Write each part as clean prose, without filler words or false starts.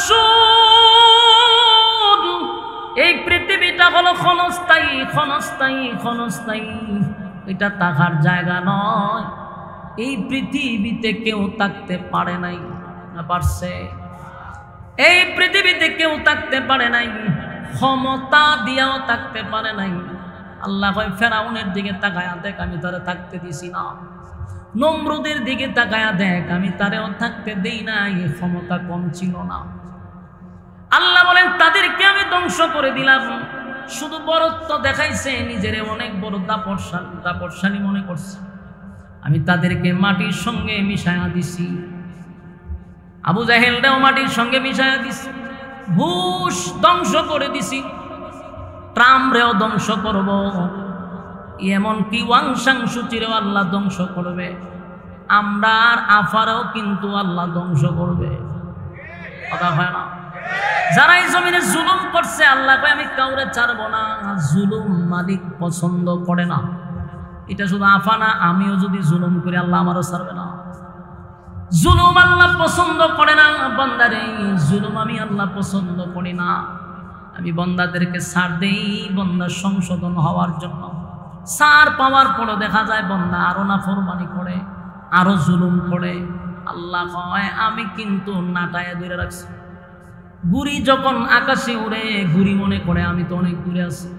শুধু এই পৃথিবীটা হলো ক্ষণস্থায়ী, ক্ষণস্থায়ী, ক্ষণস্থায়ী। এটা থাকার জায়গা নয়। এই পৃথিবীতে কেউ থাকতে পারে নাই, না পারছে? এই পৃথিবীতে কেউ থাকতে পারে নাই, ক্ষমতা দিয়েও থাকতে পারে নাই। আল্লাহ কয় ফেরাউনের দিকে তাকায়া দেখ, আমি তারে থাকতে দিছি না। নমরুদের দিকে তাকায়া দেখ, আমি তারেও থাকতে দেই নাই, ক্ষমতা কম ছিল না। আল্লাহ বলেন তাদেরকে আমি ধ্বংস করে দিলাম। শুধু বরত্ব দেখাইছে, নিজের অনেক বড় দাপটশালী মনে করছে। আমি তাদেরকে মাটির সঙ্গে মিশায়া দিছি। আবু জাহেলটাও মাটির সঙ্গে মিশায়া দিছি। বুশ ধ্বংস করে দিছি, ট্রাম্পরেও ধ্বংস করব, এমনকি ওয়াংশাং সুচিরেও আল্লাহ ধ্বংস করবে। আমরা আর আফারও কিন্তু আল্লাহ ধ্বংস করবে। কথা হয় না? যারা এই জমিনে জুলুম করছে, আল্লাহ কয় আমি কাউরে ছাড়বো না। জুলুম মালিক পছন্দ করে না। এটা শুধু আফা না, আমিও যদি জুলুম করি আল্লাহ আমারও ছাড়বে না। জুলুম আল্লাহ পছন্দ করে না। বান্দারে জুলুম আমি আল্লাহ পছন্দ করি না। আমি বান্দাদেরকে ছাড় দেই বান্দার সংশোধন হওয়ার জন্য। ছাড় পাওয়ার পরে দেখা যায় বান্দা আরো নাফরমানি করে, আরো জুলুম করে। আল্লাহ কয় আমি কিন্তু নাটায় ধরে রাখছি। গুড়ি যখন আকাশে উড়ে, গুড়ি মনে করে আমি তো অনেক দূরে আছি,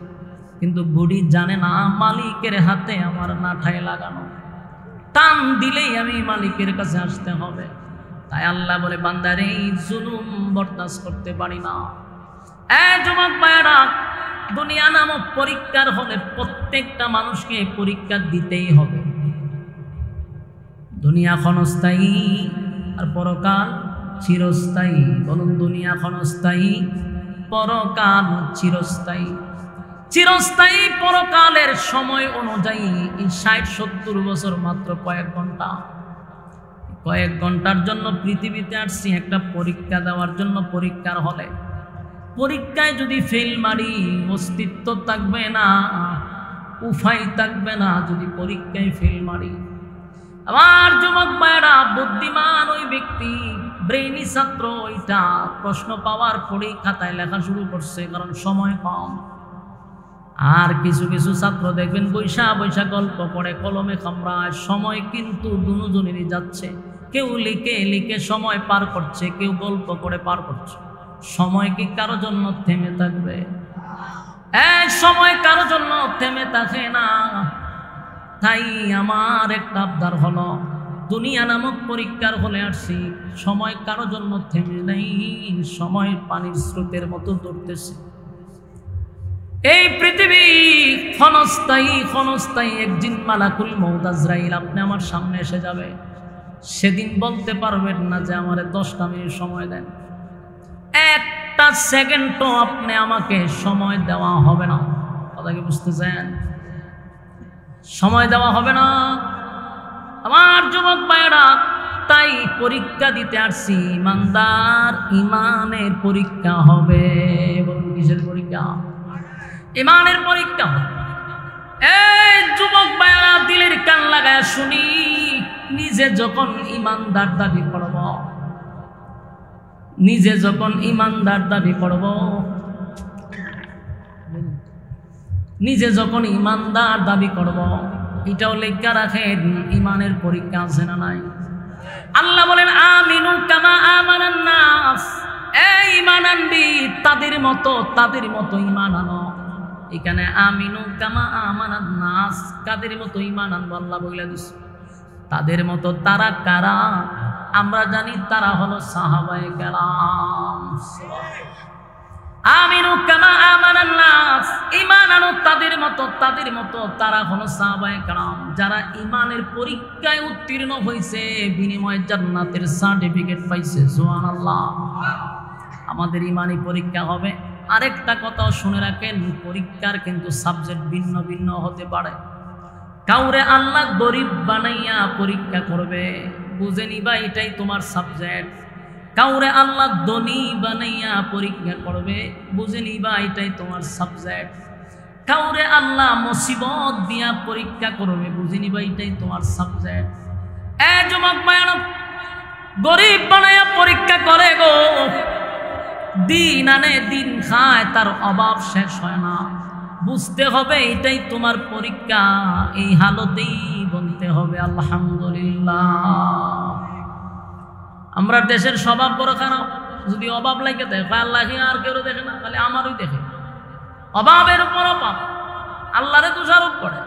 কিন্তু গুড়ি জানে না মালিকের হাতে আমার নাঠায় লাগানো। টান দিলেই আমি মালিকের কাছে আসতে হবে। তাই আল্লাহ বলে বান্দারে জুলুম বরদাস্ত করতে পারি না। যুবক ভাইয়েরা, দুনিয়া নামক পরীক্ষার হলে প্রত্যেকটা মানুষকে পরীক্ষা দিতেই হবে। দুনিয়া ক্ষণস্থায়ী আর পরকাল চিরস্থায়ী। বলুন, দুনিয়া ক্ষণস্থায়ী, পরকাল চিরস্থায়ী। চিরস্থায়ী পরকালের সময় অনুযায়ী ৬০-৭০ বছর মাত্র কয়েক ঘন্টা। কয়েক ঘন্টার জন্য পৃথিবীতে আসছি একটা পরীক্ষা দেওয়ার জন্য। পরীক্ষার হলে পরীক্ষায় যদি ফেল মারি, অস্তিত্ব থাকবে না, উপায় থাকবে না। যদি পরীক্ষায় ফেল মারি, আমার যুবক ভাইয়েরা, বুদ্ধিমান ওই ব্যক্তি, ব্রেইনি ছাত্র, ওইটা প্রশ্ন পাওয়ার পরেই খাতায় লেখা শুরু করছে, কারণ সময় কম। আর কিছু কিছু ছাত্র দেখবেন বৈশা বৈশা গল্প পড়ে, কলমে কামড়ায়। সময় কিন্তু দুজনেরই যাচ্ছে। কেউ লিখে লিখে সময় পার করছে, কেউ গল্প করে পার করছে। সময় কি কারো জন্য থেমে থাকবে? সময় কারো জন্য থেমে থাকে না। তাই আমার একটা আবদার হলো, দুনিয়া নামক পরীক্ষার হলে আসছি, সময় কারো জন্য থেমে নেই। সময় পানির স্রোতের মতো দৌড়তেছে। এই পৃথিবী ক্ষণস্থায়ী, ক্ষণস্থায়ী। একদিন মালাকুল মউত আজরাইল আপনি আমার সামনে এসে যাবে। সেদিন বলতে পারবেন না যে আমারে 10টা মিনিট সময় দেন। একটা সেকেন্ডও আপনি আমাকে সময় দেওয়া হবে না। কথা কি বুঝতেছেন? সময় দেওয়া হবে না। আমার যুবক ভাইয়েরা, তাই পরীক্ষা দিতে আসছি। ইমানদার, ইমানের পরীক্ষা হবে। বলুন, কিসের পরীক্ষা? ইমানের পরীক্ষা। এই যুবক ভাইয়েরা, দিলের কান লাগায় শুনি। নিজে যখন ইমানদার দাবি করব, নিজে যখন ইমানদার দাবি করব, নিজে যখন ইমানদার দাবি করব, এটাও লেখা রাখেন ইমানের পরীক্ষা আছে না নাই? আল্লাহ বলেন আমিনু কামা আমানান নাস। এই ঈমান আনবি, তাদের মতো ঈমান আনো। এখানে আমিনু কামা আমানান নাস, কাদের মতো ঈমান আনবো আল্লাহ বলে দিছে। তাদের মতো তারা কারা? আমরা জানি তারা হলো সাহাবায়ে কেরাম। আমিনু কামা আমানান নাস, ঈমান আনো তাদের মতো তারা হলো সাহাবায়ে কেরাম, যারা ঈমানের পরীক্ষায় উত্তীর্ণ হয়েছে, বিনিময়ে জান্নাতের সার্টিফিকেট পাইছে। সুবহানাল্লাহ। আমাদের ঈমানি পরীক্ষা হবে। আরেকটা কথা শুনে রাখেন, পরীক্ষার কিন্তু সাবজেক্ট ভিন্ন ভিন্ন হতে পারে। কাউরে আল্লাহ গরিব বানাইয়া পরীক্ষা করবে, বুঝে নিবা এটাই তোমার সাবজেক্ট। কাউরে আল্লাহ ধনী বানাইয়া পরীক্ষা করবে, বুঝে নিবা এটাই তোমার সাবজেক্ট। কাউরে আল্লাহ মুসিবত দিয়া পরীক্ষা করবে, বুঝে নিবা এটাই তোমার সাবজেক্ট। যুবক ভাইরা, গরিব বানাইয়া পরীক্ষা করে গো, দিন আনে দিন খায়, তার অভাব শেষ হয় না। বুঝতে হবে এটাই তোমার পরীক্ষা, এই হালতেই বলতে হবে আলহামদুলিল্লাহ। আমরা দেশের স্বভাব বড় খারাপ, যদি অভাব লাগে দেখে আল্লাহ আর কেউ দেখে না, খালি আমারই দেখে। অভাবের উপর অভাব, আল্লাহরে দোষারোপ করে।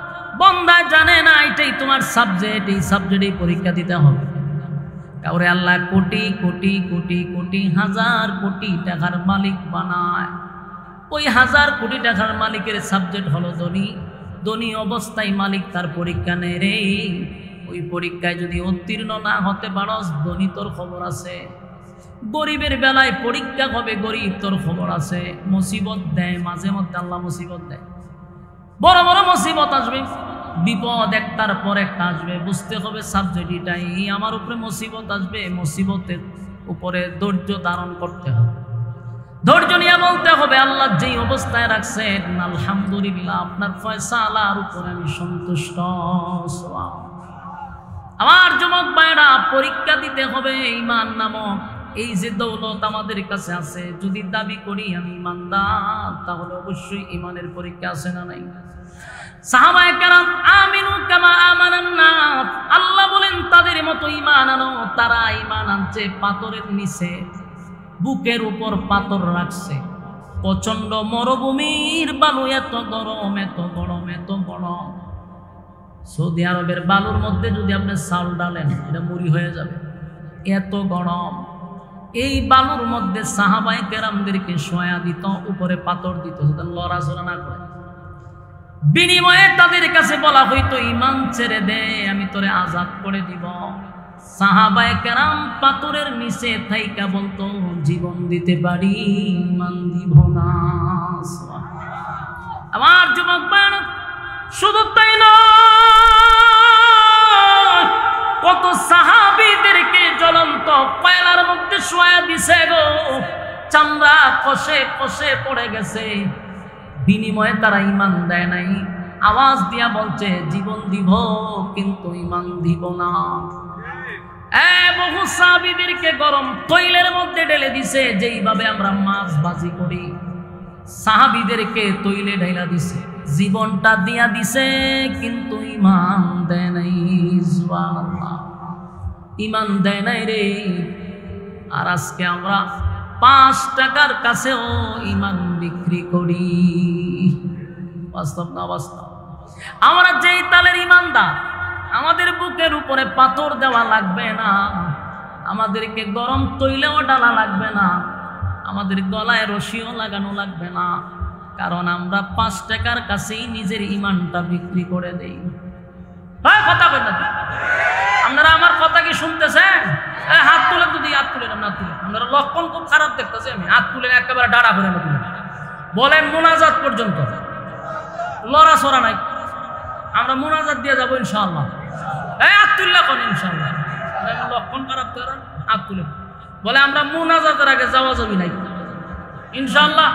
বন্দা জানে না এটাই তোমার সাবজেক্ট, এই সাবজেক্টেই পরীক্ষা দিতে হবে। কাউরে আল্লাহ কোটি কোটি কোটি কোটি হাজার কোটি টাকার মালিক বানায়, ওই হাজার কোটি টাকার মালিকের সাবজেক্ট হলো ধনী। ধনী অবস্থায় মালিক তার পরীক্ষা নেয় রে। ওই পরীক্ষায় যদি উত্তীর্ণ না হতে পারস, ধনী তোর খবর আছে। গরিবের বেলায় পরীক্ষা হবে, গরিব তোর খবর আছে। মুসিবত দেয় মাঝে মধ্যে, আল্লাহ মুসিবত দেয়, বড় বড় মুসিবত আসবে, বিপদ একটার পর একটা আসবে। বুঝতে হবে সাবজেক্ট এটাই, আমার উপরে মুসিবত আসবে, মুসিবতের উপরে ধৈর্য ধারণ করতে হবে। ধৈর্য নিয়ে বলতে হবে আল্লাহ যেই অবস্থায় রাখছেন আলহামদুলিল্লাহ, আপনার ফয়সালার উপরে আমি সন্তুষ্ট। আমার যুবক ভাইরা, পরীক্ষা দিতে হবে। ঈমান নামক এই যে দৌলত আমাদের কাছে আছে, যদি দাবি করি আমি ঈমানদার, তাহলে অবশ্যই ঈমানের পরীক্ষা আছে না নাই? সাহাবায়ে কেরাম আমিনু কামা আমানান নাস, আল্লাহ বলেন তাদের মতো ঈমান আনো। তারা ঈমান আনছে পাথরের নিচে, বুকের উপর পাথর রাখছে। প্রচন্ড মরুভূমির বালু, এত গরম এত গরম এত গরম। সৌদি আরবের বালুর মধ্যে যদি আপনি চাউল ডালেন, এটা মুড়ি হয়ে যাবে, এত গরম। এই বালুর মধ্যে সাহাবায়ে কেরামদেরকে শোয়া দিত, উপরে পাথর দিত, লড়াচড়া না করে। বিনিময়ে তাদের কাছে বলা হইতো ঈমান ছেড়ে দে, আমি তোরে আজাদ করে দিব। সাহাবায়ে কেরাম পাথরের নিচে থাইকা বলতো জীবন দিতে পারি, ঈমান দিব না। আমার যুবক ভাইরা, শুধু তাই নয়, কত সাহাবীদেরকে জ্বলন্ত কয়লার মধ্যে শোয়া দিছে গো, চামড়া কষে কষে পড়ে গেছে। বিনিময়ে তারা ঈমান দেয় নাই, আওয়াজ দিয়া বলছে জীবন দিব কিন্তু ঈমান দিব না। বহু সাহাবীদেরকে গরম তৈলের মধ্যে ঢেলে দিছে, যেইভাবে আমরা মাছ ভাজি করি, সাহাবীদেরকে তৈলে ঢেলা দিছে, জীবনটা দিয়া দিছে, কিন্তু ঈমান দেয় নাই। সুবহানাল্লাহ, ঈমান দেয় নাই রে। আর আজকে আমরা 5 টাকার কাছেও ঈমান বিক্রি করি। বাস্তব না বাস্তব? আমরা যেই তালের ঈমানদার, আমাদের বুকের উপরে পাথর দেওয়া লাগবে না, আমাদেরকে গরম তৈলেও ডালা লাগবে না, আমাদের গলায় রশিও লাগানো লাগবে না, কারণ আমরা 5 টাকার কাছেই নিজের ঈমানটা বিক্রি করে দেই। কথা বলেন আপনারা, আমার কথা কি শুনতেছেন? হাত তুলে তো দিই, হাত তুলে না, হাত তুলে। আপনারা লক্ষণ খুব খারাপ দেখতেছে, আমি হাত তুলে একেবারে ডাড়া করে না তুলে বলেন। মোনাজাত পর্যন্ত লড়াছড়া নাই, আমরা মোনাজাত দিয়ে যাবো ইনশাআল্লাহ। হাত তুললে কোন ইনশাআল্লাহ, লক্ষণ খারাপ করে হাত তুলে বলে আমরা মোনাজাতের আগে যাওয়া যাবি নাই ইনশাআল্লাহ।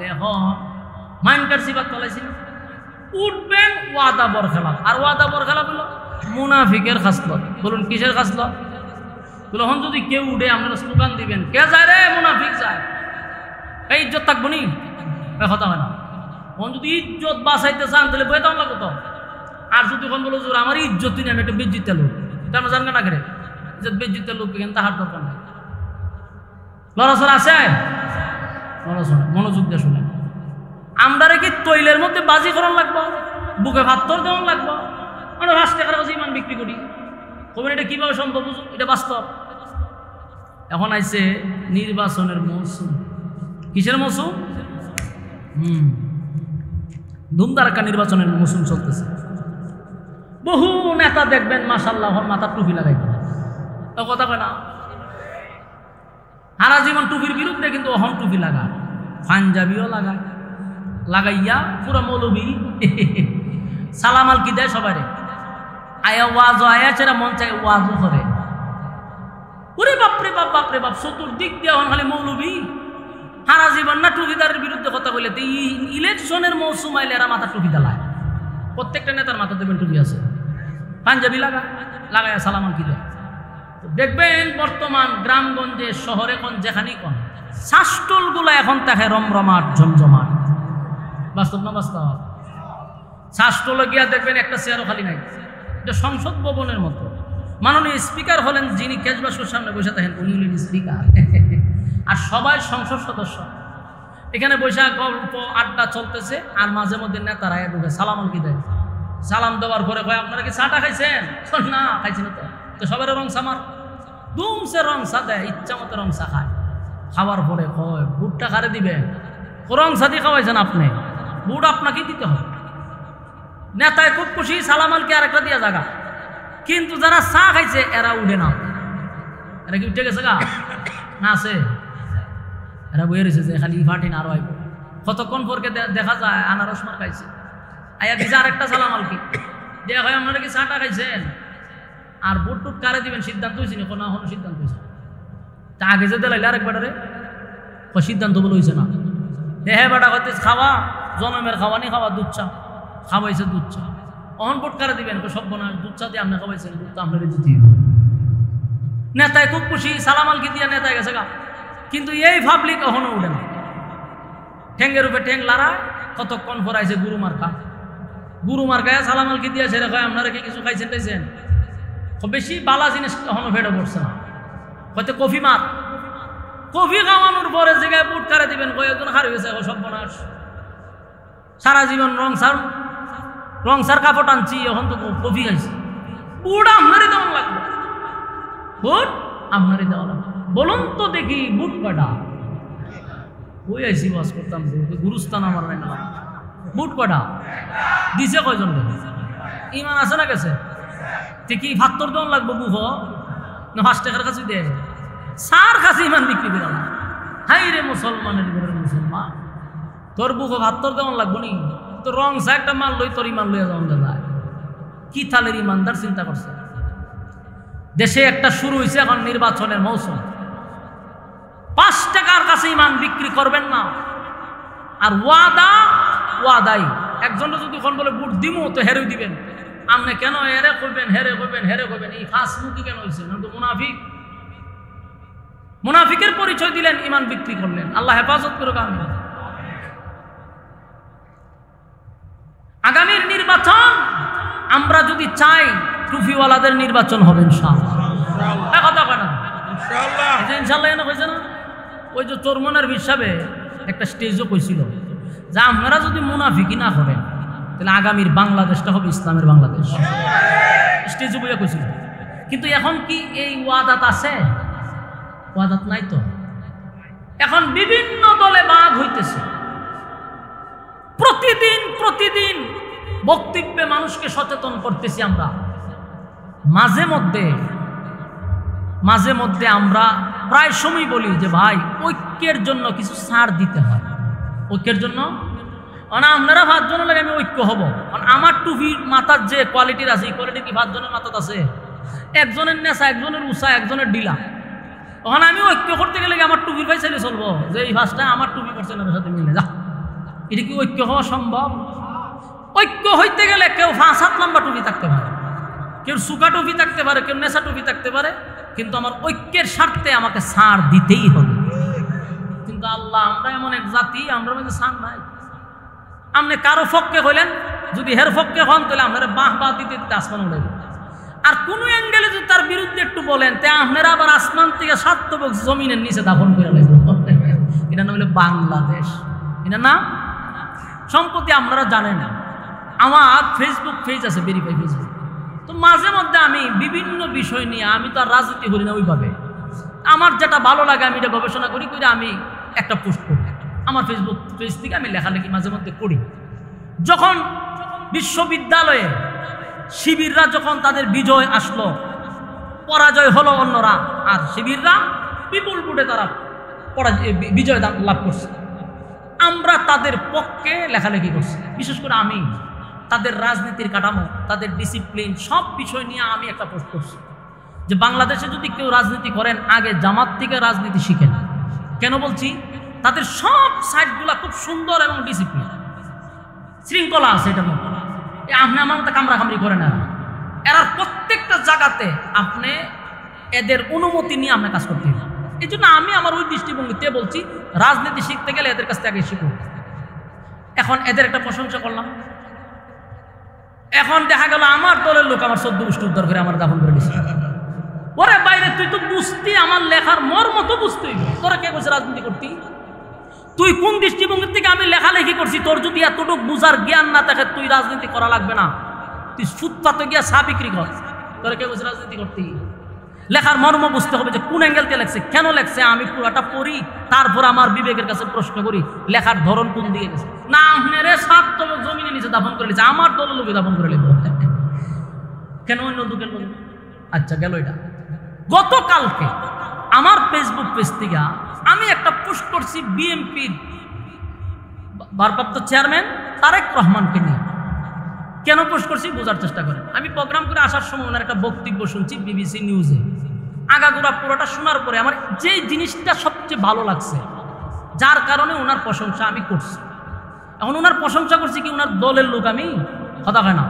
লেহ মাইনকার সিবাত চলাইছি, উঠবেন ওয়াদা বরখেলাপ। আর ওয়াদা বরখেলাপ হলো মুনাফিকের খাসলত। বলুন কিসের খাসলত? তখন যদি কেউ উঠে আপনারা স্লোগান দিবেন, কে যায় রে? মুনাফিক যায়। এই ইজ্জত থাকবো নি? কথা হয় না। তখন যদি ইজ্জত বাঁচাইতে চান তাহলে বয়ে দাম লাগতো। আর যদি কোন বলো জোর আমার ইজ্জতই নেই, আমি একটা বেজ্জিতে লোক, তেমন জানবে না করে ইজ্জত বেজ্জিতে লোক, কিন্তু তাহার দরকার নাই। লড়াচড়া আছে, লড়াচড়া মনোযোগ দিয়ে শুনে। আমরা কি তৈলের মধ্যে বাজি করার লাগবো, বুকে ভাত্তর দেওয়ার লাগবো? আমরা 5 টাকার কাছে ঈমান বিক্রি করি। কবেন এটা কিভাবে সম্ভব? বুঝুন, এটা বাস্তব। এখন আইছে নির্বাচনের মৌসুম। কিসের মৌসুম? ধুমধারাক্কা নির্বাচনের মৌসুম চলতেছে। বহু নেতা দেখবেন মাশাআল্লাহ মাথার টুপি লাগাইবেন, কথা কয় না? সারা জীবন টুপির বিরুদ্ধে, কিন্তু অহন টুপি লাগায়, পাঞ্জাবিও লাগায়, লাগাইয়া পুরা মৌলবি সালাম আল কি দেয় সবাই। আয়া ওয়াজ আয়া চেরা মন চাই ওয়াজও করে। ওরে বাপরে বাপ, বাপরে বাপ, চতুর্দিক দিয়ে খালি মৌলবি। সারা জীবন না টুপিদারের বিরুদ্ধে কথা কইলে, ইলেকশনের মৌসুম আইলে এরা মাথা টুপি দালায়। প্রত্যেকটা নেতার মাথা দেবেন টুপি আছে, পাঞ্জাবি লাগাইয়া সালাম আল কি দেয়। দেখবেন বর্তমান গ্রামগঞ্জে শহরে কোন যেখানেই কোন শ্বাসটলগুলো এখন দেখে রমরমাট ঝমঝমাট। বাস্তব না বাস্তব? শ্বাসটলে গিয়া দেখবেন একটা চেয়ারও খালি নাই। এটা সংসদ ভবনের মতো। মাননীয় স্পিকার হলেন যিনি ক্যাশবাক্সের সামনে বসে থাকেন, উনি হলেন স্পিকার। আর সবাই সংসদ সদস্য। এখানে বৈশাখ গল্প আড্ডা চলতেছে, আর মাঝে মধ্যে নেতারা ঢুকে সালাম আলকি দেয়। সালাম দেওয়ার পরে কয় আপনারা কি চাটা খাইছেন? না খাইছি না। তো সবার রং সামার দুমসে রং চা দেয়, ইচ্ছা মতো রং চা খায়। খাওয়ার পরে কয় বুটটা কারে দিবেন? রং চা দিয়ে খাওয়াইছেন আপনি, বুট আপনাকেই দিতে হবে। নেতায় খুব খুশি, সালাম আলকি আর একটা দিয়া জায়গা। কিন্তু যারা চা খাইছে এরা উঠে না। এরা কি উঠে গেছে গা? না আছে, এরা বইয়ে রয়েছে যে খালি ফাটি না আরো আইব। কতক্ষণ পরকে দেখা যায় আনারস মার খাইছে, আয়া দিছে আর একটা সালাম আলকি দেয়া হয় আপনারা কি চাটা খাইছেন? আর বুট টুট কারে দিবেন সিদ্ধান্ত হয়েছে না? কোনো এখনো সিদ্ধান্ত হয়েছে? তা আগে যে দিলাইলে আরেকবারে সিদ্ধান্ত বলে হয়েছে না। হ্যাঁ বেটা হতে খাওয়া জনমের খাওয়া নি খাওয়া, দুধ চা খাওয়াইছে, দুধ চা অহন বুট কারে দিবেন? সব বোনা দুধ চা দিয়ে আপনি খাওয়াইছেন, দুধ তো আপনার দিতে। নেতায় খুব খুশি, সালাম আলকি দিয়া নেতায় গেছে গা। কিন্তু এই পাবলিক এখনো উঠে না। ঠেঙ্গের উপরে ঠেং লাড়ায়। কতক্ষণ পরাইছে গুরু মার্কা, গুরু মার্কায় সালাম আলকি দিয়া ছেড়ে কয় আপনারা কি কিছু খাইছেন টাইছেন? বেশি বালা জিনিস এখনো ফেটে পড়ছে না। হয়তো কফি মার, কফি খাওয়ানোর পরে জায়গায় বুট কারে দিবেন? কয়েকজন হার হয়েছে সব বনাস। সারা জীবন রং সার কাপড় টানছি, এখন তো কফি খাইছি। বুট আপনারই দেওয়া লাগবে, বুট আপনারই দেওয়া লাগবে। বলুন তো দেখি বুট কটা? ওই আইসি বাস করতাম, গুরুস্থান আমার নাই না। বুট কটা দিছে? কয়জন? ইমান আছে না গেছে? কি ভাত্তর দেওয়া লাগবে বুহ না 5 টাকার কাছে দেয়? সার কাছে ইমান বিক্রি করে না। হাই রে মুসলমানের ঘরের মুসলমান, তোর বুকে ভাত্তর দেওয়া লাগবো নি? তো রং চা একটা মাল লই তোর ইমান লইয়া যাওয়া যায়। কি থালের ইমানদার চিন্তা করছে? দেশে একটা শুরু হয়েছে এখন নির্বাচনের মৌসুম। 5 টাকার কাছে ইমান বিক্রি করবেন না। আর ওয়াদাই একজনটা যদি কোন বলে বুট দিমু তো হেরে দিবেন, আপনি কেন হেরে করবেন? হেরে করবেন এই ফাঁসমুখী কেন হয়েছে? তো মুনাফিক, মুনাফিকের পরিচয় দিলেন, ইমান বিক্রি করলেন। আল্লাহ হেফাজত করুক। আগামীর নির্বাচন আমরা যদি চাই, টুপিওয়ালাদের নির্বাচন হবে ইনশাআল্লাহ। কথা কয় না ইনশাআল্লাহ? এনে হয়েছে না? ওই যে চরমনের হিসাবে একটা স্টেজও কইছিল যে আপনারা যদি মুনাফিকি না করেন তাহলে আগামীর বাংলাদেশটা হবে ইসলামের বাংলাদেশ। স্টেজে বইয়া কইছিল। কিন্তু এখন কি এই ওয়াদাত আছে? ওয়াদাত নাই তো। এখন বিভিন্ন দলে ভাগ হইতেছে। প্রতিদিন বক্তব্যে মানুষকে সচেতন করতেছি আমরা। মাঝে মধ্যে আমরা প্রায় সময় বলি যে ভাই ঐক্যের জন্য কিছু ছাড় দিতে হয়। ঐক্যের জন্য আপনারা 5 জনের লাগে আমি ঐক্য হব। আমার টুপির মাথার যে কোয়ালিটির আছে, এই কোয়ালিটি কি 5 জনের মাথাত আছে? একজনের নেশা, একজনের উষা, একজনের ডিলা। তখন আমি ঐক্য করতে গেলে আমার টুপির ভাই ছেলে চলবো যে এই ভাষটা আমার টুপি করছে না সাথে মিলে যা। এটা কি ঐক্য হওয়া সম্ভব? ঐক্য হইতে গেলে কেউ 5-7 লম্বা টুপি থাকতে পারে, কেউ সুকা টুপি থাকতে পারে, কেউ নেশা টুপি থাকতে পারে, কিন্তু আমার ঐক্যের স্বার্থে আমাকে ছাড় দিতেই হবে। কিন্তু আল্লাহ, আমরা এমন এক জাতি, আমরা মধ্যে ছাড় নাই। আপনি কারো পক্ষে হইলেন, যদি হের পক্ষে হন তাহলে আপনারা বাহ দিতে দিতে আসমান উঠে। আর কোন অ্যাঙ্গেলে যদি তার বিরুদ্ধে একটু বলেন তে আপনারা আবার আসমান থেকে 7 তবক জমিনের নিচে দাফন করে লাগবে। এটা নাম হলো বাংলাদেশ। এটা না সম্পত্তি আপনারা জানেন। আমার ফেসবুক পেজ আছে, ভেরিফাই ফেসবুক। তো মাঝে মধ্যে আমি বিভিন্ন বিষয় নিয়ে, আমি তো আর রাজনীতি করি না ওইভাবে, আমার যেটা ভালো লাগে আমি এটা গবেষণা করি আমি একটা পোস্ট করি। আমার ফেসবুক পেজ থেকে আমি লেখালেখি মাঝে মধ্যে করি। যখন বিশ্ববিদ্যালয়ে শিবিররা যখন তাদের বিজয় আসলো, পরাজয় হলো অন্যরা, আর শিবিররা বিপুল ভোটে তারা বিজয় লাভ করছে, আমরা তাদের পক্ষে লেখালেখি করছি। বিশেষ করে আমি তাদের রাজনীতির কাঠামো, তাদের ডিসিপ্লিন, সব বিষয় নিয়ে আমি একটা পোস্ট করছি যে বাংলাদেশে যদি কেউ রাজনীতি করেন আগে জামাত থেকে রাজনীতি শিখেন। কেন বলছি? তাদের সব সাইডগুলা খুব সুন্দর এবং ডিসিপ্লিন, শৃঙ্খলা আছে। এটার মধ্যে আপনি আমার মতো কামড়াকামড়ি করে না। এরা প্রত্যেকটা জায়গাতে আপনি এদের অনুমতি নিয়ে আপনার কাজ করতে হবে। এই জন্য আমি আমার ওই দৃষ্টিভঙ্গিতে বলছি রাজনীতি শিখতে গেলে এদের কাছ থেকে শিখুন। এখন এদের একটা প্রশংসা করলাম, এখন দেখা গেল আমার দলের লোক আমার 14 গোষ্ঠী উদ্ধার করে আমার দাফন করে দিচ্ছে। ওরে বাইরে তুই তো বুঝতি, আমার লেখার মর্ম তো বুঝতেই, তোরা কে বলছে রাজনীতি করতি? তুই কোন দৃষ্টিভঙ্গির থেকে আমি লেখালেখি করছি? তোর যদি এতটুকু বুঝার জ্ঞান না থাকে তুই রাজনীতি করা লাগবে না, তুই ফুটপাতে গিয়া চা বিক্রি কর। তোরা কে বলছে রাজনীতি করতি? লেখার মর্ম বুঝতে হবে যে কোন অ্যাঙ্গেল দিয়ে লেখছে, কেন লেখছে, আমি পুরোটা পড়ি, তারপর আমার বিবেকের কাছে প্রশ্ন করি লেখার ধরন কোন দিকে গেছে। না আপনারে 7 তবক জমিনে নিচে দাফন করে নিচ্ছে, আমার দলের লোকে দাফন করে নেব কেন অন্য দুঃখের লোক? আচ্ছা গেল এটা। গতকালকে আমার ফেসবুক পেজ থেকে আমি একটা পোস্ট করছি বিএনপির ভারপ্রাপ্ত চেয়ারম্যান তারেক রহমানকে নিয়ে। কেন পোস্ট করছি বোঝার চেষ্টা করেন। আমি প্রোগ্রাম করে আসার সময় ওনার একটা বক্তব্য শুনছি বিবিসি নিউজে। আগাগোড়া পুরোটা শোনার পরে আমার যে জিনিসটা সবচেয়ে ভালো লাগছে, যার কারণে ওনার প্রশংসা আমি করছি। এখন ওনার প্রশংসা করছি কি ওনার দলের লোক, আমি কথা হয় না।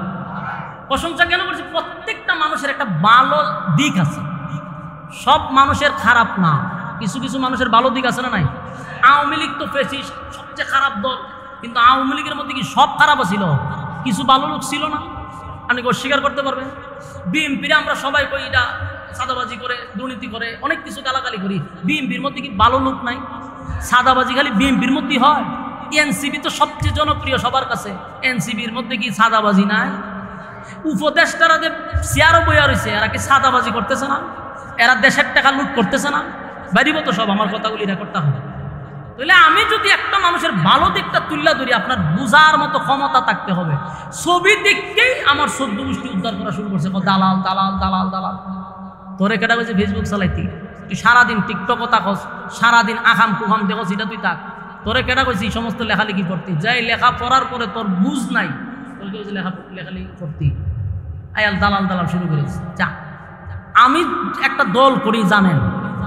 প্রশংসা কেন করছি? প্রত্যেকটা মানুষের একটা ভালো দিক আছে, সব মানুষের খারাপ না, কিছু কিছু মানুষের ভালো দিক আছে না নাই? আওয়ামী লীগ তো ফ্যাসিস্ট, সবচেয়ে খারাপ দল, কিন্তু আওয়ামী লীগের মধ্যে কি সব খারাপ ছিল? কিছু ভালো লোক ছিল না? আপনি অস্বীকার করতে পারবেন? বিএনপিরে আমরা সবাই কই এটা সাদাবাজি করে, দুর্নীতি করে, অনেক কিছু গালাগালি করি, বিএনপির মধ্যে কি ভালো লোক নাই? সাদাবাজি খালি বিএনপির মধ্যেই হয়? এনসিপি তো সবচেয়ে জনপ্রিয় সবার কাছে, এনসিপির মধ্যে কি সাদাবাজি নাই? উপদেষ্টারা যে চেয়ারও বইয়া রয়েছে, এরা কি সাদাবাজি করতেছে না? এরা দেশের টাকা লুট করতেছে না? বাড়িব তো সব, আমার কথাগুলি রেকর্ডটা হবে। তাহলে আমি যদি একটা মানুষের ভালো দিকটা তুললা ধরি, আপনার বুঝার মতো ক্ষমতা থাকতে হবে। ছবি দেখতেই আমার 14 গোষ্ঠী উদ্ধার করা শুরু করছে, দালাল দালাল দালাল দালাল। তোরে কেটা বলছে ফেসবুক চালাইতি, তুই সারাদিন টিকটকও থাকস, সারাদিন আখাম কুখাম দেখস, এটা তুই থাক। তোরে কেটা কইছি সমস্ত লেখালেখি করতি, যাই লেখা পড়ার পরে তোর বুঝ নাই, তোর কে লেখালেখি করতি, আয়াল দালাল দালাল শুরু করেছি। যা, আমি একটা দল করি জানেন,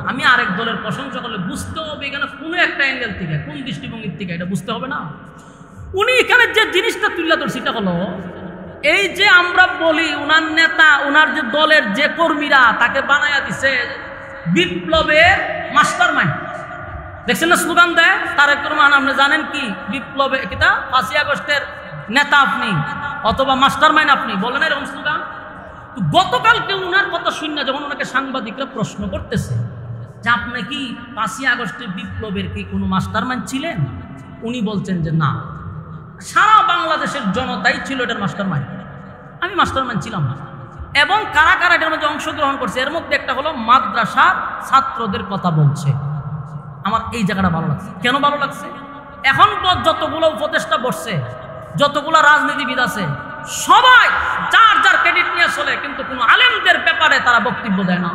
আমি আরেক দলের প্রশংসা করলে বুঝতে হবে এখানে কোনো একটা অ্যাঙ্গেল থেকে, কোন দৃষ্টিভঙ্গির থেকে, এটা বুঝতে হবে না? উনি এখানে যে জিনিসটা তুলে ধরছে সেটা হলো এই যে আমরা বলি উনার নেতা, উনার যে দলের যে কর্মীরা তাকে বানাইয়া দিছে বিপ্লবের মাস্টার মাইন্ড। দেখছেন না স্লোগান দেয় তারেক রহমান, আপনি জানেন কি বিপ্লবে কিতা 5ই আগস্টের নেতা আপনি অথবা মাস্টার মাইন্ড আপনি, বলেন এরকম স্লোগান। গতকালকে উনার কথা শুনে যখন ওনাকে সাংবাদিকরা প্রশ্ন করতেছে যে আপনি কি 5ই আগস্টের বিপ্লবের কি কোনো মাস্টার মাইন্ড ছিলেন, উনি বলছেন যে না, সারা বাংলাদেশের জনতাই ছিল এটার মাস্টার মাইন্ড, আমি মাস্টার মাইন্ড ছিলাম না। এবং কারা কারা এটার মধ্যে অংশগ্রহণ করছে, এর মধ্যে একটা হলো মাদ্রাসার ছাত্রদের কথা বলছে। আমার এই জায়গাটা ভালো লাগছে। কেন ভালো লাগছে? এখন যতগুলো উপদেষ্টা বসছে, যতগুলো রাজনীতিবিদ আছে, সবাই যার যার ক্রেডিট নিয়ে চলে, কিন্তু কোনো আলেমদের ব্যাপারে তারা বক্তব্য দেয় না।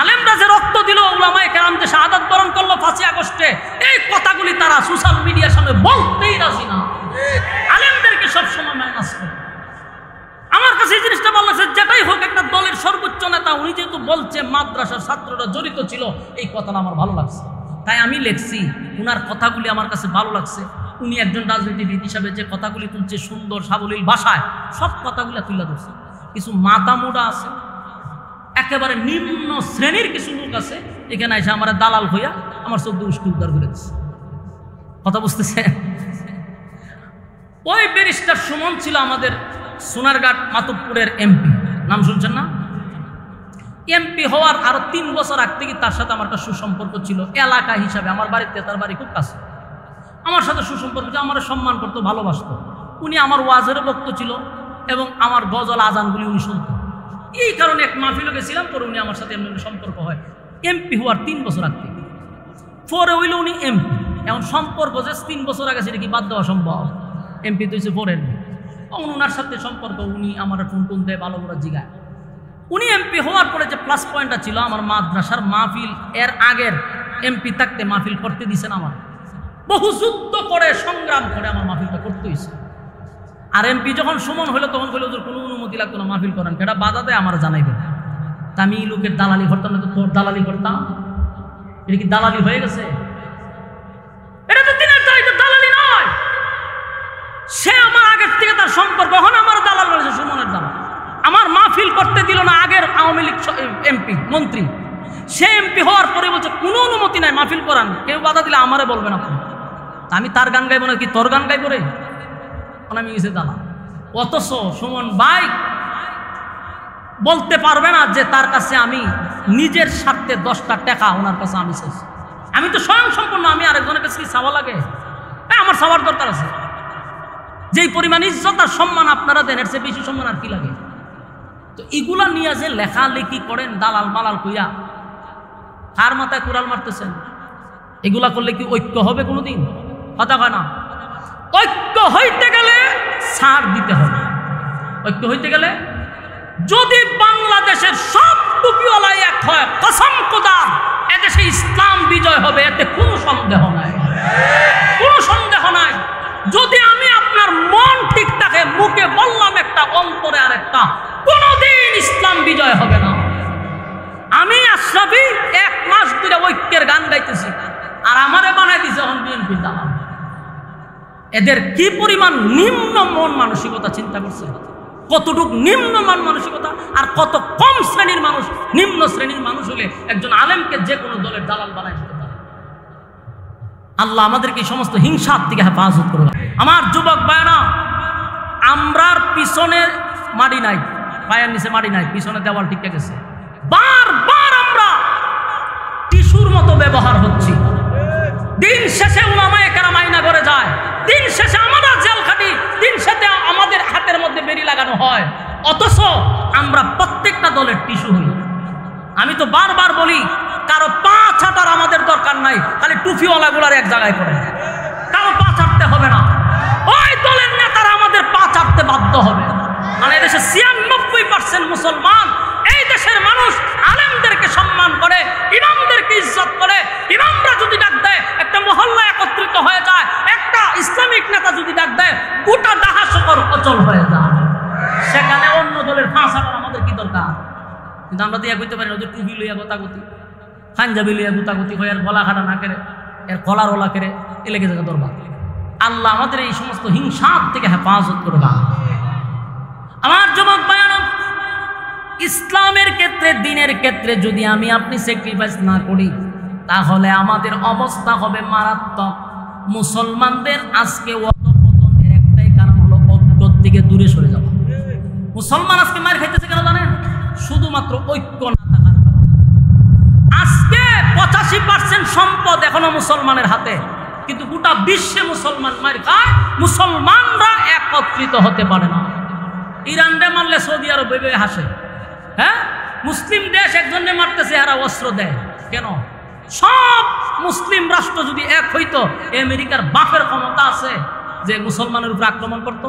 আলেমরা যে রক্ত দিল, উলামায়ে কেরাম যে শাহাদাত বরণ করলো 5ই আগস্টে, এই কথাগুলি তারা সোশ্যাল মিডিয়ার সামনে বলতেই রাজি না। আলেমদেরকে সবসময় মাইনাস করে। আমার কাছে এই জিনিসটা ভালো লাগছে, যেটাই হোক একটা দলের সর্বোচ্চ নেতা উনি যেহেতু বলছে মাদ্রাসার ছাত্ররা জড়িত ছিল, এই কথাটা আমার ভালো লাগছে, তাই আমি লিখছি। উনার কথাগুলি আমার কাছে ভালো লাগছে। উনি একজন রাজনীতিবিদ হিসাবে যে কথাগুলি তুলছে সুন্দর সাবলীল ভাষায়, সব কথাগুলো তুলে ধরছে। কিছু মাথা মোড়া আছে, একেবারে নিম্ন শ্রেণীর কিছু লোক আছে, এখানে এসে আমার দালাল হইয়া আমার 14 গোষ্ঠী উদ্ধার করে দিচ্ছে। কথা বুঝতেছে? ওই ব্যারিস্টার সুমন ছিল আমাদের সোনারঘাট মাতুবপুরের এমপি, নাম শুনছেন না? এমপি হওয়ার আরো 3 বছর আগ থেকে তার সাথে আমার একটা সুসম্পর্ক ছিল। এলাকা হিসাবে আমার বাড়িতে তার বাড়ি খুব কাছে, আমার সাথে সুসম্পর্ক, আমার সম্মান করতো, ভালোবাসতো। উনি আমার ওয়াজেরও বক্ত ছিল এবং আমার গজল আজানগুলি উনি শুনতেন। এই কারণে এক মাহফিলে গেছিলাম, পরে উনি আমার সাথে এমনি সম্পর্ক হয় এমপি হওয়ার 3 বছর আগ থেকে। পরে হইল উনি এমপি। এখন সম্পর্ক যে 3 বছর আগে সেটা কি বাদ দেওয়া সম্ভব? এমপি তো হচ্ছে পরের। তখন ওনার সাথে সম্পর্ক, উনি আমার ফোন টোন দেয়, ভালো করে জিগায়। উনি এমপি হওয়ার পরে যে প্লাস পয়েন্টটা ছিল, আমার মাদ্রাসার মাহফিল এর আগের এমপি থাকতে মাহফিল করতে দিছেন আমার, বহু যুদ্ধ করে সংগ্রাম করে আমার মাহফিলটা করতে হয়েছে। আর এমপি যখন সুমন হলো তখন হলো ওদের কোনো অনুমতি লাগতো না মাহফিল করেন, সেটা বাধা দেয় আমার জানাইবেন। তা আমি লোকের দালালি করতাম না, তো তোর দালালি করতাম? এটা কি দালালি হয়ে গেছে? এটা তো দিনের দালালি নয়। সে আমার আগের থেকে তার সম্পর্ক, এখন আমার দালাল বলেছে সুমনের দালাল। আমার মাহফিল করতে দিল না আগের আওয়ামী লীগ এমপি মন্ত্রী, সে এমপি হওয়ার পরে বলছে কোনো অনুমতি নাই মাহফিল করান, কেউ বাধা দিলে আমারে বলবেন আপনি। আমি তার গান গাইবো না কি তোর গান গাইবো রে? আমি গেছি দালা। অথচ সুমন ভাই বলতে পারবে না যে তার কাছে আমি নিজের স্বার্থে 10টা টাকা ওনার কাছে আমি চাইছি। আমি তো স্বয়ং সম্পূর্ণ, আমি আরেকজনের কাছে কি চাওয়া লাগে? আমার চাওয়ার দরকার আছে। যেই পরিমাণ ইজ্জত আর সম্মান আপনারা দেন এর চেয়ে বেশি সম্মান আর কি লাগে? তো এগুলা নিয়ে যে লেখালেখি করেন দালাল মালাল কইয়া, কার মাথায় কুড়াল মারতেছেন? এগুলা করলে কি ঐক্য হবে কোনোদিন? কথা কয় না। ঐক্য হইতে গেলে ছাড় দিতে হবে। ঐক্য হইতে গেলে যদি বাংলাদেশের সব টুপিওয়ালাই এক হয়, কসম খোদা এদেশে ইসলাম বিজয় হবে, এতে কোনো সন্দেহ নাই, কোনো সন্দেহ নাই। যদি আমি আপনার মন ঠিক থাকে, মুখে বললাম একটা, অন্তরে আর একটা, কোনোদিন ইসলাম বিজয় হবে না। আমি আশরাফি 1 মাস ধরে ঐক্যের গান গাইতেছি, আর আমারে বানাই দিছে এখন বিএনপি দালাল। এদের কি পরিমাণ নিম্ন মন মানসিকতা চিন্তা করছে, কতটুক নিম্নমান মানসিকতা, আর কত কম শ্রেণীর মানুষ, নিম্ন শ্রেণীর মানুষ হলে একজন আলেমকে যে কোনো দলের দালাল বানাই দিতে পারে। আল্লাহ আমাদেরকে এই সমস্ত হিংসার থেকে হেফাজত করবে। আমার যুবক ভাইরা, আমরার পিছনে মাটি নাই, পায়ের নিচে মাটি নাই, পিছনে দেওয়াল টিকে গেছে। বারবার আমরা টিস্যুর মতো ব্যবহার হচ্ছি। দিন শেষে উলামায়ে কেরাম আয়না করে যায়, দিন শেষে আমরা জেল খাটি, দিন শেষে আমাদের হাতের মধ্যে বেরি লাগানো হয়, অথচ আমরা প্রত্যেকটা দলের টিস্যু হই। আমি তো বারবার বলি, কারো পা ছাটার আমাদের দরকার নাই, খালি টুপিওয়ালাগুলার এক জায়গায় করে, কারো পা ছাড়তে হবে না। ওই দলের নেতারা আমাদের পা ছাড়তে বাধ্য হবে। মানে এদেশে 96% মুসলমান, এই দেশের মানুষ আলেমদেরকে সম্মান করে, ইমামদেরকে ইজ্জত করে। ইমামরা যদি ডাক দেয়, একটা মহল্লা একত্রিত হয়ে যায়, একটা ইসলামিক নেতা যদি ডাক দেয়, গোটা ডাহা শহর অচল হয়ে যায়। সেখানে অন্য দলের ফাঁস আনার আমাদের কি দরকার? কিন্তু আমরা তো ইয়া করতে পারি না, ওদের টুপি লইয়া গোতাগতি, পাঞ্জাবি লইয়া গোতাগতি হয়ে, আর গলা খাটা না কেড়ে, এর কলার ওলা কেড়ে, এ লেগে যাবে দরবার। আল্লাহ আমাদের এই সমস্ত হিংসার থেকে হেফাজত করবা। আমার যুবক ভাইরা, ইসলামের ক্ষেত্রে, দিনের ক্ষেত্রে যদি আমি আপনি স্যাক্রিফাইস না করি, তাহলে আমাদের অবস্থা হবে মারাত্মক। মুসলমানদের আজকে অধঃপতনের একটাই কারণ হলো ঐক্যর দিকে দূরে সরে যাওয়া। মুসলমান আজকে মার খাইতেছে কেন জানেন? শুধুমাত্র ঐক্য না থাকার কারণে। আজকে 85% সম্পদ এখনো মুসলমানের হাতে, কিন্তু গোটা বিশ্বে মুসলমান মার খায়, মুসলমানরা একত্রিত হতে পারে না। ইরানরে মারলে সৌদি আরব ভেবে হাসে, হ্যাঁ? মুসলিম দেশ একজনে মারতেছে, এরা অস্ত্র দেয় কেন? সব মুসলিম রাষ্ট্র যদি এক হইতো, আমেরিকার বাপের ক্ষমতা আছে যে মুসলমানের উপর আক্রমণ করত,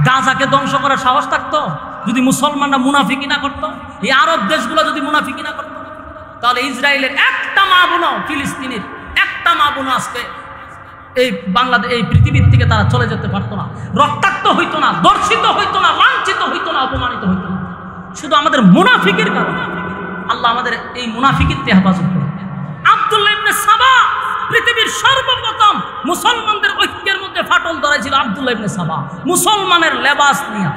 গাজাকে ধ্বংস করার সাহস থাকতো যদি মুসলমানরা মুনাফিকি না করতো, এই আরব দেশগুলো যদি মুনাফিকি না করতো, তাহলে ইসরায়েলের একটা মা বোনও, ফিলিস্তিনের একটা মা বোনও আজকে এই বাংলাদেশ, এই পৃথিবীর থেকে তারা চলে যেতে পারতো না, রক্তাক্ত হইতো না, দর্শিত হইতো না, লাঞ্ছিত হইতো না, অপমানিত হইতো না। শুধু আমাদের মুনাফিকের কারণে। আল্লাহ আমাদের এই মুনাফিকের থেকে হেফাজত করে। আব্দুল্লাহ ইবনে সাবা পৃথিবীর সর্বপ্রথম মুসলমানদের ঐক্যের মধ্যে ফাটল ধরেছিল। আব্দুল্লাহ ইবনে সাবা মুসলমানের লেবাস নিয়ে,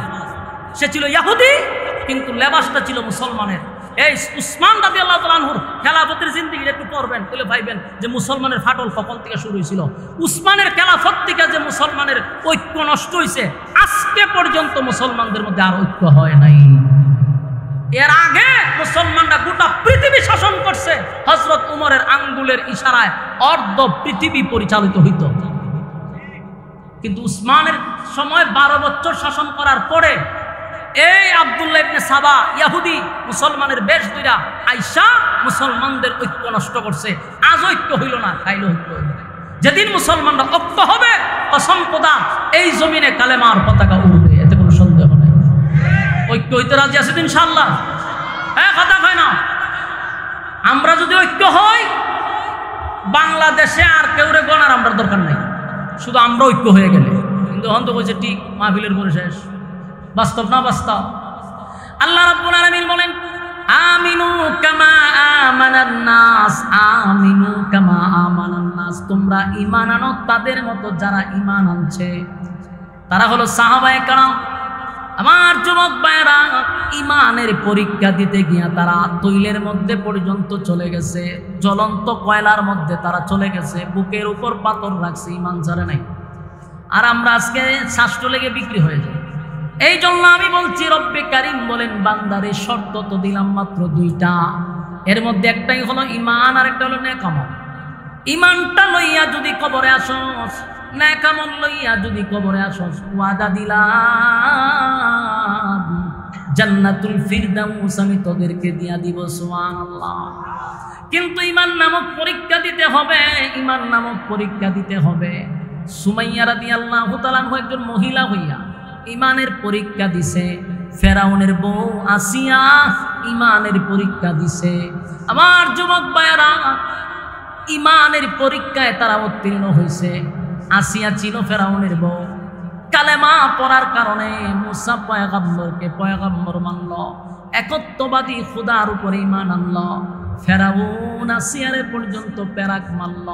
সে ছিল ইহুদি কিন্তু লেবাসটা ছিল মুসলমানের। এই উসমান রাদিয়াল্লাহু তাআলা আনহুর খেলাফতের জিন্দেগির একটু পড়বেন, তাহলে ভাইবেন যে মুসলমানের ফাটল কখন থেকে শুরু হয়েছিল। উসমানের খেলাফত থেকে যে মুসলমানের ঐক্য নষ্ট হয়েছে, আজকে পর্যন্ত মুসলমানদের মধ্যে আর ঐক্য হয় নাই। এর আগে মুসলমানরা গোটা পৃথিবী শাসন করছে, হযরত উমরের আঙ্গুলের ইশারায় অর্ধ পৃথিবী পরিচালিত হইত। কিন্তু উসমানের সময় 12 বছর শাসন করার পরে এই আব্দুল্লাহ ইবনে সাবা ইহুদি মুসলমানের বেশ দুইরা আইসা মুসলমানদের ঐক্য নষ্ট করছে। আজ ঐক্য হইল না, খাইল ঐক্য হইল। যেদিন মুসলমানরা ঐক্য হবে, কসম খোদা এই জমিনে কালেমার পতাকা উড়বে, এতে কোনো সন্দেহ নেই। ঐক্য হইতে রাজি আছে ইনশাআল্লাহ? হ্যাঁ, কথা হয় না। আমরা যদি ঐক্য হই, বাংলাদেশে আর কেউ রে গণার আমরা দরকার নাই, শুধু আমরা ঐক্য হয়ে গেলে। কিন্তু হন্ত কইছে ঠিক মাহফিলের পরে শেষ। বাস্তব না বাস্তব? আল্লাহ রাব্বুল আলামিন বলেন, আমিনু কামা আমানান নাস, আমিনু কামা আমানান নাস, তোমরা ঈমান আনো তাদের মতো যারা ঈমান আনছে। তারা হলো সাহাবায়ে কেরাম। আমার যুবক ভাইরা, ইমানের পরীক্ষা দিতে গিয়া তারা তৈলের মধ্যে পর্যন্ত চলে গেছে, জ্বলন্ত কয়লার মধ্যে তারা চলে গেছে, বুকের উপর পাথর রাখছে, ইমান ছাড়ে নাই। আর আমরা আজকে শাস্ত্র লেগে বিক্রি হয়ে যায়। এই জন্য আমি বলছি, রব্বে কারিম বলেন, বান্দারে শর্ত তো দিলাম মাত্র দুইটা, এর মধ্যে একটাই হলো ইমান, আর একটা হলো নেক আমল। ইমানটা লইয়া যদি কবরে আসস, নেক আমল লইয়া যদি কবরে আসস, ওয়াদা দিলাম জান্নাতুল ফিরদাউস আমি তোদেরকে দিয়া দিব। সুবহানাল্লাহ। কিন্তু ইমান নামক পরীক্ষা দিতে হবে, ইমান নামক পরীক্ষা দিতে হবে। সুমাইয়া রাদিয়াল্লাহু তাআলা একজন মহিলা হইয়া ইমানের পরীক্ষা দিছে। ফেরাউনের বউ আসিয়া ইমানের পরীক্ষা দিছে। আমার যুবক ভাইয়েরা, ইমানের পরীক্ষায় তারা উত্তীর্ণ হয়েছে। আসিয়া ছিল ফেরাউনের বউ, কালেমা পড়ার কারণে মুসা পয়গম্বরকে পয়গম্বর মানল, একত্ববাদী খোদার উপরে ঈমান আনল। ফেরাউন আসিয়ারে পর্যন্ত পেরাক মারল।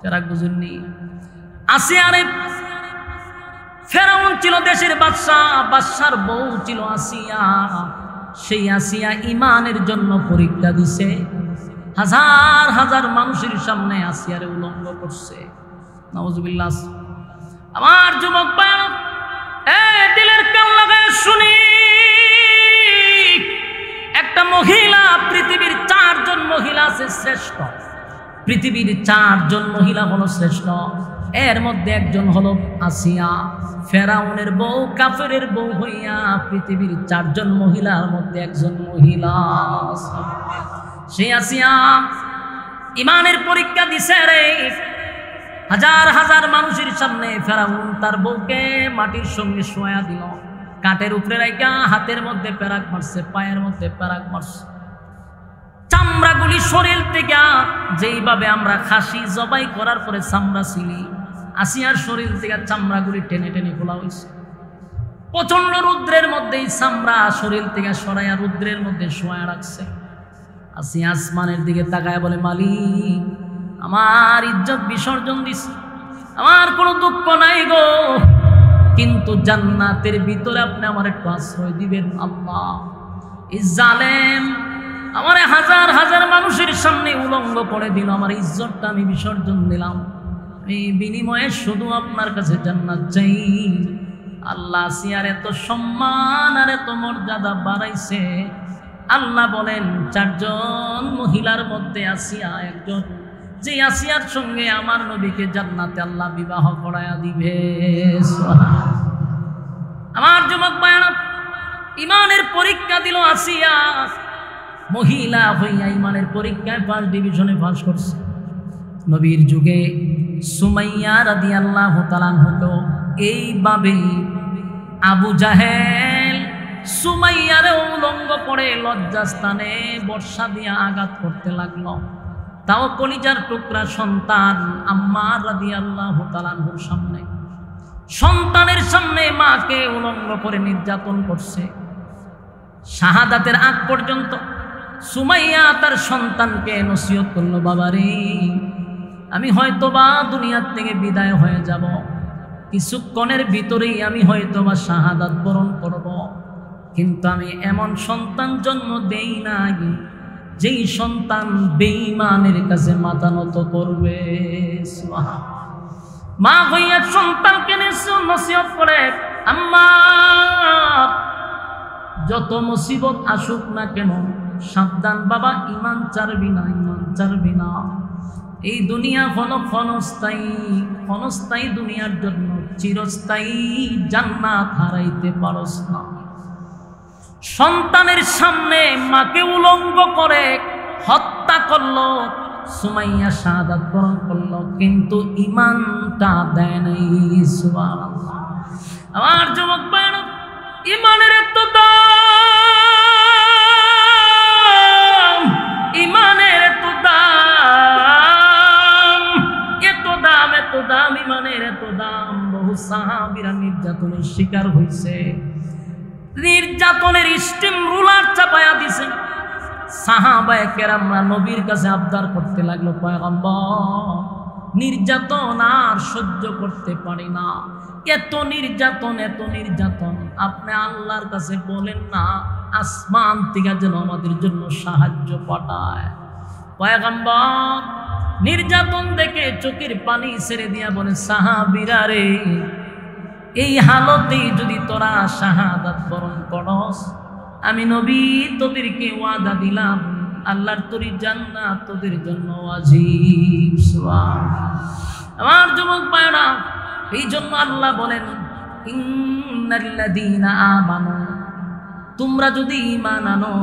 পেরাক বুঝুননি? আসিয়ারে, ফেরাউন ছিল দেশের বাদশাহ, বাদশার বউ ছিল আসিয়া। সেই আসিয়া ইমানের জন্য পরীক্ষা দিছে, হাজার হাজার মানুষের সামনে আসিয়ারে উলঙ্গ করছে। নাউজুবিল্লাহ। আমার যুবক ভাইরা, দিলের কান লাগায় শুনি, একটা মহিলা, পৃথিবীর 4 জন মহিলা আছে শ্রেষ্ঠ, পৃথিবীর 4 জন মহিলা হলো শ্রেষ্ঠ। এর মধ্যে একজন হলো আসিয়া, ফেরাউনের বউ, কাফেরের বউ হইয়া পৃথিবীর 4 জন মহিলার মধ্যে একজন মহিলা। সেই আসিয়া ইমানের পরীক্ষা দিছে রে, হাজার হাজার মানুষের সামনে ফেরাউন তার বউকে মাটির সঙ্গে শোয়া দিল, কাঠের উপরে রাইখা হাতের মধ্যে পেরাক মারছে, পায়ের মধ্যে পেরাক মারছে। চামড়াগুলি শরীর থেকে যেইভাবে আমরা খাসি জবাই করার পরে চামড়া ছিলি, আসিয়ার শরীর থেকে চামড়াগুলি টেনে টেনে খোলা হয়েছে। প্রচন্ড রুদ্রের মধ্যে চামড়া শরীর থেকে সরাইয়া রুদ্রের মধ্যে শোয়া রাখছে। আসিয়া আসমানের দিকে তাকায় বলে, মালিক, আমার ইজ্জত বিসর্জন দিছে, আমার কোনো দুঃখ নাই গো, কিন্তু জান্নাতের ভিতরে আপনি আমার একটু আশ্রয় দিবেন আল্লাহ। এই জালেম আমার হাজার হাজার মানুষের সামনে উলঙ্গ করে দিল, আমার ইজ্জতটা আমি বিসর্জন দিলাম, আমি বিনিময়ে শুধু আপনার কাছে জান্নাত চাই। আল্লাহ আসিয়ার এত সম্মান আর এত মর্যাদা বাড়াইছে। আল্লাহ বলেন, 4 জন মহিলার মধ্যে আসিয়া একজন, যে আসিয়ার সঙ্গে আমার নবীকে জান্নাতে আল্লাহ বিবাহ করায়া দিবে। আমার যুবক ভাইরা, ইমানের পরীক্ষা দিল আসিয়া, মহিলা হইয়া ইমানের পরীক্ষায় 1st ডিভিশনে পাস করছে। নবীর যুগে সুমাইয়া রাদিয়াল্লাহু তাআলা হতো এইভাবে, আবু জাহেল সুমাইয়ারে উলঙ্গ করে লজ্জাস্থানে বর্ষা দিয়ে আঘাত করতে লাগলো। তাও কলিজার টুকরা সন্তান আম্মার রাদিয়াল্লাহু তাআলার সামনে, সন্তানের সামনে মাকে উলঙ্গ করে নির্যাতন করছে। শাহাদাতের আগ পর্যন্ত সুমাইয়া তার সন্তানকে নসিহত করলো, বাবারে, আমি হয়তোবা দুনিয়ার থেকে বিদায় হয়ে যাব, কিছুক্ষণের ভিতরেই আমি হয়তোবা শাহাদাত বরণ করব, কিন্তু আমি এমন সন্তান জন্ম দেই নাই যেই সন্তান বেঈমানের কাছে মাথা নত করবে। মা হইয়া সন্তানকে নসিহত করে, আম্মা, যত মুসিবত আসুক না কেন, সাবধান বাবা, ইমান ছাড়বি না, ইমান ছাড়বি না। এই দুনিয়া হলো ক্ষণস্থায়ী, ক্ষণস্থায়ী দুনিয়ার জন্য চিরস্থায়ী জান্নাত হারাইতে পারস না। সন্তানের সামনে মাকে উলঙ্গ করে হত্যা করলো, সুমাইয়া শাহাদাত বরণ করলো, কিন্তু ইমানটা দেয় নাই। সুবহানাল্লাহ। আমার যুবক ভাইরা, ইমানের এত দাম, ইমানের এত দাম, এত দাম, এত দাম, ইমানের এত দাম। বহু সাহাবীরা নির্যাতনের শিকার হয়েছে, নির্যাতনের স্টিম রুলার চাপায়া দিছে। সাহাবায়ে কেরামরা নবীর কাছে আবদার করতে লাগলো, পয়গম্বর, নির্যাতন আর সহ্য করতে পারি না, এত নির্যাতন, এত নির্যাতন। আপনি আল্লাহর কাছে বলেন না আসমান থেকে যেন আমাদের জন্য সাহায্য পাঠায়। পয়গম্বর নির্যাতন দেখে চোখের পানি ছেড়ে দিয়া বলে, সাহাবীরা রে, এই হালতেই যদি তোরা শাহাদাত বরণ করস, আমি নবী তোদেরকে ওয়াদা দিলাম আল্লাহর তরি জান্নাত তোদের জন্য ওয়াজিব। সুবহানাল্লাহ। আমার যুবক ভাইরা, এই জন্য আল্লাহ বলেন, ইন্নাল্লাযীনা আমানু, তোমরা যদি ঈমান আনো,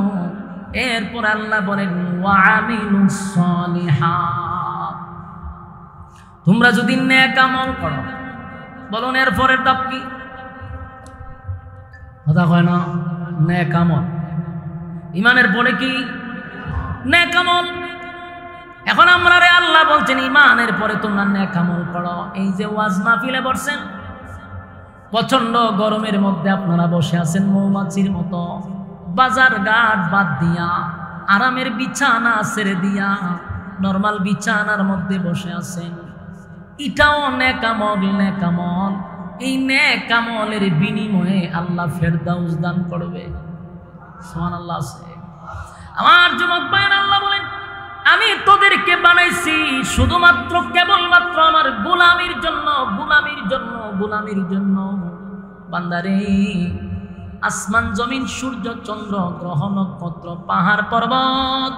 এরপর আল্লাহ বলেন ওয়া আমিলুস সালিহাত, তোমরা যদি নেক আমল করো। বলুন এর পরের ধাপ কি? কথা কয় না, নেক আমল। ঈমানের পরে কি? নেক আমল। এখন আমরা রে আল্লাহ বলছেন ঈমানের পরে তোমরা নেক আমল করো। এই যে ওয়াজ মাহফিলে বসছেন, প্রচন্ড গরমের মধ্যে আপনারা বসে আছেন মৌমাছির মতো, বাজার ঘাট বাদ দিয়া, আরামের বিছানা ছেড়ে দিয়া নরমাল বিছানার মধ্যে বসে আছেন। এটাও নেক আমল। নেক আমল, এই নেক আমলের বিনিময়ে আল্লাহ ফেরদাউস দান করবে। সুবহানাল্লাহ। আমার যুবক ভাইয়েরা, আল্লাহ বলেন আমি তোদেরকে বানাইছি শুধুমাত্র কেবলমাত্র আমার গোলামির জন্য, গোলামির জন্য, গোলামির জন্য। বান্দারে, আসমান জমিন, সূর্য চন্দ্র গ্রহ নক্ষত্র পাহাড় পর্বত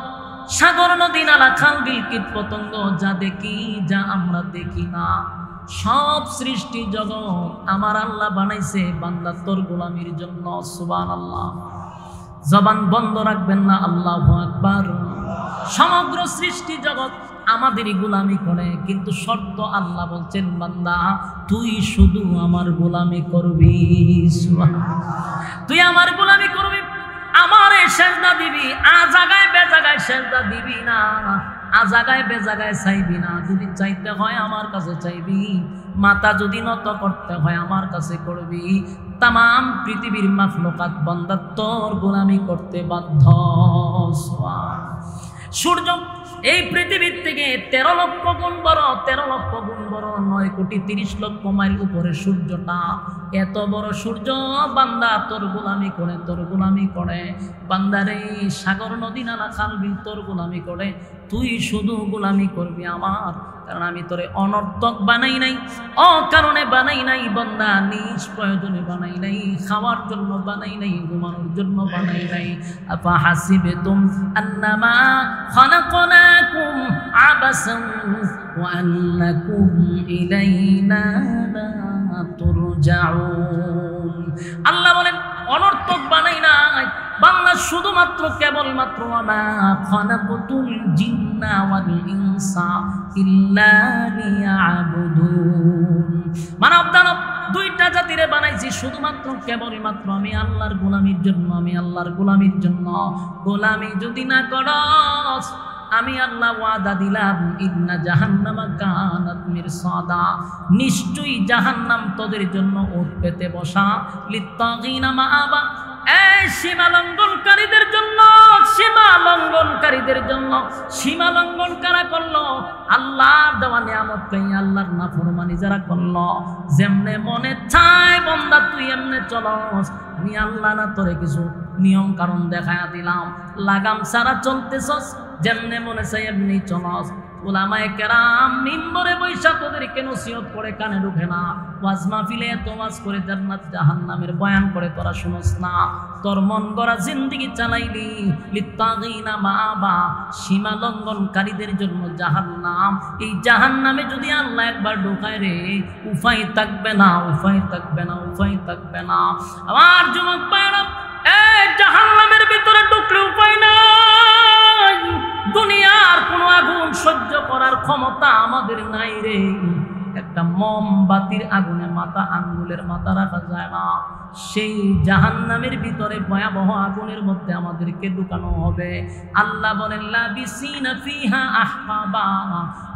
সাগর নদী নালা খাল বিল কীট পতঙ্গ, যা দেখি যা আমরা দেখি না, সব সৃষ্টি জগৎ আমার আল্লাহ বানাইছে বান্দা তোর গোলামির জন্য। সুবহানাল্লাহ। জবান বন্ধ রাখবেন না, আল্লাহু আকবার। সমগ্র সৃষ্টি জগৎ আমাদেরই গোলামি করে, কিন্তু শর্ত আল্লাহ বলছেন বান্দা তুই শুধু আমার গোলামি করবি। তুই আমার গোলামি করবি, আমারে সেজদা দিবি, আজাগায় বেজাগায় সেজদা দিবি না, আজাগায় বেজাগায় চাইবি না। যদি চাইতে হয় আমার কাছে চাইবি, মাথা যদি নত করতে হয় আমার কাছে করবি। তামাম পৃথিবীর মাখলুকাত বান্দা তোর গোলামি করতে বাধ্য। সূর্য এই পৃথিবীর থেকে 13 লক্ষ গুণ বড়, 13 লক্ষ গুণ বড়, 9 কোটি 30 লক্ষ মাইল উপরে সূর্যটা। এত বড় সূর্য বান্দা তোর গোলামি করে, তোর গোলামি করে। বান্দারে, সাগর নদী নালা খাল বিল তোর গোলামি করে, তুই শুধু গোলামি করবি আমার। কারণ আমি তোরে অনর্থক বানাই নাই, অকারণে বানাই নাই বান্দা, নিজ প্রয়োজনে বানাই নাই, খাওয়ার জন্য বানাই নাই, ঘুমানোর জন্য বানাই নাই। আফা হাসিবতুম আন্নামা খালাকনাকুম আবাসান ওয়া আন্নাকুম ইলাইনা লা তুরজাউন। আল্লাহ বলেন অনর্থক বানাই নাই বান্দা, শুধুমাত্র কেবলমাত্র মা খালাকতুল জিন্না ওয়াল ইনসা ইল্লা লিয়াবুদুন। মানব দানব দুইটা জাতিরে বানাইছি শুধুমাত্র কেবলমাত্র আমি আল্লাহর গোলামির জন্য, আমি আল্লাহর গোলামির জন্য। গোলামি যদি না করস, আমি আল্লাহ ওয়াদা দিলাম ইন্না জাহান্নামা কানাত মিরসাদা, নিশ্চয়ই জাহান্নাম তোদের জন্য ওঠ পেতে বসা, লিত্তাগিনা মাআবা, এই সীমা লঙ্ঘনকারীদের জন্য, সীমা লঙ্ঘনকারীদের জন্য। সীমা লঙ্ঘন কারা করলো? আল্লাহর দেওয়া নিয়ামত খাই আল্লাহর নাফরমানি যারা করলো। যেমনে মনে চায় বান্দা তুই এমনে চলস, আমি আল্লাহ না তোরে কিছু নিয়ম কারণ দেখায়া দিলাম, লাগাম ছাড়া চলতেছস, যেমনে মনে চাই এমনি চলস। উলামায়ে কেরাম মিম্বরে বৈশা তোদেরকে নসিহত করে কানে ঢুকে না, ওয়াজ মাহফিলে এত ওয়াজ করে জান্নাত জাহান্নামের বয়ান করে তোরা শুনস না। তোর মন গড়া জিন্দেগি চালাইলি, লিত্তাগিনা মাআবা, সীমা লঙ্ঘনকারীদের জন্য জাহান্নাম। এই জাহান্নামে যদি আল্লাহ একবার ঢোকায় রে, উপায় থাকবে না, উপায় থাকবে না, উপায় থাকবে না। আমার যুবক ভাইরা, এই জাহান্নামের ভিতরে ঢুকলে উপায় নাই। দুনিয়ার কোনো আগুন সহ্য করার ক্ষমতা আমাদের নাই রে। একটা মোমবাতির আগুনে মাথা, আঙ্গুলের মাথা রাখা যায় না। সেই জাহান্নামের ভিতরে ভয়াবহ আগুনের মধ্যে আমাদেরকে ঢুকানো হবে। আল্লাহ বলেন লাবিসিনা ফিহা আহকাবা,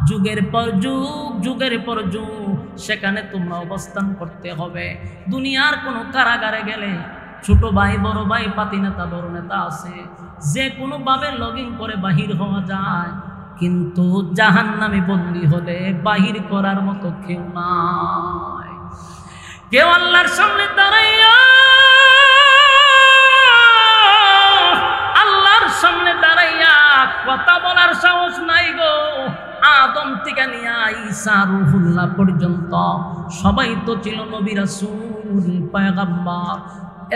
যুগের পর যুগ, যুগের পর যুগ সেখানে তোমরা অবস্থান করতে হবে। দুনিয়ার কোনো কারাগারে গেলে ছোট ভাই বড় ভাই, পাতি নেতা বড় নেতা আছে, যে কোনো ভাবে লগইন করে বাহির হওয়া যায়, কিন্তু জাহান্নামে বন্দী হলে বাহির করার মতো কেউ নাই। কেউ আল্লাহর সামনে দাঁড়াইয়া সামনে দাঁড়াইয়া কথা বলার সাহস নাই গো। আদম থেকে নিয়ে ঈসা রুহুল্লাহ পর্যন্ত সবাই তো ছিল নবী রাসূল পয়গম্বর।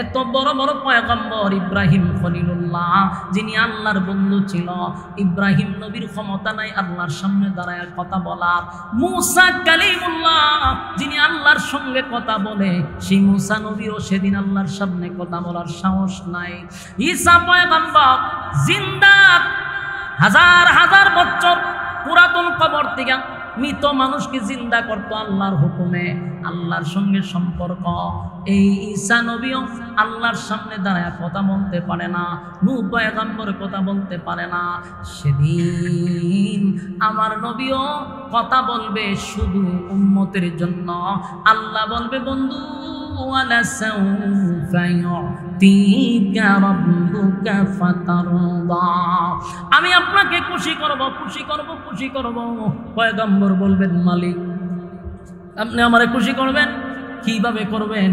এত বড় বড় পয়গম্বর ইব্রাহিম খলিলুল্লাহ যিনি আল্লাহর বন্ধু ছিল, ইব্রাহিম নবীর ক্ষমতা নাই আল্লাহর সামনে দাঁড়ায় কথা বলার। মুসা কালিমুল্লাহ যিনি আল্লাহর সঙ্গে কথা বলে, সেই মুসা নবীও সেদিন আল্লাহর সামনে কথা বলার সাহস নাই। ঈসা পয়গম্বর জিন্দা হাজার হাজার বছর পুরাতন কবর থেকে মৃত মানুষকে জিন্দা করতো আল্লাহর হুকুমে, আল্লাহর সঙ্গে সম্পর্ক। এই ঈসা নবীও আল্লাহর সামনে দাঁড়ায় কথা বলতে পারে না, নূহ পয়গম্বর কথা বলতে পারে না। সেদিন আমার নবীও কথা বলবে শুধু উম্মতের জন্য। আল্লাহ বলবে বন্ধু ওয়ালা সাউফা ইউতিকা রাব্বুকা ফাতারদা, আমি আপনাকে খুশি করব খুশি করব খুশি করব। পয়গম্বর বলবেন মালিক আপনি আমারে খুশি করবেন, কিভাবে করবেন?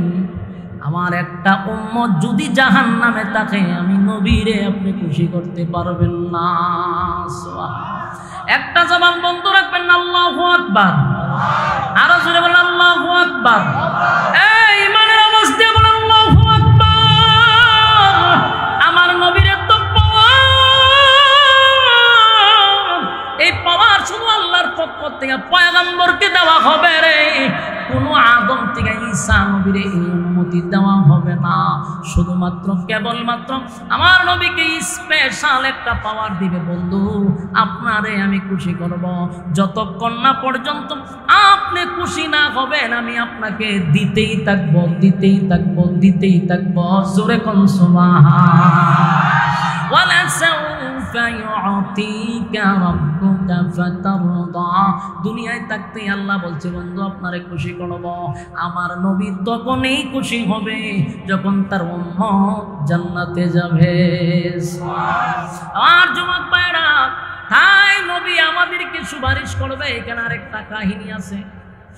আমার একটা উম্মত যদি জাহান্নামে থাকে আমি নবীরে আপনি খুশি করতে পারবেন না। একটা জবান বন্ধ রাখবেন না, আল্লাহু আকবার। আরো জোরে বলেন আল্লাহু আকবার। এই ইমানের আওয়াজ দিয়ে বলেন আল্লাহু আকবার। আমার নবীর তো পাওয়ার, এই পাওয়ার শুধু আল্লাহর পক্ষ থেকে পয়গম্বরকে দেওয়া হবে রে, কোনো আদম থেকে ঈসা নবীরে এই অনুমতি দেওয়া হবে না। শুধুমাত্র কেবলমাত্র আমার নবীকে স্পেশাল একটা পাওয়ার দিবে বন্ধু, আপনারে আমি খুশি করব। যতক্ষণ না পর্যন্ত আপনি খুশি না হবেন আমি আপনাকে দিতেই থাকবো দিতেই থাকবো দিতেই থাকবো। জোরে কোন সুবহান। ওয়ালা সাউফা ইউতিকা রাব্বুকা ফাতারদা, দুনিয়ায় থাকতে আল্লাহ বলছে বন্ধু আপনারে খুশি করব। আমার নবী তখনই খুশি হবে যখন তার উম্মত জান্নাতে যাবে। আর যুবক ভাইরা, তাই নবী আমাদেরকে সুপারিশ করবে। এখানে আরেকটা কাহিনী আছে,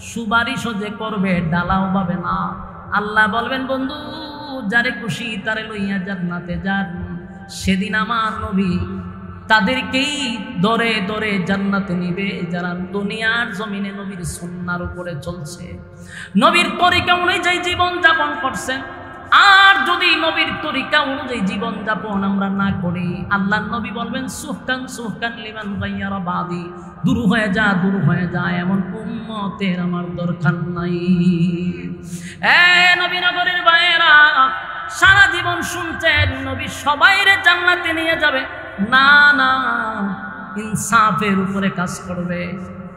সুপারিশও যে করবে ডালাও পাবে না। আল্লাহ বলবেন বন্ধু যারে খুশি তারে লইয়া জান্নাতে যান। সেদিন আমার নবী তাদেরকেই দরে দরে জান্নাতে নিবে যারা দুনিয়ার জমিনে নবীর সুন্নাহর উপরে চলছে, নবীর তরিকা অনুযায়ী জীবন যাপন করছে। আর যদি নবীর তরিকা অনুযায়ী জীবন যাপন আমরা না করি, আল্লাহর নবী বলবেন সুহকান সুহকান লিমান গায়্যারা বাদি, দূর হয়ে যা দূর হয়ে যা, এমন উম্মতের আমার দরকার নাই। নবীনগরের ভাইয়েরা, সারা জীবন শুনছেন নবী সবাইরে জান্নাতে নিয়ে যাবে, না না, ইনসাফের উপরে কাজ করবে।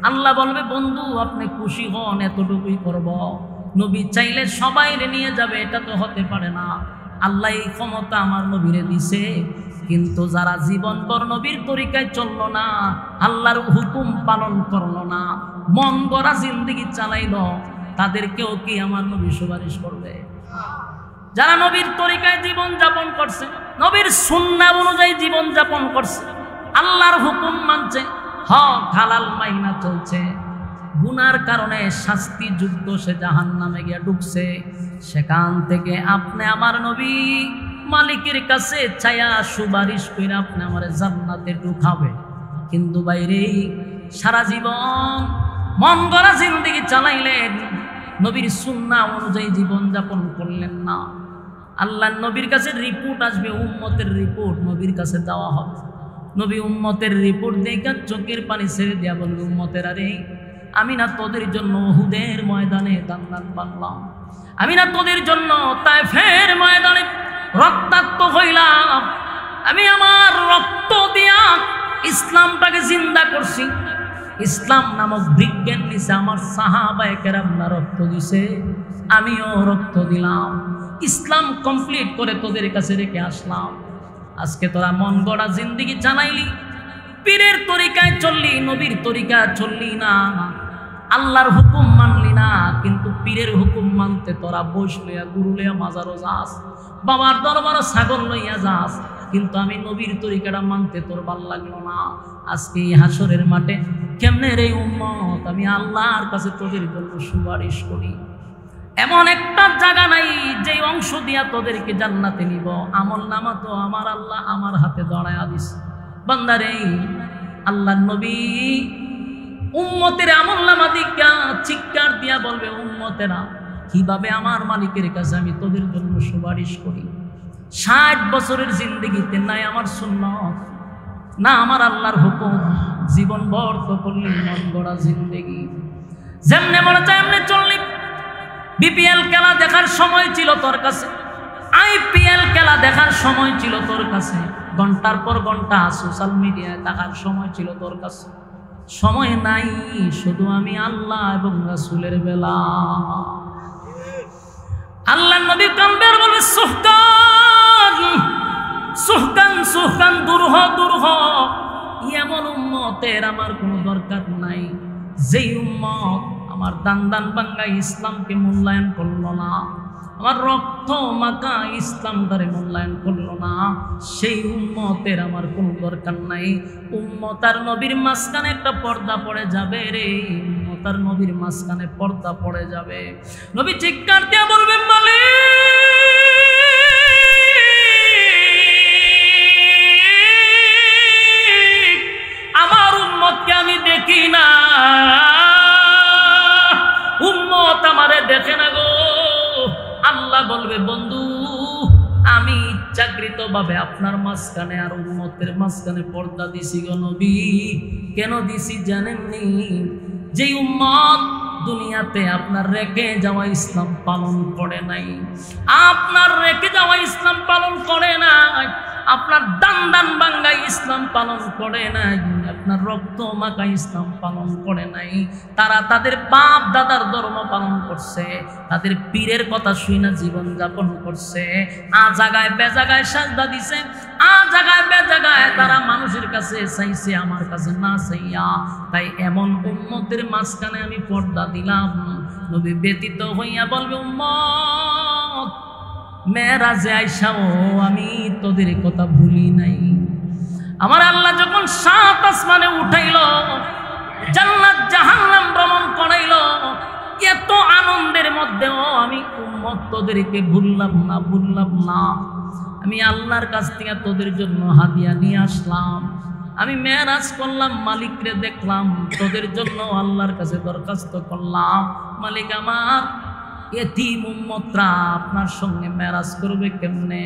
আল্লাহ বলবে বন্ধু আপনি খুশি হন এতটুকুই করব। নবী চাইলে সবাইরে নিয়ে যাবে, এটা তো হতে পারে না। আল্লাহ এই ক্ষমতা আমার নবীরে দিছে, কিন্তু যারা জীবনভর নবীর তরিকায় চললো না, আল্লাহর হুকুম পালন করলো না, মন গড়া জিন্দেগি চালাইলো, তাদেরকেও কি আমার নবী সুপারিশ করবে? যারা নবীর তরিকায় জীবন যাপন করছে, নবীর সুন্নাহ অনুযায়ী জীবন যাপন করছে, আল্লাহর হুকুম মানছে, হক হালাল মাইনা চলছে, গুনার কারণে শাস্তিযোগ্য সে জাহান্নামে গিয়ে ঢুকছে, সেখান থেকে আপনি আমার নবী মালিকের কাছে চায়া সুপারিশ করে আপনি আমার জান্নাতে ঢুকাবে। কিন্তু বাইরে সারা জীবন মন গড়া জিন্দেগি চালাইলেন, নবীর সুন্নাহ অনুযায়ী জীবন যাপন করলেন না। আল্লাহর নবীর কাছে রিপোর্ট আসবে, উম্মতের রিপোর্ট নবীর কাছে দেওয়া হবে। নবী উম্মতের রিপোর্ট দেখে চোখের পানি ছেড়ে দেয়া বলবে উম্মতের আরে আমি না তোদের জন্য উহুদের ময়দানে দান বানলাম, আমি না তোদের জন্য তায়েফের ময়দানে রক্তাক্ত হইলাম, আমি আমার রক্ত দিয়া ইসলামটাকে জিন্দা করছি। ইসলাম নামক বৃক্ষের নিচে আমার সাহাবায়ে কেরামরা রক্ত দিছে, আমিও রক্ত দিলাম, ইসলাম কমপ্লিট করে তোদের কাছে রেখে আসলাম। আজকে তোরা মন গড়া জিন্দেগি চালাইলি, পীরের তরিকায় চললি, নবীর তরিকা চললি না, আল্লাহর হুকুম মানলি না, কিন্তু পীরের হুকুম মানতে তোরা বস লইয়া গুরু লইয়া মাজারও যাস, বাবার দরবারও ছাগল লইয়া যাস, কিন্তু আমি নবীর তরিকাটা মানতে তোর ভাল লাগলো না। আজকে এই হাসরের মাঠে কেমনে রে উম্মত আমি আল্লাহর কাছে তোদের জন্য সুপারিশ করি? এমন একটা জায়গা নাই যে অংশ দিয়া তোদেরকে জান্নাতে নিব। আমল নামা তো আমার আল্লাহ আমার হাতে ধরায়া দিছে। বান্দারে, আল্লাহর নবী উম্মতের আমল নামা দিকা চিৎকার দিয়া বলবে, উম্মতেরা কিভাবে আমার মালিকের কাছে আমি তোদের জন্য সুপারিশ করি? 60 বছরের জিন্দেগিতে নাই আমার সুন্নাত, না আমার আল্লাহর হুকুম, জীবন ভর তো করলি মন গড়া জিন্দেগি, যেমনে মনে চায় এমনি চললি। বিপিএল খেলা দেখার সময় ছিল তোর কাছে, আইপিএল খেলা দেখার সময় ছিল তোর কাছে, ঘন্টার পর ঘন্টা সোশ্যাল মিডিয়ায় দেখার সময় ছিল তোর কাছে। সময় নাই শুধু আমি আল্লাহ এবং রাসূলের বেলা। আল্লাহ নবী কাম্বের বলে, সুহকান সুহকান সুহকান, দূর হ দূর হ। এমন উম্মতের আমার কোনো দরকার নাই যেই উম্মত আমার দান দান বাঙ্গা ইসলামকে মূল্যায়ন করলো না, আমার রক্ত মাখা ইসলামটারে মূল্যায়ন করলো না, সেই উম্মতের আমার কোনো দরকার নাই। উম্মত আর নবীর মাঝখানে একটা পর্দা পড়ে যাবে রে, উম্মত আর নবীর মাঝখানে পর্দা পড়ে যাবে। নবী চিৎকার দিয়ে বলবেন, মালিক আমার উম্মতকে আমি দেখি না, উম্মত আমারে দেখে না গো। আল্লাহ বলবে, বন্ধু আমি ইচ্ছাকৃত ভাবে আপনার মাঝখানে আর উম্মতের মাঝখানে পর্দা দিছি গো নবী। কেন দিছি জানেননি? যে উম্মত দুনিয়াতে আপনার রেখে যাওয়া ইসলাম পালন করে নাই, আপনার রেখে যাওয়া ইসলাম পালন করে নাই, আপনার দান দান বাঙ্গা ইসলাম পালন করে নাই, আপনার রক্ত মাখা ইসলাম পালন করে নাই, তারা তাদের বাপ দাদার ধর্ম পালন করছে, তাদের পীরের কথা শুনে জীবন যাপন করছে, আ জায়গায় বে জায়গায় সাজদা দিছে, আ জায়গায় বে জায়গায় তারা মানুষের কাছে চাইছে, আমার কাছে না চাইয়া। তাই এমন উম্মতের মাঝখানে আমি পর্দা দিলাম। নবী ব্যতীত হইয়া বলবে, উম্মত মেরাজে আইসাও আমি তোদের কথা ভুলি নাই। আমার আল্লাহ যখন 7 আসমানে উঠাইল, জান্নাত জাহান্নাম ভ্রমণ করাইল, এত আনন্দের মধ্যেও আমি উম্মত তোদেরকে ভুললাম না। আমি আল্লাহর কাছ থেকে তোদের জন্য হাদিয়া নিয়ে আসলাম। আমি মেরাজ করলাম, মালিকরে দেখলাম, তোদের জন্য আল্লাহর কাছে দরখাস্ত করলাম, মালিক আমার এতিম উম্মতরা আপনার সঙ্গে মেরাজ করবে কেমনে?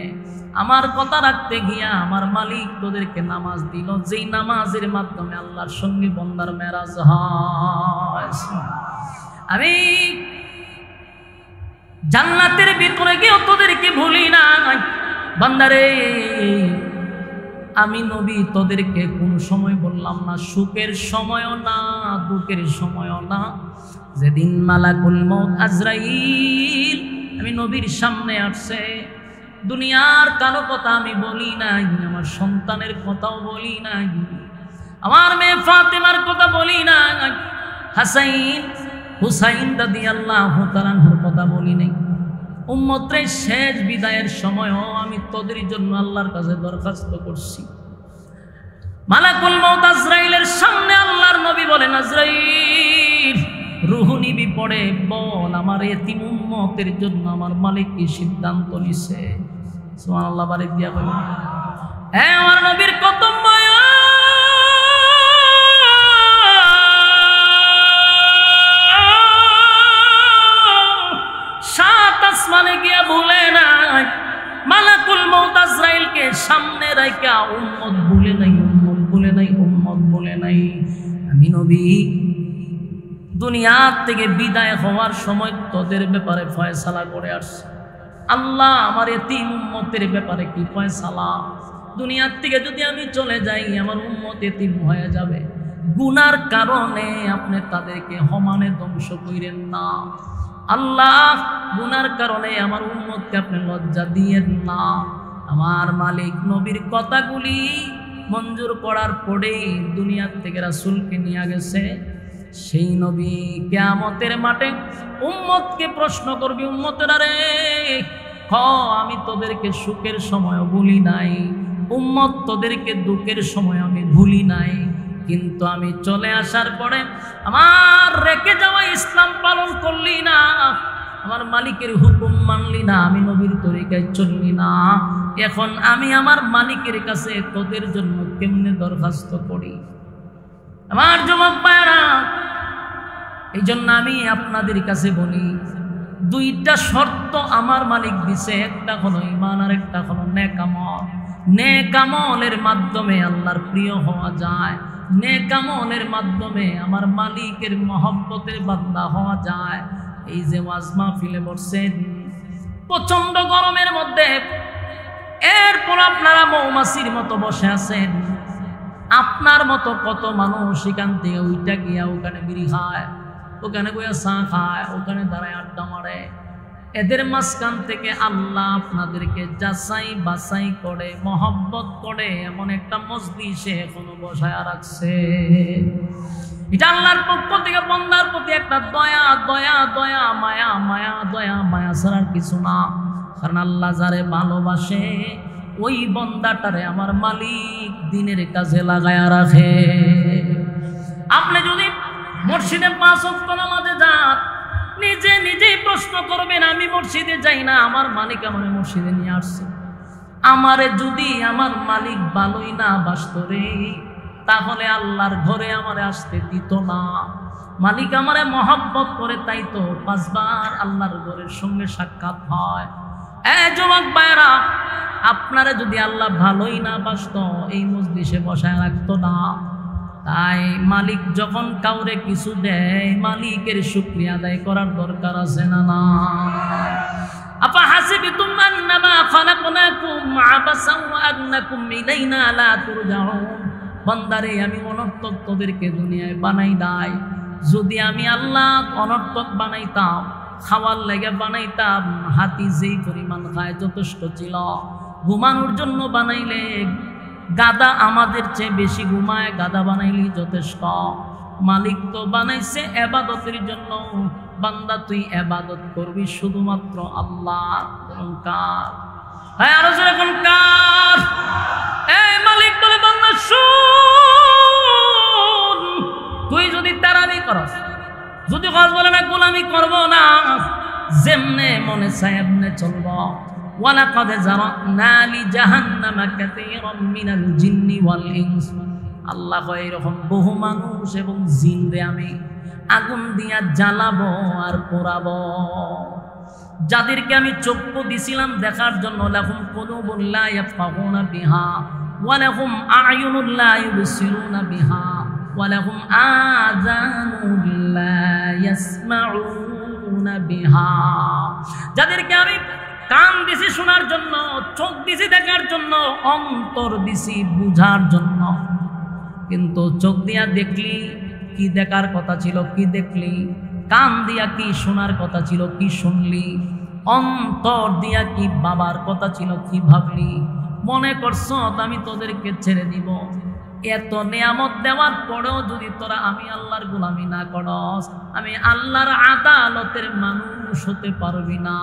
আমার কথা রাখতে গিয়া আমার মালিক তোদেরকে নামাজ দিল, যেই নামাজের মাধ্যমে আল্লাহর সঙ্গে বন্দার মেরাজ হয়। আমি জান্নাতের ভিতরে গিয়েও তোদেরকে ভুলি না। বান্দারে, আমি নবী তোদেরকে কোন সময় বললাম না, সুখের সময়ও না দুঃখের সময়ও না, যেদিন মালাকুল মউত আজরাইল আমি নবীর সামনে আসছে, দুনিয়ার কারো কথা আমি বলি নাই, আমার সন্তানের কথাও বলি নাই, আমার মেয়ে ফাতেমার কথা বলি নাই, হাসাইন হুসাইন রাদিয়াল্লাহু তাআলার কথা বলি নাই। উম্মতের শেষ বিদায়ের সময়ও আমি তোদের জন্য আল্লাহর কাছে দরখাস্ত করছি। মালাকুল মউত আজরাইলের সামনে আল্লাহর নবী বলেন, আজরাইল রূহ নিবি পড়ে বল আমার এতিম উম্মতের জন্য আমার মালিক কি সিদ্ধান্ত নিছে? সুবহানাল্লাহ, বাড়ি দিয়া বলেন, হ্যাঁ আমার নবীর কত মায়া। 7 আসমানে গিয়া ভুলে নাই, মালাকুল মউত আজরাইলকে সামনে রাইখা উম্মত ভুলে নাই, উম্মত ভুলে নাই, উম্মত ভুলে নাই। আমি নবী দুনিয়া থেকে বিদায় হওয়ার সময় তোদের ব্যাপারে ফয়সালা করে আসছে। আল্লাহ আমার এতিম উম্মতের ব্যাপারে কি ফয়সালা? দুনিয়ার থেকে যদি আমি চলে যাই আমার উম্মত এতিম হয়ে যাবে, গুনার কারণে আপনি তাদেরকে সমানে ধ্বংস করেন না। আল্লাহ গুনার কারণে আমার উম্মতকে আপনি লজ্জা দিয়েন না। আমার মালিক নবীর কথাগুলি মঞ্জুর করার পরেই দুনিয়ার থেকে রাসূলকে নিয়ে গেছে। সেই নবী কিয়ামতের মাঠে উম্মতকে প্রশ্ন করবি, উম্মতেরা রে, আমি তোদেরকে সুখের সময় ভুলি নাই, উম্মত তোদেরকে দুঃখের সময় আমি ভুলি নাই, কিন্তু আমি চলে আসার পরে আমার রেখে যাওয়া ইসলাম পালন করলি না, আমার মালিকের হুকুম মানলি না, আমি নবীর তরিকায় চললি না, এখন আমি আমার মালিকের কাছে তোদের জন্য কেমনে দরখাস্ত করি? আমার যুবক ভাইরা, এই জন্য আমি আপনাদের কাছে বলি, দুইটা শর্ত আমার মালিক দিছে, একটা হলো ঈমান আর একটা হলো নেক আমল। নেক আমলের মাধ্যমে আল্লাহর প্রিয় হওয়া যায়, নেক আমলের মাধ্যমে আমার মালিকের মহব্বতের বান্দা হওয়া যায়। এই যে ওয়াজ মাহফিলে বসছেন প্রচন্ড গরমের মধ্যে, এরপর আপনারা মৌমাছির মতো বসে আছেন। আপনার মতো কত মানুষ এখান থেকে ওইটা গিয়া ওখানে বিড়ি খায়, ওখানে গিয়া চা খায়, ওখানে দাঁড়ায় আড্ডা মারে। এদের মাঝখান থেকে আল্লাহ আপনাদেরকে যাচাই বাছাই করে মহব্বত করে এমন একটা মজলিসে এখনো বসায় রাখছে। এটা আল্লাহর পক্ষ থেকে বান্দার প্রতি একটা দয়া দয়া দয়া মায়া মায়া দয়া মায়া ছাড়ার কিছু না। কারণ আল্লাহ যারে ভালোবাসে ওই বান্দাটারে আমার মালিক দিনের কাজে লাগায়া রাখে। আপনি যদি মসজিদে 5 ওয়াক্ত নামাজে যান, নিজে নিজেই প্রশ্ন করবেন, আমি মসজিদে যাই না, আমার মালিক আমারে মসজিদে নিয়ে আসছে। আমারে যদি আমার মালিক ভালোই না বাসতো রে, তাহলে আল্লাহর ঘরে আমারে আসতে দিত না। মালিক আমারে মহব্বত করে, তাই তো 5 বার আল্লাহর ঘরের সঙ্গে সাক্ষাৎ হয়। যুবক ভাইরা, আপনারা যদি আল্লাহ ভালোই না বাসতো এই মজলিসে বসায় রাখতো না। তাই মালিক যখন কাউরে কিছু দেয়, মালিকের শুকরিয়া আদায় করার দরকার আছে না? না। আপা হাসিবিতুম আন্নামা খালাকনাকুম আবাসান ওয়া আন্নাকুম ইলাইনা লা তুরজাউন। বান্দারে, আমি অনর্থক তোদেরকে দুনিয়ায় বানাই নাই। যদি আমি আল্লাহ অনর্থক বানাইতাম, খাওয়ার লেগে বানাইতাম, হাতি যেই পরিমাণ খায় যথেষ্ট ছিল। ঘুমানোর জন্য বানাইলে গাদা আমাদের চেয়ে বেশি ঘুমায়, গাদা বানাইলি যথেষ্ট। মালিক তো বানাইছে ইবাদতের জন্য। বান্দা, তুই ইবাদত করবি শুধুমাত্র আল্লাহ। কার? হ্যাঁ, আরো জোরে কোন কার? মালিক বলে, বান্দা শুন, তুই যদি তারাবি করস, যদি কাজ বলে না গোলামি করব না, যেমনে মনে চায় এমনে চলব। ওয়ালাকাদ যারানা লিজাহান্নামা কাসীরাম মিনাল জিন্নি ওয়াল ইনস। আল্লাহ কয়, এরকম বহু মানুষ এবং জিনরে আমি আগুন দিয়া জ্বালাবো আর পোড়াবো। যাদেরকে আমি চক্ষু দিছিলাম দেখার জন্য, লাহুম কুলুবুন লা ইয়াফকাহুনা বিহা ওয়া লাহুম আ'য়ুনুন লা ইউবসিরুনা বিহা ওয়া লাহুম আযানুন লা ইয়াসমাউনা বিহা। যাদেরকে আমি কান দিছি শোনার জন্য, চোখ দিছি দেখার জন্য, অন্তর দিছি বুঝার জন্য, কিন্তু চোখ দিয়া দেখলি কি দেখার কথা ছিল কি দেখলি, কান দিয়া কি শোনার কথা ছিল কি শুনলি, অন্তর দিয়া কি বাবার কথা ছিল কি ভাবলি। মনে করছ আমি তোদেরকে ছেড়ে দিব? এত নিয়ামত দেওয়ার পরেও যদি তোরা আমি আল্লাহর গোলামি না করস, আমি আল্লাহর আদালতের মানুষ হতে পারবি না।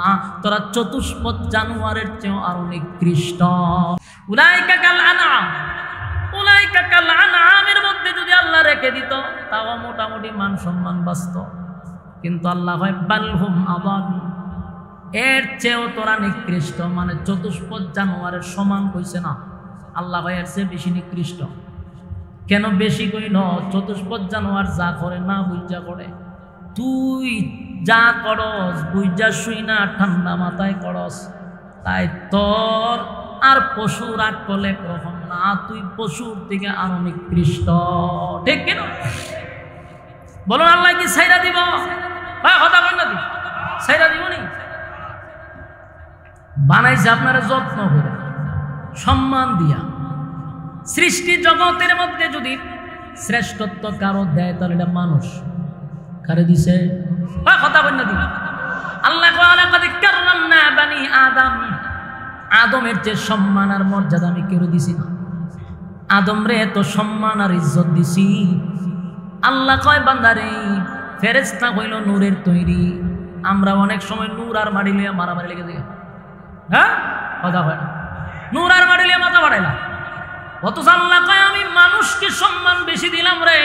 তোরা চতুষ্পদ জানোয়ারের চেয়েও আরো নিকৃষ্ট। উলাইকা কাল আনআম, উলাইকা কাল আনআমের মধ্যে যদি আল্লাহ রেখে দিত, তাও মোটামুটি মান সম্মান বাঁচত। কিন্তু আল্লাহ হয় বালহুম আদাল, এর চেয়েও তোরা নিকৃষ্ট। মানে চতুষ্পদ জানোয়ারের সমান কইছে না, আল্লাহ হয় এর চেয়ে বেশি নিকৃষ্ট। কেন বেশি কইল? চতুষ্পদ জানোয়ার যা করে না বুঝা করে, তুই যা করস বুঝা শুই না ঠান্ডা মাথায় করস, তাই তোর আর পশুর আটকলে গ্রহণ না, তুই পশুর থেকে আরো নিকৃষ্ট। ঠিক কেন বলুন? আল্লাহ কি ছাইরা দিব? কথা বল না, ছাইরা দিব নি? বানাইছে আপনারা যত্ন করে, সম্মান দিয়া। সৃষ্টি জগতের মধ্যে যদি শ্রেষ্ঠত্ব কারো দেয়, তাহলে এটা মানুষ। কারে দিছে? কথা বল না, আল্লাহ কাররামনা বানি আদম। আদমের যে সম্মান আর মর্যাদা আমি কেউ দিছি না। আদম রে এত সম্মান আর ইজ্জত দিছি। আল্লাহ কয়, বান্দারে, ফেরেশতা হইল নূরের তৈরি। আমরা অনেক সময় নূর আর মাটি লিয়ে মারামারি লেগে যাই। হ্যাঁ, কথা হয় না, নূর আর মাটি লিয়ে মাথা বাড়াইলাম। অথচ আল্লাহ কয়, আমি মানুষকে সম্মান বেশি দিলাম রে।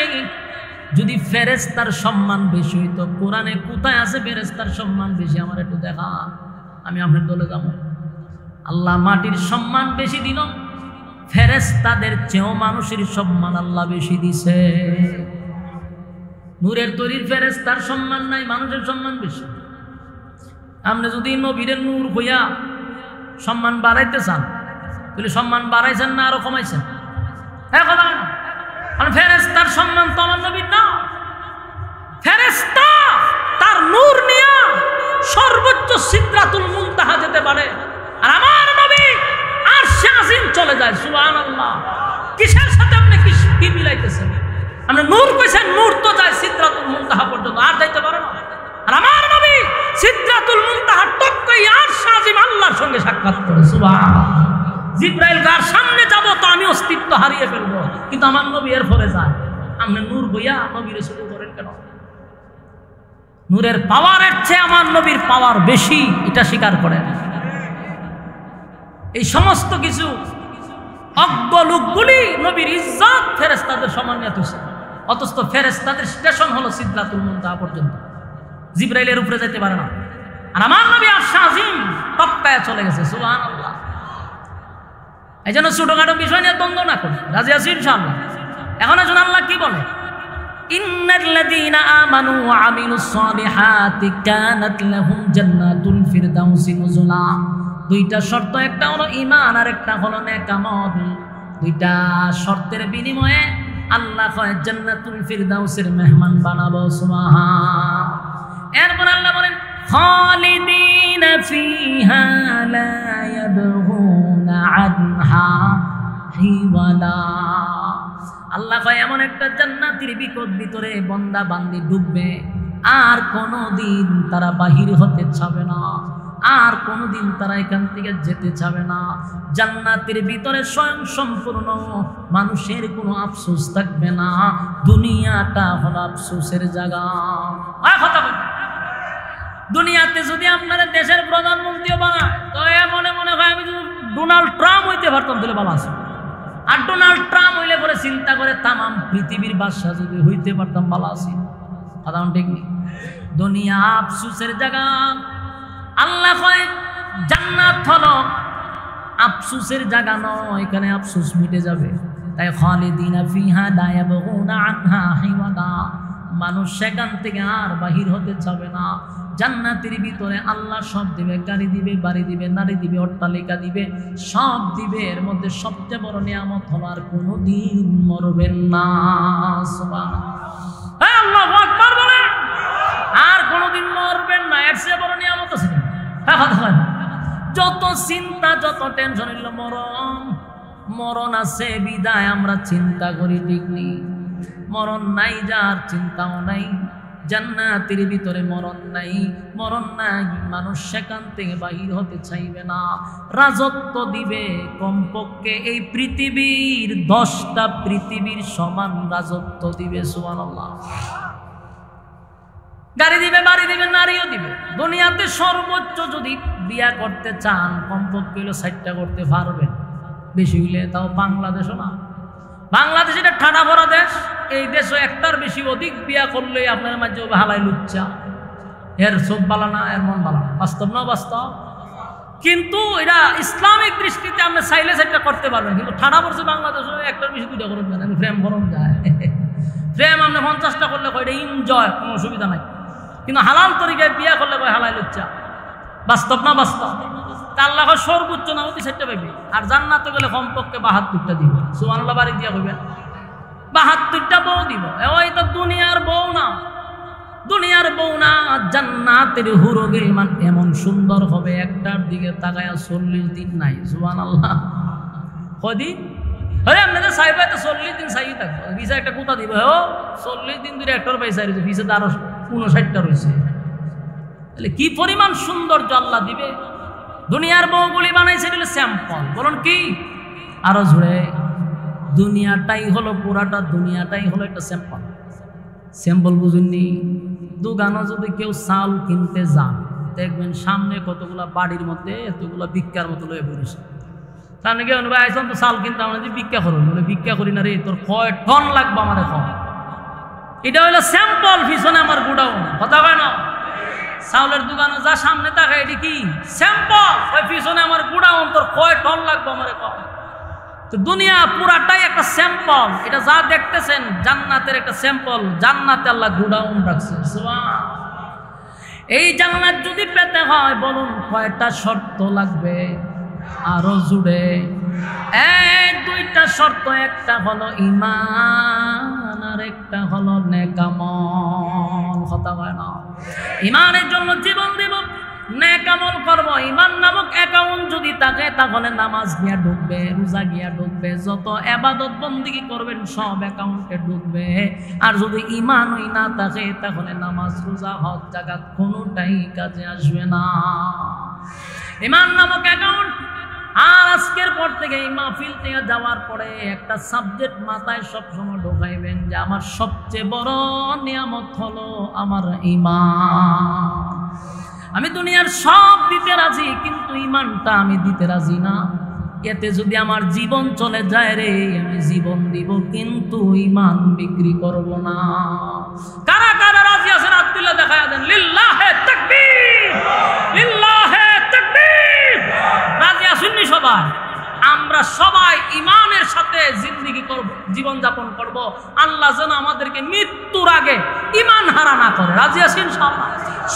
যদি ফেরেশতার সম্মান বেশি হইতো, কোরআনে কোথায় আছে ফেরেশতার সম্মান বেশি? আমার একটু দেখা, আমি আপনার দলে যাব। আল্লাহ মাটির সম্মান বেশি দিল, ফেরেশতাদের চেয়েও মানুষের সম্মান আল্লাহ বেশি দিছে। নূরের তৈরির ফেরেশতার সম্মান নাই, মানুষের সম্মান বেশি। আপনি যদি নবীরের নূর হইয়া সম্মান বাড়াইতে চান, তাহলে সম্মান বাড়াইছেন না আরো কমাইছেন? হ্যাঁ কথা না, কারণ ফেরেশতার সম্মান তো আমার নবীর না। ফেরেশতা তার নূর নিয়ে সর্বোচ্চ সিদরাতুল মুনতাহা যেতে পারে, আর আমার নবী আরশে আজিম চলে যায়। সুবহানাল্লাহ! কিসের সাথে আপনি কি মিলাইতেছেন? আপনি নূর কইছেন, নূর তো যায় সিদরাতুল মুনতাহা পর্যন্ত, আর যাইতে পারে না। আর আমার নবী সিদরাতুল মুনতাহা টপকাই আরশে আজিম আল্লাহর সঙ্গে সাক্ষাৎ করে। সুবহানাল্লাহ! জিবরাইল যার সামনে যাব তো আমি অস্তিত্ব হারিয়ে ফেলবো, কিন্তু আমার নবী এর পরে যায়। আপনি নূর বইয়া নবীরে শুরু করেন কেন? নূরের পাওয়ারের চেয়ে আমার নবীর পাওয়ার বেশি, এটা স্বীকার করেন। এই সমস্ত কিছু অজ্ঞ লোকগুলি নবীর ইজ্জত ফেরেশতাদের সম্মানিত হয়েছে, অথচ ফেরেশতাদের স্টেশন হলো সিদরাতুল মুনতাহা পর্যন্ত, জিবরাইলের উপরে যেতে পারে না। আর আমার নবী আরশে আজিম টপকায় চলে গেছে। সুবহানাল্লাহ! এই জন্য ছোটখাটো বিষয় নিয়ে দ্বন্দ্ব না করি, রাজি আছি ইনশাআল্লাহ। এখন আসুন আল্লাহ কি বলে, ইন্নাল্লাযীনা আমানু ওয়া আমিলুস সালিহাতি কানাত লাহুম জান্নাতুল ফিরদাউসি নুজুলা। দুইটা শর্ত, একটা হলো ঈমান আর একটা হলো নেক আমল। দুইটা শর্তের বিনিময়ে আল্লাহ কয় জান্নাতুল ফিরদাউসের মেহমান বানাবো। সুবহান! এরপর আল্লাহ বলেন খালিদিনা ফিহা লা ইয়াবগুনা আনহা হিওয়ালা। আল্লাহ কয় এমন একটা জান্নাতের ভিতরে বান্দা বান্দি ডুববে, আর কোনোদিন তারা বাহির হতে চাবে না, আর কোনোদিন তারা এখান থেকে যেতে চাবে না। জান্নাতের ভিতরে স্বয়ং সম্পূর্ণ মানুষের কোনো আফসোস থাকবে না। দুনিয়াটা হলো আফসোসের জায়গা। দুনিয়াতে যদি আপনারা দেশের প্রধানমন্ত্রীও বানায়, তো মনে মনে হয় আমি যদি ডোনাল্ড ট্রাম্প হইতে পারতাম তাহলে ভালো আছে। আর ডোনাল্ড ট্রাম্প হইলে পরে চিন্তা করে তামাম পৃথিবীর বাদশা যদি হইতে পারতাম ভালো আছি। সাধারণ টেকনিক, দুনিয়া আফসোসের জায়গা। আল্লাহ কয় জান্নাত হলো আফসোসের জায়গা নয়, এখানে আফসোস মিটে যাবে। তাই খালিদিনা ফিহা লা ইয়াবগুনা আনহা হিওয়ালা, মানুষ সেখান থেকে আর বাহির হতে চাবে না। জান্নাতের ভিতরে আল্লাহ সব দিবে, গাড়ি দিবে, বাড়ি দিবে, নারী দিবে, অট্টালিকা দিবে, সব দিবে। এর মধ্যে সবচেয়ে বড় নিয়ামত হলো আর কোনোদিন মরবেন না। সুবহানাল্লাহ! আল্লাহু আকবার বলেন, আর কোনোদিন মরবেন না, এর চেয়ে বড় নিয়ামত আছে? যত চিন্তা, যত টেনশন হইল মরণ, মরণ আছে বিদায় আমরা চিন্তা করি, ঠিক নেই। মরণ নাই, যার চিন্তাও নাই। জান্নাতের ভিতরে মরণ নাই, মরণ নাই, মানুষ সেখান থেকে বাহির হতে চাইবে না। রাজত্ব দিবে কমপক্ষে এই পৃথিবীর 10টা পৃথিবীর সমান রাজত্ব দিবে। সুবহানাল্লাহ! গাড়ি দিবে, বাড়ি দিবে, নারীও দিবে। দুনিয়াতে সর্বোচ্চ যদি বিয়া করতে চান কমপক্ষে হইলে 60টা করতে পারবেন, বেশি হইলে তাও বাংলাদেশও না। বাংলাদেশ এটা ঠাডা ভরা দেশ, এই দেশও একটার বেশি অধিক বিয়া করলে আপনার মাঝে হালাই লুচ্চা, এর চোখ বালা না, এর মন বালা না। বাস্তব না? বাস্তব। কিন্তু এটা ইসলামিক দৃষ্টিতে আপনি চাইলে 60টা করতে পারবেন, কিন্তু ঠাডা পড়ছে বাংলাদেশও একটার বেশি 2টা করবেন না। প্রেম ভরম যায়, প্রেম আপনি 50টা করলে কয় এটা এনজয়, কোনো অসুবিধা নাই। কিন্তু হালাল তরিকায় বিয়া করলে কয় হালাই লুচ্চা। বাস্তব না? বাস্তব। আল্লাহ সর্বোচ্চ না অতি 60টা পাইবে, আর জান্নাতে গেলে কমপক্ষে 72টা দিব। সুবহানাল্লাহ! বাড়ি দিয়া হইবে 72টা বউ দিব। ওই তো দুনিয়ার বউ না, দুনিয়ার বউ না, জান্নাতের হুরগিল মান এমন সুন্দর হবে, একটার দিকে তাকায়া 40 দিন নাই। সুবহানাল্লাহ! কদিন? আরে আপনাদের সাইবা তো 40 দিন সাই থাকবে, ভিসা একটা কোথা দিব? 40 দিন ধরে একটার পয়সা রয়েছে, ভিসাতে আরো 59টা রয়েছে। তাহলে কি পরিমাণ সৌন্দর্য আল্লাহ দিবে। দুনিয়ার বউগুলি বানাইছে এগুলো স্যাম্পল। বলুন কি? আরো জুড়ে দুনিয়াটাই হলো, পুরাটা দুনিয়াটাই হলো একটা স্যাম্পল। স্যাম্পল বুঝুননি? দোকানে যদি কেউ চাল কিনতে যান, দেখবেন সামনে কতগুলা বাড়ির মধ্যে এতগুলা ভিক্ষার মতো লয়ে পড়েছে। সামনে কেউ ভাই আইসন তো চাল কিনতে, আমরা যে ভিক্ষা করুন, বলে ভিক্ষা করি না রে, তোর কয় টন লাগবে আমার এখন। এটা হলো স্যাম্পল, পিছনে আমার গোডাউন। কথা হয় না? চাউলের দোকানে যা সামনে থাকে এটি কি স্যাম্পল, ওই পিছনে আমার গোডাউন। তোর কয় টন লাগবে আমার কয়? তো দুনিয়া পুরাটাই একটা স্যাম্পল। এটা যা দেখতেছেন জান্নাতের একটা স্যাম্পল। জান্নাতে আল্লাহ গোডাউন রাখছে। এই জান্নাত যদি পেতে হয় বলুন কয়টা শর্ত লাগবে? আরো জুড়ে এক দুইটা শর্ত। একটা হলো ঈমান আর একটা হলো নেক আমল। কথা হয় না? ঈমানের জন্য জীবন দেব, নেক আমল করবো। ঈমান নামক অ্যাকাউন্ট যদি থাকে তাহলে নামাজ গিয়া ঢুকবে, রোজা গিয়া ঢুকবে, যত ইবাদত বন্দেগী করবেন সব অ্যাকাউন্টে ঢুকবে। আর যদি ঈমানই না থাকে তাহলে নামাজ রোজা হজ জাকাত কোনোটাই কাজে আসবে না। ঈমান নামক অ্যাকাউন্ট। আর আজকের পর থেকে এই মাহফিল থেকে যাওয়ার পরে একটা সাবজেক্ট মাথায় সবসময় ঢোকাইবেন যে আমার সবচেয়ে বড় নিয়ামত হলো আমার ঈমান। আমি দুনিয়ার সব দিতে রাজি, কিন্তু ঈমানটা আমি দিতে রাজি না। এতে যদি আমার জীবন চলে যায় রে, আমি জীবন দিব কিন্তু ঈমান বিক্রি করব না। কারা কারা রাজি আছেন হাত তুলে দেখায়া দেন। লিল্লাহে তাকবীর, লিল্লাহে তাকবীর। রাজি আছেন নি সবাই? আমরা সবাই ঈমানের সাথে জিন্দেগি করব, জীবন যাপন করব। আল্লাহ যেন আমাদেরকে মৃত্যুর আগে ঈমান হারা না করে। রাজি আছেন ইনশাআল্লাহ?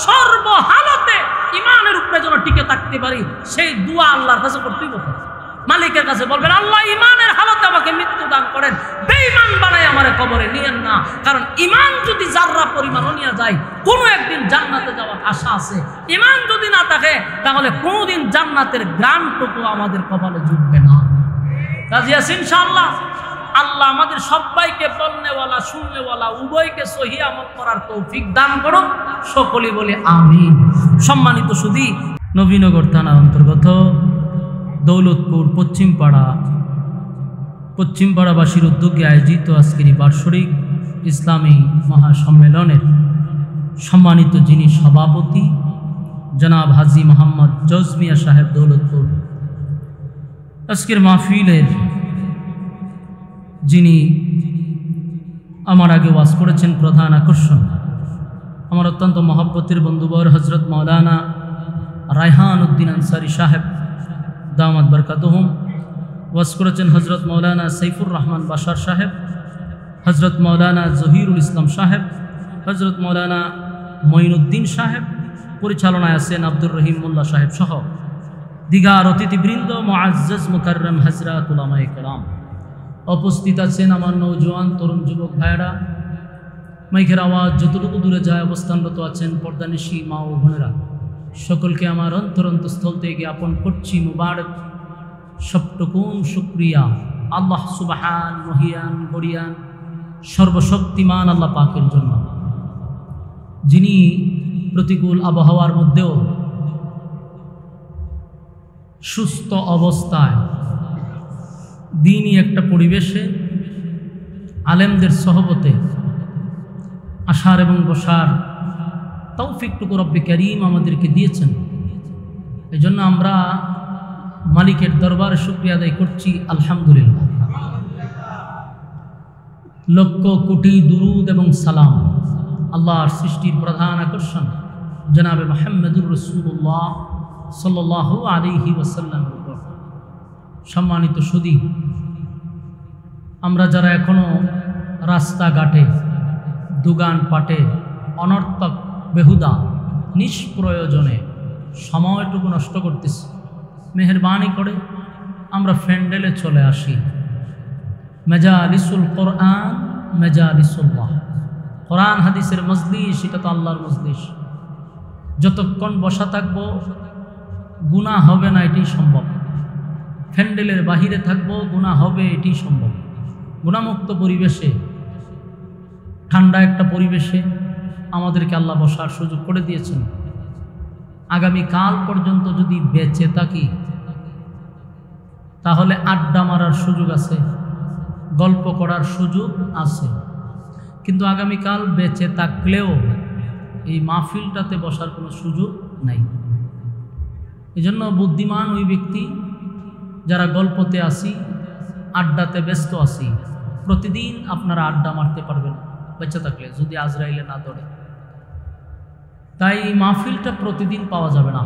সর্বহালতে ঈমানের উপরে যেন টিকে থাকতে পারি, সেই দোয়া আল্লাহর কাছে করতেই হবে। মালিকের কাছে বলবেন আল্লাহ ঈমানের হালতে আমাকে মৃত্যু দান করেন, বেঈমান বানাই আমারে কবরে নিয়েন না। কারণ ঈমান যদি যাররা পরিমাণও নিয়ে যায়, কোনো একদিন জান্নাতে যাওয়ার আশা আছে। ঈমান যদি না থাকে তাহলে কোনোদিন জান্নাতের গ্রানটুকু আমাদের কপালে জুটবে না। রাজি আছেন ইনশাআল্লাহ? আল্লাহ আমাদের সবাইকে বলনেওয়ালা শুননেওয়ালা উভয়কে সহি আমল করার তৌফিক দান করুন। সকলেই বলে আমিন। সম্মানিত সুধী, নবীনগর থানার অন্তর্গত দৌলতপুর পশ্চিমপাড়াবাসীর উদ্যোগে আয়োজিত আজকের বার্ষিক ইসলামী মহাসম্মেলনের সম্মানিত যিনি সভাপতি জনাব হাজী মোহাম্মদ জজমিয়া সাহেব দৌলতপুর, আজকের মাহফিলের যিনি আমার আগে ওয়াজ করেছেন প্রধান আকর্ষণ, আমার অত্যন্ত মহব্বতের বন্ধুবর হজরত মৌলানা রায়হান উদ্দিন আনসারী সাহেব দামাত বরকাতুহুম। ওয়াজ করেছেন হজরত মৌলানা সাইফুর রহমান বাশার সাহেব, হজরত মৌলানা জহিরুল ইসলাম সাহেব, হজরত মৌলানা মঈনুদ্দিন সাহেব। পরিচালনায় আছেন আব্দুর রহিম মোল্লা সাহেব সহ দিগার অতিথিবৃন্দ, মুআজ্জাজ মুকাররম হযরত উলামায়ে কেরাম। উপস্থিত আছেন আমার নওজোয়ান তরুণ যুবক ভাইয়েরা। মাইকের আওয়াজ যতটুকু দূরে যায় অবস্থানরত আছেন পর্দানিশী মা ও বোনেরা, সকলকে আমার অন্তরন্তস্থল থেকে জ্ঞাপন করছি মুবারক সবটুকুন শুকরিয়া আল্লাহ সুবহান মহিয়ান বরিয়ান সর্বশক্তিমান আল্লাহ পাকের জন্য, যিনি প্রতিকূল আবহাওয়ার মধ্যেও সুস্থ অবস্থায় দিনই একটা পরিবেশে আলেমদের সহবতে আসার এবং বসার তৌফিকটুকু রব্বে কারীম আমাদেরকে দিয়েছেন। এই জন্য আমরা মালিকের দরবারে শুকরিয়া আদায় করছি আলহামদুলিল্লাহ। লক্ষ কোটি দুরুদ এবং সালাম আল্লাহর সৃষ্টির প্রধান আকর্ষণ জনাবে মুহাম্মদুর রাসূলুল্লাহ সাল্লাল্লাহু আলাইহি ওয়াসাল্লামের উপর। সম্মানিত সুধী, আমরা যারা এখনো রাস্তাঘাটে দোকান পাটে অনর্থক বেহুদা নিষ্প্রয়োজনে সময়টুকু নষ্ট করতেছি, মেহেরবানি করে আমরা ফ্যান্ডেলে চলে আসি। মেজালিসুল কোরআন মেজালিসুল্লাহ, কোরআন হাদিসের মজলিস, এটা তো আল্লাহর মজলিস। যতক্ষণ বসা থাকবো গুনাহ হবে না, এটি সম্ভব। ফ্যান্ডেলের বাহিরে থাকবো গুনাহ হবে, এটি সম্ভব। গুনাহমুক্ত পরিবেশে, ঠান্ডা একটা পরিবেশে আমাদেরকে আল্লাহ বসার সুযোগ করে দিয়েছেন। আগামীকাল পর্যন্ত যদি বেঁচে থাকি তাহলে আড্ডা মারার সুযোগ আছে, গল্প করার সুযোগ আছে, কিন্তু আগামীকাল বেঁচে থাকলেও এই মাহফিলটাতে বসার কোনো সুযোগ নাই। এজন্য বুদ্ধিমান ওই ব্যক্তি যারা গল্পতে আসি, আড্ডাতে ব্যস্ত আসি, প্রতিদিন আপনারা আড্ডা মারতে পারবেন, বেঁচে থাকলে, যদি আজরাইলে না ধরে। তাই মাহফিলটা প্রতিদিন পাওয়া যাবে না,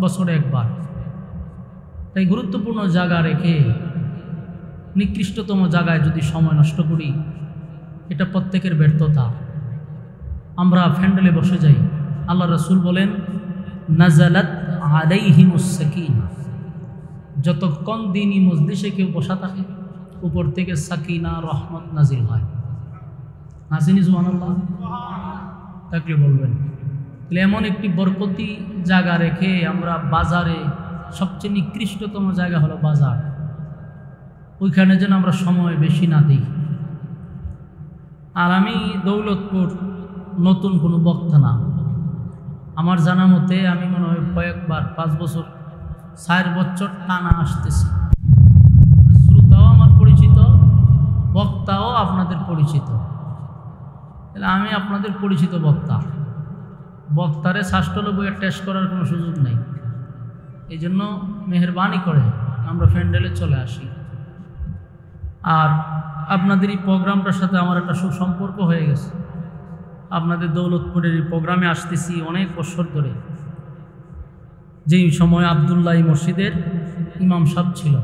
বছরে একবার। তাই গুরুত্বপূর্ণ জায়গা রেখে নিকৃষ্টতম জায়গায় যদি সময় নষ্ট করি, এটা প্রত্যেকের ব্যর্থতা। আমরা ফ্যান্ডেলে বসে যাই। আল্লাহ রাসূল বলেন, নাজালাত আলাইহিমুস সাকিনা, যতক্ষণ দিনই মজলিসে কেউ বসা থাকে উপর থেকে সাকিনা রহমত নাজিল হয়। নাজিনি সুবহানাল্লাহ তাকে বলবেন। তাহলে এমন একটি বরকতি জায়গা রেখে আমরা বাজারে, সবচেয়ে নিকৃষ্টতম জায়গা হলো বাজার, ওইখানে যেন আমরা সময় বেশি না দিই। আর আমি দৌলতপুর নতুন কোনো বক্তা না, আমার জানা মতে আমি মনে হয় কয়েকবার 5 বছর 4 বছর টানা আসতেছি। শ্রোতাও আমার পরিচিত, বক্তাও আপনাদের পরিচিত। তাহলে আমি আপনাদের পরিচিত বক্তা। বক্তারে শাস্ত্র বইয়ের টেস্ট করার কোনো সুযোগ নেই। এই জন্য মেহরবানি করে আমরা ফ্যান্ডেলে চলে আসি। আর আপনাদের এই প্রোগ্রামটার সাথে আমার একটা সুসম্পর্ক হয়ে গেছে। আপনাদের দৌলতপুরের এই প্রোগ্রামে আসতেছি অনেক বছর ধরে। যেই সময় আবদুল্লাহ এই মসজিদের ইমাম সাহেব ছিল,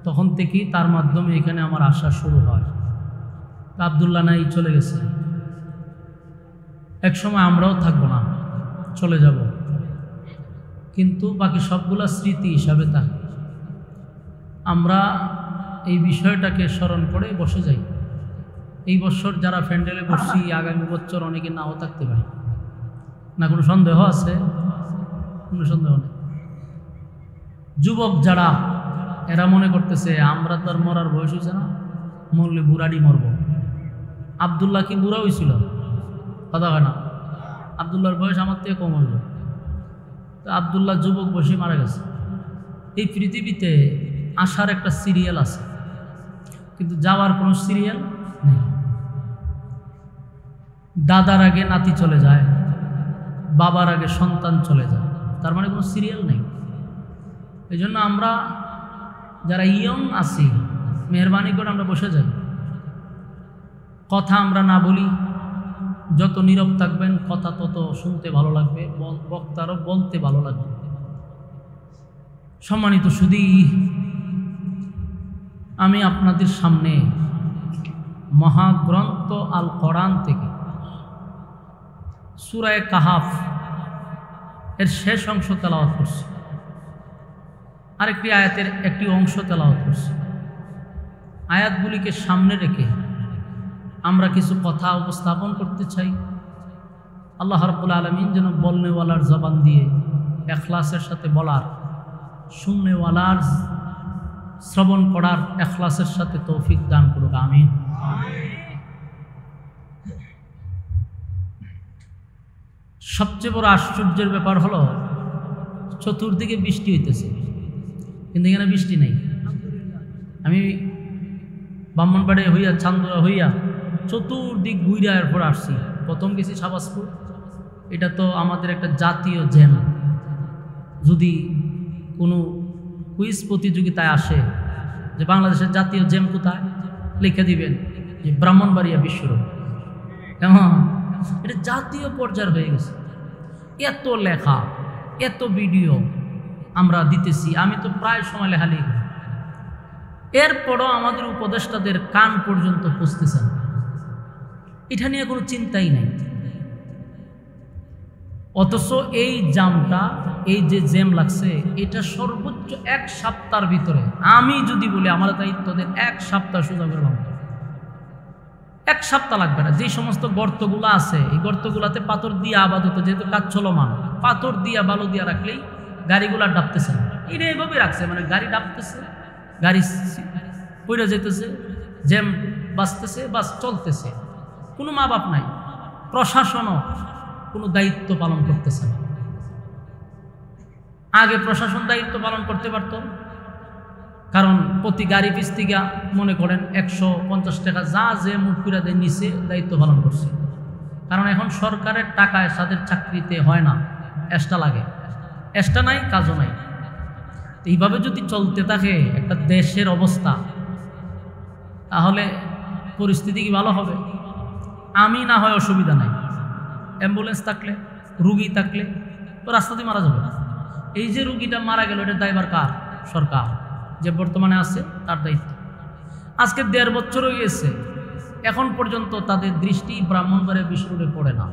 তখন থেকেই তার মাধ্যমে এখানে আমার আসা শুরু হয়। আবদুল্লাহ নাই, চলে গেছে। এক সময় আমরাও থাকবো না, চলে যাব, কিন্তু বাকি সবগুলা স্মৃতি হিসাবে থাকে। আমরা এই বিষয়টাকে স্মরণ করে বসে যাই। এই বছর যারা ফ্যান্ডেলে বসছি, আগামী বছর অনেকে নাও থাকতে পারে না। কোনো সন্দেহ আছে? কোনো সন্দেহ নেই। যুবক যারা, এরা মনে করতেছে আমরা তো আর মরার বয়স হয়েছে না, মরলে বুড়াডি মরব। আবদুল্লাহ কি বুড়া হয়েছিল? কথা হয় না। আবদুল্লাহর বয়স আমার থেকে কম হইল, তো আবদুল্লাহ যুবক বসে মারা গেছে। এই পৃথিবীতে আসার একটা সিরিয়াল আছে, কিন্তু যাওয়ার কোনো সিরিয়াল নেই। দাদার আগে নাতি চলে যায়, বাবার আগে সন্তান চলে যায়, তার মানে কোনো সিরিয়াল নেই। এই জন্য আমরা যারা ইয়ং আছি, মেহরবানি করে আমরা বসে যাই। কথা আমরা না বলি, যত নীরব থাকবেন কথা তত শুনতে ভালো লাগবে, বক্তারও বলতে ভালো লাগবে। সম্মানিত সুধী, আমি আপনাদের সামনে মহাগ্রন্থ আল কোরআন থেকে সূরা কাহাফ এর শেষ অংশ তেলাওয়াত করছি, আরেকটি আয়াতের একটি অংশ তেলাওয়াত করছি। আয়াতগুলিকে সামনে রেখে আমরা কিছু কথা উপস্থাপন করতে চাই। আল্লাহ রাব্বুল আলামিন যেন বলনেওয়ালার জবান দিয়ে ইখলাসের সাথে বলার, শুননেওয়ালার শ্রবণ করার ইখলাসের সাথে তৌফিক দান করুক, আমিন। সবচেয়ে বড় আশ্চর্যের ব্যাপার হলো, চতুর্দিকে বৃষ্টি হইতেছে, কিন্তু এখানে বৃষ্টি নেই। আমি ব্রাহ্মণবাড়ি হইয়া, চান্দুরা হইয়া চতুর্দিক ঘুরে এরপর আসছি। প্রথম গেছি শাহবাজপুর। এটা তো আমাদের একটা জাতীয় জ্যাম। যদি কোনো কুইজ প্রতিযোগিতায় আসে যে বাংলাদেশের জাতীয় জ্যাম কোথায়, লিখে দিবেন যে ব্রাহ্মণবাড়িয়া বিশ্বরোড। কেমন? এটা জাতীয় পর্যায়ের হয়ে গেছে। এত লেখা, এত ভিডিও আমরা দিতেছি, আমি তো প্রায় সময় লেখালেখি করি। এরপরও আমাদের উপদেষ্টাদের কান পর্যন্ত পৌঁছতেছে না। এটা নিয়ে কোনো চিন্তাই নাই। অথচ এই জামটা, এই যে জ্যাম লাগছে, এটা সর্বোচ্চ 1 সপ্তাহের ভিতরে, আমি যদি বলি আমার দায়িত্বদের 1 সপ্তাহ সোজা করলাম, 1 সপ্তাহ লাগবে না। যে সমস্ত গর্তগুলো আছে, এই গর্তগুলাতে পাথর দিয়ে আপাতত, যেহেতু কাজ চলমান, পাথর দিয়া বালু দিয়া রাখলেই গাড়িগুলা ডাবতেছে না। এটা এইভাবে রাখছে, মানে গাড়ি ডাবতেছে, গাড়ি পড়ে যেতেছে, জ্যাম বাঁচতেছে, বাস চলতেছে। কোনো মা বাপ নাই, প্রশাসনও কোনো দায়িত্ব পালন করতেছে না। আগে প্রশাসন দায়িত্ব পালন করতে পারত, কারণ প্রতি গাড়ি পিছ থেকে মনে করেন 150 টাকা যা যে মুখ করে দেয় নিচে দায়িত্ব পালন করছে। কারণ এখন সরকারের টাকায় তাদের চাকরিতে হয় না, এক্সট্রা লাগে। এক্সট্রা নাই, কাজও নাই। এইভাবে যদি চলতে থাকে একটা দেশের অবস্থা, তাহলে পরিস্থিতি কি ভালো হবে? আমি না হয় অসুবিধা নাই, অ্যাম্বুলেন্স থাকলে, রুগী থাকলে তো রাস্তাতেই মারা যাবে। এই যে রুগীটা মারা গেল, এটা দায়ভার কার? সরকার যে বর্তমানে আছে তার দায়িত্ব। আজকে 1.5 বছর হয়ে গেছে, এখন পর্যন্ত তাদের দৃষ্টি ব্রাহ্মণবাড়িয়া বিশ্ব রোডে পড়ে না।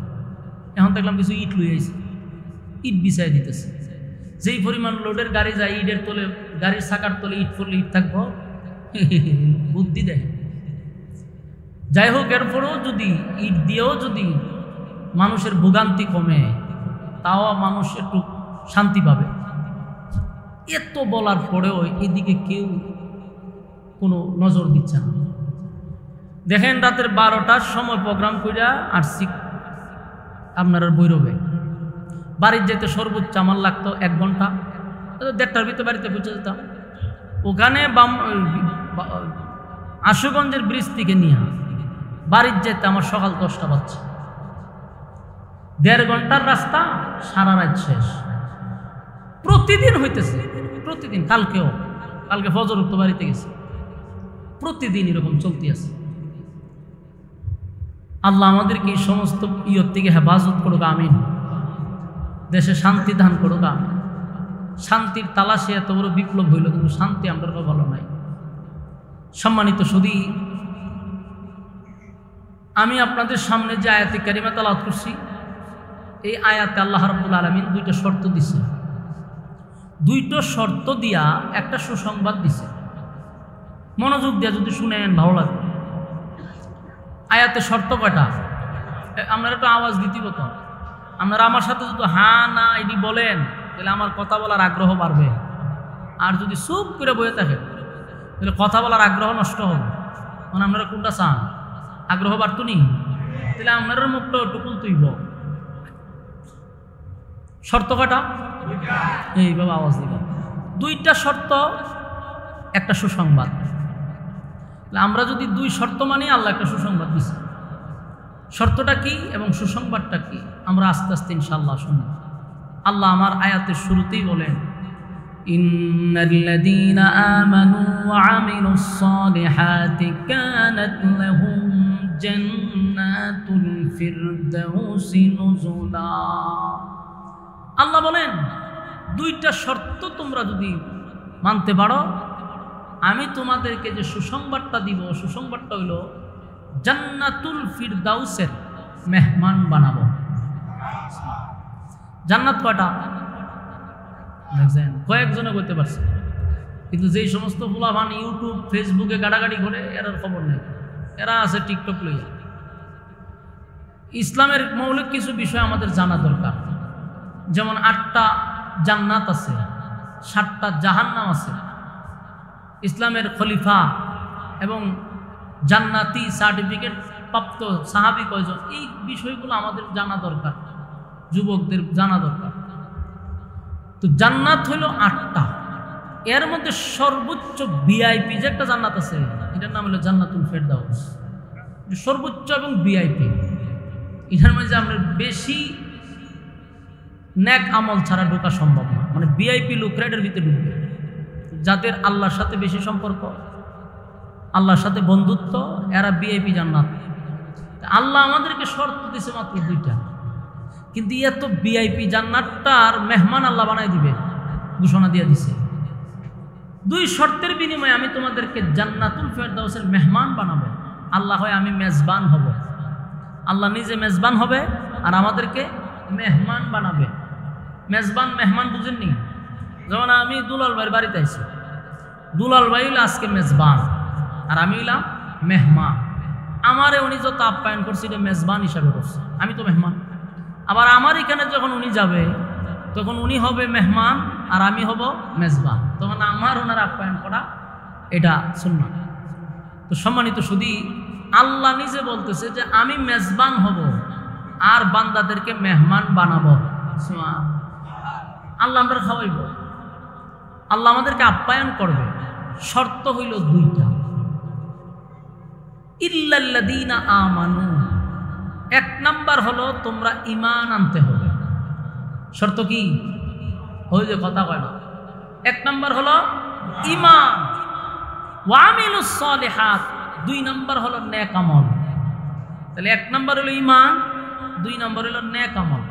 এখন দেখলাম কিছু ইট লুই আইছে, ইট বিছাই দিতেছে। যেই পরিমাণ লোডের গাড়ি যায়, ইটের তলে, গাড়ির চাকার তলে ইট পড়লে ইট থাকবো, বুদ্ধি দেয়। যাই হোক, এরপরেও যদি ইট দিয়েও যদি মানুষের ভোগান্তি কমে, তাও মানুষ একটু শান্তি পাবে। এত বলার পরেও এদিকে কেউ কোনো নজর দিচ্ছে না। দেখেন, রাতের 12টার সময় প্রোগ্রাম কইরা আসছি আপনার ভৈরবে। বাড়ির যেতে সর্বোচ্চ আমার লাগতো 1 ঘন্টা, 1:30টার ভিতরে বাড়িতে পৌঁছে যেতাম। ওখানে আশুগঞ্জের ব্রিজ থেকে নিয়ে বাড়ির যেতে আমার সকাল 10টা বাজছে। 1.5 ঘন্টার রাস্তা, সারা রাত শেষ। প্রতিদিন হইতেছে, প্রতিদিন। কালকে ফজর উঠতে বাড়িতে গেছে, প্রতিদিন এরকম চলতে আছে। আল্লাহ আমাদেরকে এই সমস্ত ইয়র থেকে হেফাজত করুক, আমিন। দেশে শান্তি দান করুক, আমিন। শান্তির তালাশে এত বড় বিপ্লব হইল, কিন্তু শান্তি আমরা ভালো নাই। সম্মানিত সুধী, আমি আপনাদের সামনে যে আয়াতে কারিমা তেলাওয়াত করছি, এই আয়াতে আল্লাহ রাব্বুল আলামিন 2টা শর্ত দিছে। 2টো শর্ত দিয়া একটা সুসংবাদ দিছে। মনোযোগ দিয়া যদি শুনেন ভালো লাগবে। আয়াতে শর্ত কয়টা? আপনারা একটু আওয়াজ দিতে হতো। আপনারা আমার সাথে যদি হ্যাঁ না এটি বলেন, তাহলে আমার কথা বলার আগ্রহ বাড়বে। আর যদি চুপ করে বয়ে থাকেন, তাহলে কথা বলার আগ্রহ নষ্ট হবে। মানে আপনারা কোনটা চান? আগ্রহ বাড়তো নি? তাহলে আপনার মুখটা টুকুল তুইব। শর্ত কয়টা? এইভাবে আওয়াজ দিব। 2টা শর্ত, একটা সুসংবাদ। আমরা যদি 2 শর্ত মানি, আল্লাহ একটা সুসংবাদ দিছে। শর্তটা কি এবং সুসংবাদটা কি আমরা আস্তে আস্তে ইনশাআল্লাহ শুনি। আল্লাহ আমার আয়াতের শুরুতেই বলেন, ইন্নাল্লাযীনা আমানু ওয়া আমিলুস সালিহাতি কানাত লাহুম জান্নাতুল ফিরদাউসি নুজুলা। আল্লাহ বলেন, 2টা শর্ত তোমরা যদি মানতে পারো, আমি তোমাদেরকে যে সুসংবাদটা দিব, সুসংবাদটা হইল জান্নাতুল ফিরদাউসের মেহমান বানাবো। জান্নাত কয়টা দেখছেন? কয়েকজনে বলতে পারছে, কিন্তু যেই সমস্ত ফুলাভান ইউটিউব ফেসবুকে গাড়াগাড়ি করে, এর খবর নেই। এরা আছে টিকটক লইয়া। ইসলামের মৌলিক কিছু বিষয় আমাদের জানা দরকার। যেমন 8টা জান্নাত আছে, 7টা জাহান্নাম আছে। ইসলামের খলিফা এবং জান্নাতি সার্টিফিকেট প্রাপ্ত সাহাবী কয়জন, এই বিষয়গুলো আমাদের জানা দরকার, যুবকদের জানা দরকার। তো জান্নাত হইল 8টা। এর মধ্যে সর্বোচ্চ ভিআইপি যে একটা জান্নাত আছে, এটার নাম হলো জান্নাতুল ফেরদাউস। সর্বোচ্চ এবং ভিআইপি। এটার মধ্যে আমরা বেশি নেক আমল ছাড়া ঢোকা সম্ভব না। মানে ভিআইপি লোকরা এটার ভিতরে ঢুকবে, যাদের আল্লাহর সাথে বেশি সম্পর্ক, আল্লাহর সাথে বন্ধুত্ব, এরা ভিআইপি জান্নাত। আল্লাহ আমাদেরকে শর্ত দিছে মাত্র 2টা, কিন্তু এত ভিআইপি জান্নাতটার মেহমান আল্লাহ বানাই দিবে, ঘোষণা দিয়ে দিছে। 2 শর্তের বিনিময়ে আমি তোমাদেরকে জান্নাতুল ফেরদাউসের মেহমান বানাবো। আল্লাহ হয় আমি মেজবান হব, আল্লাহ নিজে মেজবান হবে আর আমাদেরকে মেহমান বানাবে। মেজবান মেহমান বুঝেননি? যেমন আমি দুলাল ভাইয়ের বাড়িতে আইছি, দুলাল ভাই হইলে আজকে মেজবান আর আমি হইলাম মেহমান। আমারে উনি যত আপ্যায়ন করছে, এটা মেজবান হিসাবে করছে, আমি তো মেহমান। আবার আমার এখানে যখন উনি যাবে, তখন উনি হবে মেহমান আর আমি হব মেজবান। তখন আমার ওনার আপ্যায়ন করা এটা সুন্নাত। তো সম্মানিত সুধী, আল্লাহ নিজে বলতেছে যে আমি মেজবান হব আর বান্দাদেরকে মেহমান বানাবো। আল্লাহ আমরা খাওয়াইব, আল্লাহ আমাদেরকে আপ্যায়ন করবে। শর্ত হইল 2টা। ইল্লাল্লাযীনা আমানু, 1 নাম্বার হলো তোমরা ঈমান আনতে হবে। শর্ত কি? ওই যে কথা কয় না, 1 নাম্বার হলো ঈমান। ওয়া আমিলুস সালিহাত, 2 নাম্বার হলো নেক আমল। তাহলে 1 নম্বর হলো ঈমান, 2 নম্বর হলো নেক আমল।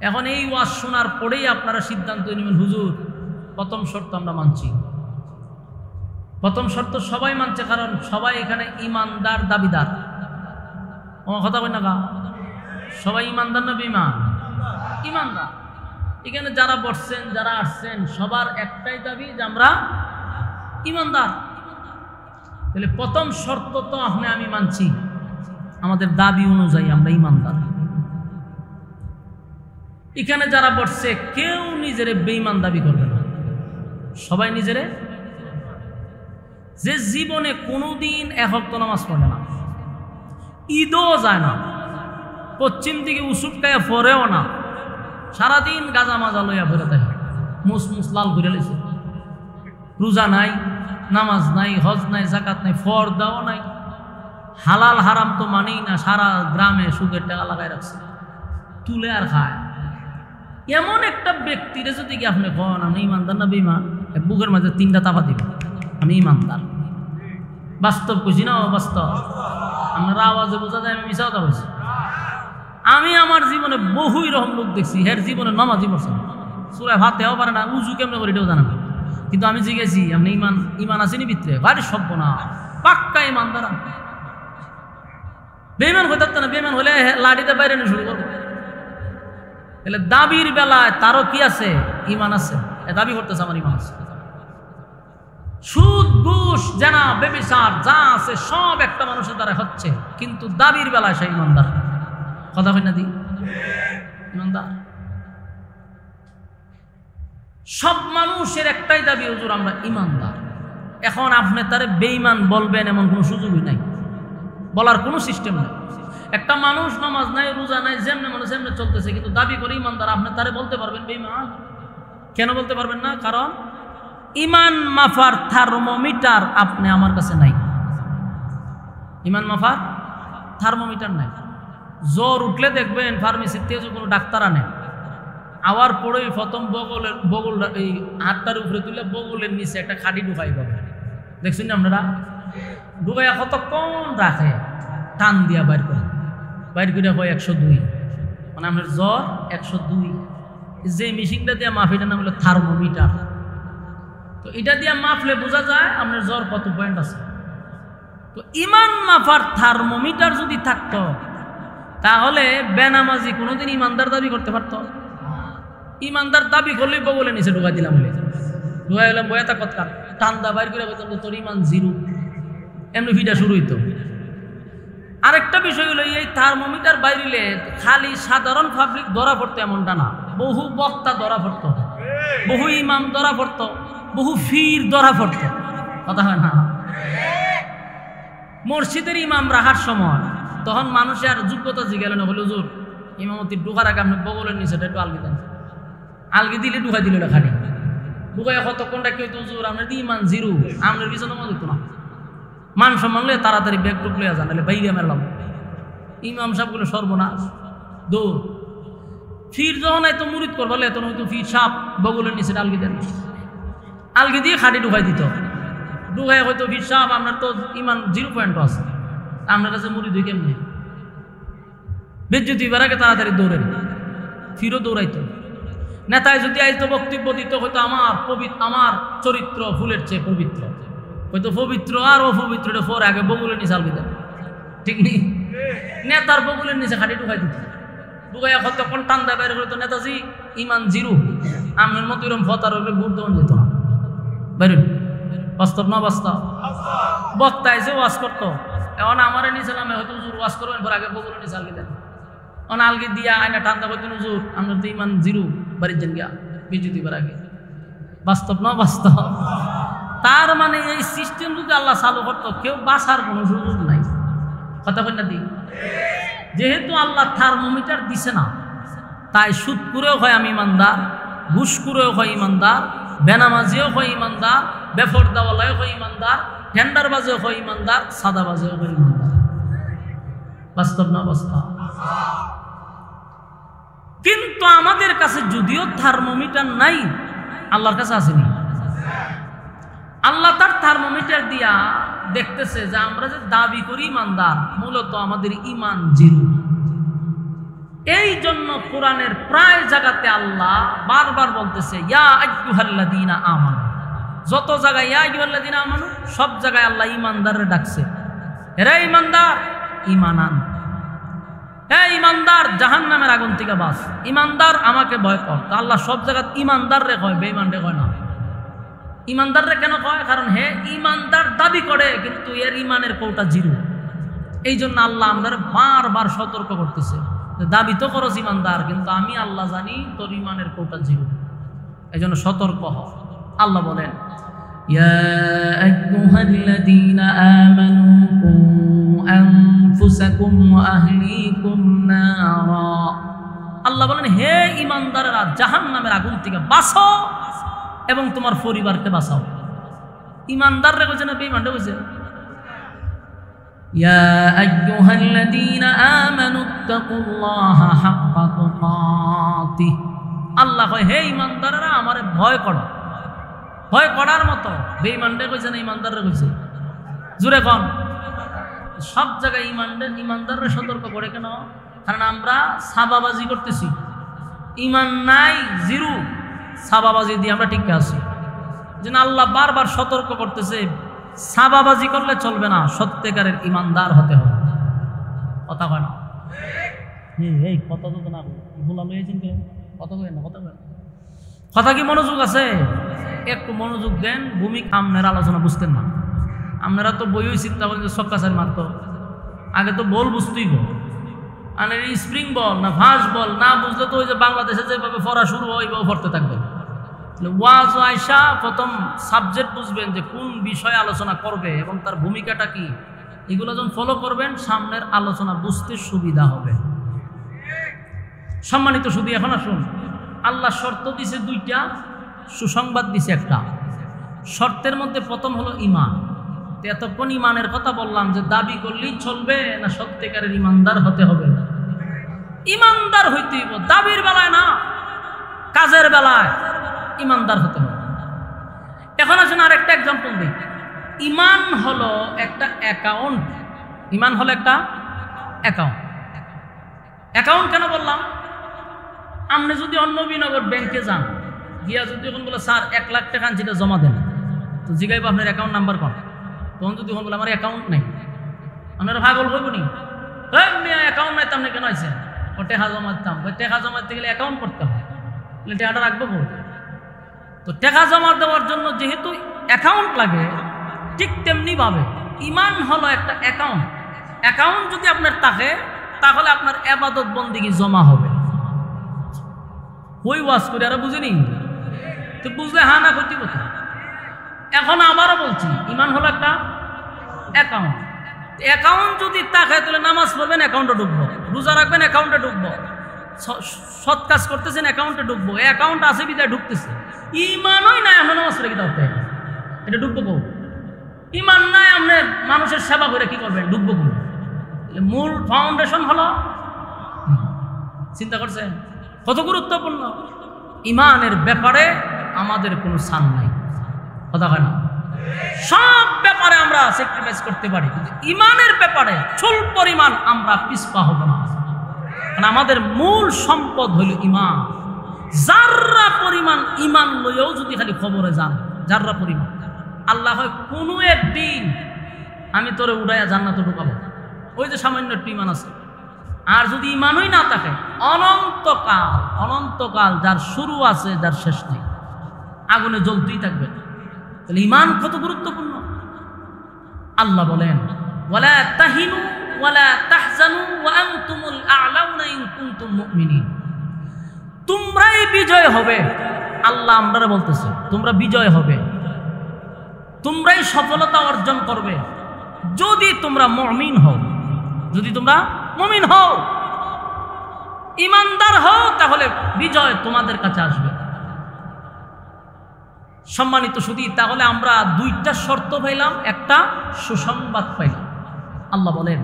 এখন এই ওয়াজ শোনার পরেই আপনারা সিদ্ধান্ত নেবেন, হুজুর প্রথম শর্ত আমরা মানছি। প্রথম শর্ত সবাই মানছে, কারণ সবাই এখানে ঈমানদার দাবিদার। আমার কথা কই না গা? সবাই ঈমানদার না বেঈমান? ঈমানদার। এখানে যারা বসছেন, যারা আসছেন, সবার একটাই দাবি যে আমরা ঈমানদার। তাহলে প্রথম শর্ত তো আমি মানছি, আমাদের দাবি অনুযায়ী আমরা ঈমানদার। এখানে যারা বসছে কেউ নিজেরে বেঈমান দাবি করবে না, সবাই নিজেরে, যে জীবনে কোনোদিন 1 ওয়াক্ত নামাজ পড়ে না, ঈদও যায় না, পশ্চিম দিকে উসুটকায় পড়েও না, সারাদিন গাজা মাজা লইয়া ফেরে থাকে, মুসমুস লাল করে লেছে, রোজা নাই, নামাজ নাই, হজ নাই, জাকাত নাই, ফরদাও নাই, হালাল হারাম তো মানেই না, সারা গ্রামে সুদের টাকা লাগাই রাখছে, তুলে আর খায়। এমন একটা ব্যক্তিরে যদি কি আপনি কন আমি ঈমানদার না বেঈমান, বুকের মাঝে 3টা তাপা দিবেন, আমি ঈমানদার। বাস্তব খুশি না অবাস্তব? আপনারা আওয়াজে বোঝা যায় আমি মিছা কথা বলছি। আমি আমার জীবনে বহুই রকম লোক দেখছি, হের জীবনে নামাজই পড়ছে না, সূরা ফাতিহাও পারে না, উজু কেমনে করে এটাও জানে না, কিন্তু আমি জিজ্ঞেসি আপনি ঈমান আসেনি ভিতরে? ভারী সভ্য না, পাক্কা ঈমানদার। বেঈমান হয়ে থাকতো না, বেঈমান হলে লাঠিতে বাইরে নিয়ে শুরু করবো। তাহলে দাবির বেলায় তারও কি আছে? ঈমান আছে। দাবি করতেছে আমার ঈমান আছে। সুদ, ঘুষ, জেনা, ব্যভিচার যা আছে সব একটা মানুষের দ্বারা হচ্ছে, কিন্তু দাবির বেলায় সে ঈমানদার। কথা হয় না দি? ঈমানদার। সব মানুষের একটাই দাবি, হুজুর আমরা ঈমানদার। এখন আপনি তারে বেঈমান বলবেন এমন কোনো সুযোগই নাই, বলার কোনো সিস্টেম নাই। একটা মানুষ নামাজ নাই, রোজা নাই, যেমনে মানুষ এমনি চলতেছে, কিন্তু দাবি করে ঈমানদার, আপনি তারে বলতে পারবেন বেঈমান? কেন বলতে পারবেন না? কারণ ঈমান মাফার থার্মোমিটার আপনি আমার কাছে নাই। ঈমান মাফার থার্মোমিটার নাই। জ্বর উঠলে দেখবেন ফার্মেসিতে কোনো ডাক্তার আনে, আওয়ার পরেই প্রথম বগল এই হাতটার উপরে তুলে বগলের নিচে একটা খাড়ি ঢুকাই পাবে, দেখছেন না আপনারা? ঢুকাইয়া কতক্ষণ রাখে, টান দিয়া বাইর করে হয় 102, মানে আপনার জ্বর 102। যে মেশিনটা দিয়ে মাপ, এটার নাম হলো থার্মোমিটার। তো এটা দিয়ে মাপলে বোঝা যায় আপনার জ্বর কত পয়েন্ট আছে। তো ঈমান মাপার থার্মোমিটার যদি থাকতো, তাহলে বেনামাজি কোনোদিন ঈমানদার দাবি করতে পারতো? ঈমানদার দাবি করলেই বগলে নিচে ঢুকাই দিলাম, ঢুকাই হলাম বয়াতা কতকার টান্দা বাইর করে বলতাম তোর ঈমান 0, এমনি ভিটা শুরু হইতো। আরেকটা বিষয় হলো, এই থার্মোমিটার বাইরিলে খালি সাধারণ পাবলিক ধরা পড়তো এমনটা না, বহু বক্তা ধরা পড়তো, বহু ইমাম ধরা পড়তো, বহু ফির ধরা পড়তো। কথা হয় না? মসজিদের ইমাম রাখার সময় তখন মানুষের যোগ্যতা জিজ্ঞাসা না, বলে হুজুর ইমামতি ঢুকার আগে আপনি বগলের নিচেটা একটু আলগি দেন, আলগি দিলে ঢুকাই দিল এটা খালি ঢুকাই কতক্ষণটা কেউ তো হুজুর আপনার ঈমান 0, আপনার পিছনে মনে হতো না। মান সম্মান লয়ে তাড়াতাড়ি ব্যাগ টুক লইয়া যান, নাহলে বাইরে মারলাম। ইমাম সাহেবগুলো সর্বনাশ, দৌড়। ফির যখন এত মুরিদ করবো তখন হয়তো ফির সাপ বগলের নিচে আলগি দেন, আলগি দিয়ে খাটি ঢুকাই দিত, ঢুকাই হয়তো ফির সাপ আপনার তো ঈমান 0 পয়েন্ট আছে, আপনার কাছে মুরিদ হই কেমনি? বেজ্জতি এবার আগে তাড়াতাড়ি দৌড়েন, ফিরও দৌড়াইতো। নেতায় যদি আইতো বক্তব্য দিত, হয়তো আমার চরিত্র ফুলের চেয়ে পবিত্র, হয়তো পবিত্র আর অপবিত্র পরে আগে বগুলের নিচে আলগি দেন, ঠিক নেই? নেতার বগুলের নিচে খাটি ঢুকাই দিত, ঢুকাইয়া কতক্ষণ টান্দা বাইরে হইতো, নেতাজি ঈমান 0, আপনার মতো এরকম ফতার হলে ভোট দেওয়া যেত না। বাইরেন বাস্তব না বাস্তব? বক্তা এসে ওয়াজ করতো, এখন আমার নিচে নামে হয়তো হুজুর ওয়াজ করবেন, পর আগে বগুলের নিচে আলগি দেন, অন আলগি দিয়া আয়না টান্দা করতেন, হুজুর আপনার তো ঈমান 0, বাড়ির যান গিয়া বেজে দিবার আগে। বাস্তব না বাস্তব? তার মানে এই সিস্টেম যদি আল্লাহ চালু করতো, কেউ বাঁচার কোনো সুযোগ নাই। কথা বল না দি? যেহেতু আল্লাহ থার্মোমিটার দিছে না, তাই সুদ করেও হয় আমি ইমানদার, ঘুষ করেও হয় ইমানদার, বেনামাজিও হয় ইমানদার, বেফরদাওয়ালাও হয় ইমানদার, টেন্ডারবাজেও হয় ইমানদার, সাদাবাজেও হয় ইমানদার। বাস্তব না বাস্তব? কিন্তু আমাদের কাছে যদিও থার্মোমিটার নাই, আল্লাহর কাছে আসেনি। আল্লাহ তার থার্মোমিটার দিয়া দেখতেছে যে আমরা যে দাবি করি ইমানদার, মূলত আমাদের ইমান জিরো। এই জন্য কোরআনের প্রায় জায়গাতে আল্লাহ বারবার বলতেছে ইয়া আইয়ুহাল্লাযীনা আমানু। যত জায়গায় ইয়া আইয়ুহাল্লাযীনা আমানু, সব জায়গায় আল্লাহ ইমানদাররে ডাকছে, এরা ইমানদার, ঈমান আন। হে ইমানদার, জাহান্নামের আগুন থেকে বাঁচ। ইমানদার, আমাকে ভয় কর। তা আল্লাহ সব জায়গায় ইমানদার রে কয়, বেঈমান রে কয় না। ইমানদার রে কেন কয়? কারণ হে ইমানদার দাবি করে কিন্তু এর ইমানের কোটা জিরো। এই জন্য আল্লাহ আমাদের বারবার সতর্ক করতেছে, দাবি তো করো ইমানদার, কিন্তু আমি আল্লাহ জানি তোর ইমানের কোটা জিরো। এই জন্য সতর্ক হ। আল্লাহ বলেন ইয়া আইয়ুহাল্লাযীনা আমানু কু আনফুসাকুম ওয়া আহলিকুম নারা। আল্লাহ বলেন হে ইমানদারেরা, জাহান্নামের আগুন থেকে বাঁচো এবং তোমার পরিবারকে বাঁচাও। ইমানদাররা কইছে না বেঈমানরা কইছে? ইয়া আইয়ুহাল্লাযীনা আমানু তাকুল্লাহা হাক্কা তুকাতিহ। আল্লাহ কয় হে ইমানদাররা, আমারে ভয় করো। ভয় করার মতো বেঈমানরা কইছে না ইমানদাররা কইছে? জোরে কোন? সব জায়গায় ইমানদাররা সতর্ক করে কেন? কারণ আমরা সাবাবাজি করতেছি, ইমান নাই, জিরো। সাবাবাজি দিয়ে আমরা ঠিক আছি। যেন আল্লাহ বারবার সতর্ক করতেছে, সাবাবাজি করলে চলবে না, সত্যিকারের ইমানদার হতে হবে। কথা কয় না? এই কথা তো না ভুলা লইছেন কেন? কথা কয় না, কথা কয় না। কথা কি মনোযোগ আছে? একটু মনোযোগ দেন। ভূমিকা আপনার আলোচনা বুঝতেন না। আপনারা তো বইও চিন্তা করেন যে সক্কাচার মারত, আগে তো বল বুঝতেই বল। আর স্প্রিং বল না ফাস্ট বল না বুঝলে তো ওই যে বাংলাদেশে যেভাবে পড়া শুরু হয় ওইভাবে পড়তে থাকবে। ওয়াজ আয়সা প্রথম সাবজেক্ট বুঝবেন যে কোন বিষয়ে আলোচনা করবে এবং তার ভূমিকাটা কি, এগুলো যখন ফলো করবেন সামনের আলোচনা বুঝতে সুবিধা হবে। সম্মানিত শুধু এখন আসুন, আল্লাহ শর্ত দিছে দুইটা, সুসংবাদ দিছে একটা। শর্তের মধ্যে প্রথম হলো ঈমান। এতক্ষণ ঈমানের কথা বললাম যে দাবি করলেই চলবে না সত্যিকারের ঈমানদার হতে হবে? ঈমানদার হইতে হইব, দাবির বেলায় না, কাজের বেলায় ঈমানদার হতে হবে। এখন আসুন আর একটা এক্সাম্পল দিই। ঈমান হলো একটা অ্যাকাউন্ট। ঈমান হলো একটা অ্যাকাউন্ট। অ্যাকাউন্ট কেন বললাম? আপনি যদি অন্য বিনগর ব্যাংকে যান, গিয়া যদি এখন বলে স্যার 1 লাখ টাকা যেটা জমা দেন, তো জিগাইব আপনার অ্যাকাউন্ট নাম্বার কোন? তখন যদি বলে আমার অ্যাকাউন্ট নেই, আপনারা ভাগল হইব নি? অ্যাকাউন্ট নাই তো আপনি কেন আছেন? ও টাকা জমা দিতাম। টাকা জমা দিতে গেলে অ্যাকাউন্ট করতে হয়, টাকাটা রাখবো। তো টাকা জমা দেওয়ার জন্য যেহেতু অ্যাকাউন্ট লাগে, ঠিক তেমনি ভাবে ঈমান হলো একটা অ্যাকাউন্ট। অ্যাকাউন্ট যদি আপনার থাকে তাহলে আপনার ইবাদত বন্দেগী জমা হবে। ওই ওয়াজ করে আর বুঝিনি তো বুঝলে হ্যাঁ না করতে কথা। এখন আবারও বলছি, ঈমান হলো একটা অ্যাকাউন্ট। অ্যাকাউন্ট যদি থাকে তাহলে নামাজ পড়বেন অ্যাকাউন্টে ঢুকবো, রোজা রাখবেন অ্যাকাউন্টে ঢুকবো, সৎ কাজ করতেছেন অ্যাকাউন্টে ঢুকবো। অ্যাকাউন্ট আছে বিদায় ঢুকতেছে। ঈমানই নাই আমরা নামাজ পড়ে কি করতে এটা ঢুকবো কো? ঈমান নাই আপনি মানুষের সেবা করে কি করবেন? ঢুকবো কো? মূল ফাউন্ডেশন হলো চিন্তা করছেন কত গুরুত্বপূর্ণ। ঈমানের ব্যাপারে আমাদের কোনো ছাড় নাই, কথা হয় না। সব ব্যাপারে আমরা স্যাক্রিফাইস করতে পারি, কিন্তু ঈমানের ব্যাপারে চুল পরিমাণ আমরা পিছপা হব না। কারণ আমাদের মূল সম্পদ হইল ঈমান। যাররা পরিমাণ ঈমান লইয়াও যদি খালি খবরে যান, যাররা পরিমাণ, আল্লাহ হয় কোনো একদিন আমি তোরে উড়াইয়া জান্নাতে ঢুকাবো, ওই যে সামান্য একটু ঈমান আছে। আর যদি ঈমানই না থাকে, অনন্তকাল অনন্তকাল যার শুরু আছে যার শেষ নেই, আগুনে জ্বলতেই থাকবে। তাহলে ঈমান কত গুরুত্বপূর্ণ। আল্লাহ বলেন ওয়ালা তাহিনু ওয়ালা তাহজানু ওয়া আনতুমুল আ'লাউনা ইন কুনতুম মুমিনিন। তোমরাই বিজয় হবে। আল্লাহ আমরা বলতেছে তোমরা বিজয় হবে, তোমরাই সফলতা অর্জন করবে যদি তোমরা মুমিন হও। যদি তোমরা মুমিন হও, ঈমানদার হও, তাহলে বিজয় তোমাদের কাছে আসবে। সম্মানিত শুধু তাহলে আমরা দুইটা শর্ত পাইলাম, একটা সুসংবাদ পাইলাম। আল্লাহ বলেন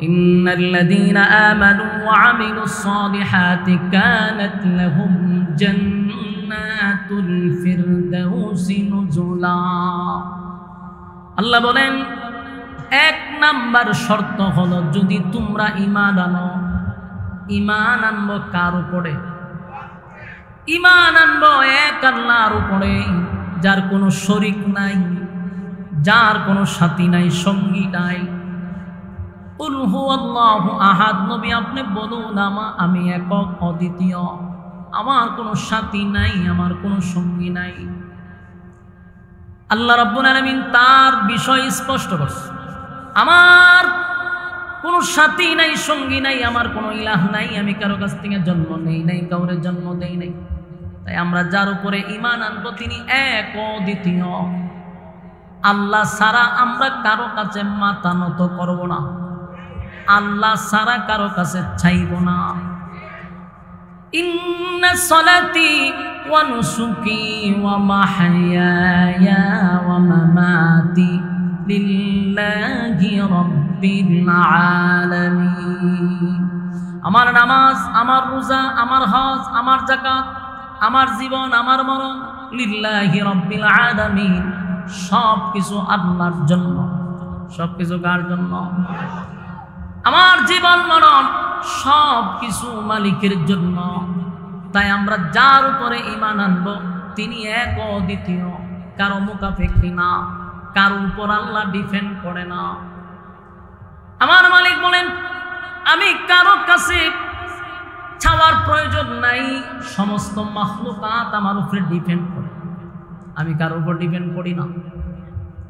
ইন্নাল্লাযীনা আমানু ওয়া আমিলুস সালিহাতি কানাত লাহুম জান্নাতুল ফিরদাউসি নুজুলা। আল্লাহ বলেন এক নাম্বার শর্ত হলো যদি তোমরা ঈমান আনো, ঈমান আনবো কার উপরে? ঈমান আনবো এক আল্লাহর উপরে, যার কোনো শরীক নাই, যার কোনো সাথী নাই, সঙ্গী নাই। কুল হুয়াল্লাহু আহাদ, নবী আপনি বলুন আমি একক অদ্বিতীয়, আমার কোনো সাথী নাই, আমার কোনো সঙ্গী নাই। আল্লাহ রাব্বুল আলামিন তার বিষয় স্পষ্ট করছে, আমার কোনো সাথী নাই, সঙ্গী নাই, আমার কোনো ইলাহ নাই, আমি কারো কাছ থেকে জন্ম নেই নাই, কাউরে জন্ম দেই নাই। তাই আমরা যার উপরে ঈমান আনবো তিনি এক অদ্বিতীয়। আল্লাহ ছাড়া আমরা কারো কাছে মাথা নত করব না, আল্লাহ ছাড়া কারো কাছে চাইব না। ইন্না সালাতি ওয়া নুসুকি ওয়া মাহইয়ায়া ওয়া মামাতি লিল্লাহি রাব্বিল আলামিন। আমার নামাজ, আমার রোজা, আমার হজ, আমার যাকাত, আমার জীবন, আমার মরণ লিল্লাহি রাব্বিল আলামিন, সব কিছু আল্লাহর জন্য। সব কিছু কার জন্য? আমার জীবন মরণ সব কিছু মালিকের জন্য। তাই আমরা যার উপরে ঈমান আনবো তিনি এক অদ্বিতীয়, কারো মুখাপেক্ষী না, কারো উপর আল্লাহ ডিপেন্ড করে না। আমার মালিক বলেন আমি কারো কাছে চাওয়ার প্রয়োজন নাই, সমস্ত মাখলুকাত আমার উপরে ডিপেন্ড করে, আমি কারোর উপর ডিপেন্ড করি না।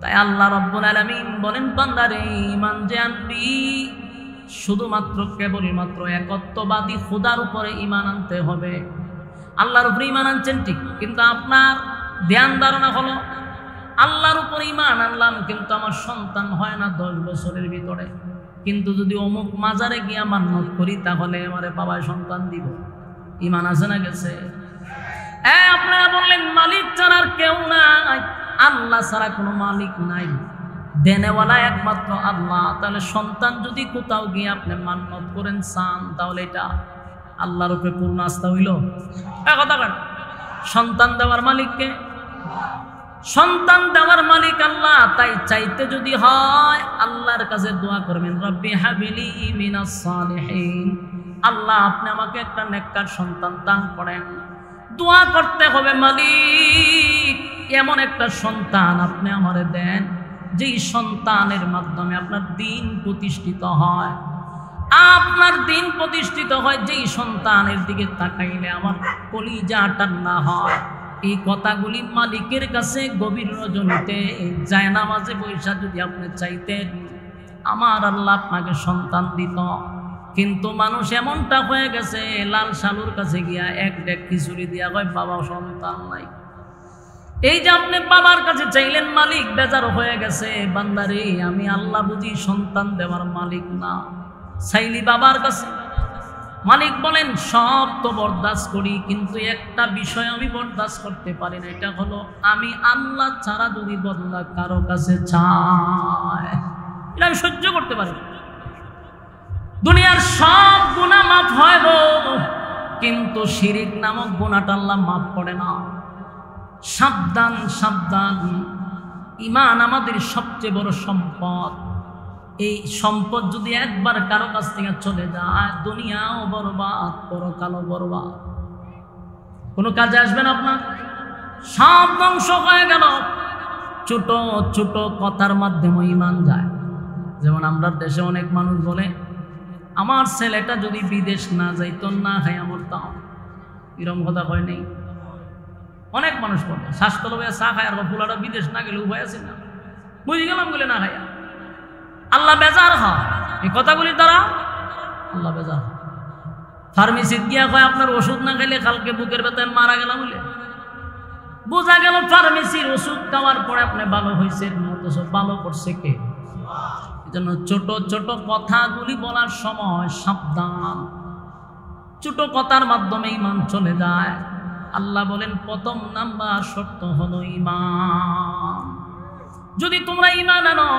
তাই আল্লাহ রাব্বুল আলামিন বলেন বান্দারে ঈমান যে আনবি শুধুমাত্র কেবলমাত্র একত্ববাদী খোদার উপরে ঈমান আনতে হবে। আল্লাহর উপরে ঈমান আনছেন ঠিক, কিন্তু আপনার ধ্যান ধারণা হলো আল্লাহর উপরে ঈমান আনলাম কিন্তু আমার সন্তান হয় না 10 বছরের ভিতরে, কিন্তু যদি অমুক মাজারে গিয়া মান্নত করি তাহলে আমারে বাবায় সন্তান দিব। ঈমান আছে না গেছে? আপনারা বললেন মালিক ছাড়া আর কেউ নাই, আল্লাহ ছাড়া কোনো মালিক নাই, দেনেওয়ালা একমাত্র আল্লাহ। তাহলে সন্তান যদি কোথাও গিয়ে আপনি মান্নত করেন চান, তাহলে এটা আল্লাহর উপরে পূর্ণ আস্থা হইল? কথা কেন? সন্তান দেওয়ার মালিককে, সন্তান দেওয়ার মালিক আল্লাহ। তাই চাইতে যদি হয় আল্লাহর কাছে দোয়া করবেন, রব্বি হাবিলি মিনাস সালিহিন, আল্লাহ আপনি আমাকে একটা নেককার সন্তান দান করেন। দোয়া করতে হবে মালিক এমন একটা সন্তান আপনি আমারে দেন যেই সন্তানের মাধ্যমে আপনার দিন প্রতিষ্ঠিত হয়, আপনার দিন প্রতিষ্ঠিত হয়, যেই সন্তানের দিকে তাকাইলে আমার কলিজা ঠান্ডা হয়। এই কথাগুলি মালিকের কাছে গভীর রজনীতে জায়নামাজে বৈশা যদি আপনি চাইতেন, আমার আল্লাহ আপনাকে সন্তান দিত। কিন্তু মানুষ এমনটা হয়ে গেছে, লাল শালুর কাছে গিয়া এক ডেক খিচুড়ি দিয়া কয় বাবা সন্তান নাই। এই যে আপনি বাবার কাছে চাইলেন, মালিক বেজার হয়ে গেছে, বান্দারে আমি আল্লাহ বুঝি সন্তান দেওয়ার মালিক না, চাইলি বাবার কাছে। মালিক বলেন সব তো বরদাস্ত করি, কিন্তু একটা বিষয় আমি বরদাস্ত করতে পারি না, এটা হলো আমি আল্লাহ ছাড়া যদি বদলা কারো কাছে চায়, এটা আমি সহ্য করতে পারি না। দুনিয়ার সব গুনাহ মাফ হয় গো, কিন্তু শিরিক নামক গুনাহটা আল্লাহ মাফ করে না। সাবধান সাবধান, ঈমান আমাদের সবচেয়ে বড় সম্পদ। এই সম্পদ যদি একবার কারো কাছ থেকে চলে যায়, দুনিয়াও বরবাদ, পরকালও বরবাদ, কোনো কাজে আসবে না আপনার, সব ধ্বংস হয়ে গেল। ছোট ছোট কথার মাধ্যমে ঈমান যায়। যেমন আমরা দেশে অনেক মানুষ বলে আমার ছেলেটা যদি বিদেশ না যাইতো না খাইয়া মরতাম, এরকম কথা হয় নেই? অনেক মানুষ বলে স্বাস্থ্য লোভে চা খায়, আর ফুলাটা বিদেশ না গেলে উপায় আছে না, বুঝে গেলাম বলে না খাইয়া। আল্লাহ বেজার হয় এই কথাগুলির দ্বারা, আল্লাহ বেজার। ফার্মেসিত গিয়া কয় আপনার ওষুধ না খাইলে কালকে বুকের ব্যথায় মারা গেলাম বলে, বোঝা গেল ফার্মেসির ওষুধ খাওয়ার পরে আপনি ভালো হয়েছে, অথচ ভালো করছে কে? এজন্য ছোট ছোট কথাগুলি বলার সময় সাবধান। ছোট কথার মাধ্যমে ঈমান চলে যায়। আল্লাহ বলেন প্রথম নাম্বার শর্ত হলো ঈমান। যদি তোমরা ঈমান আনো,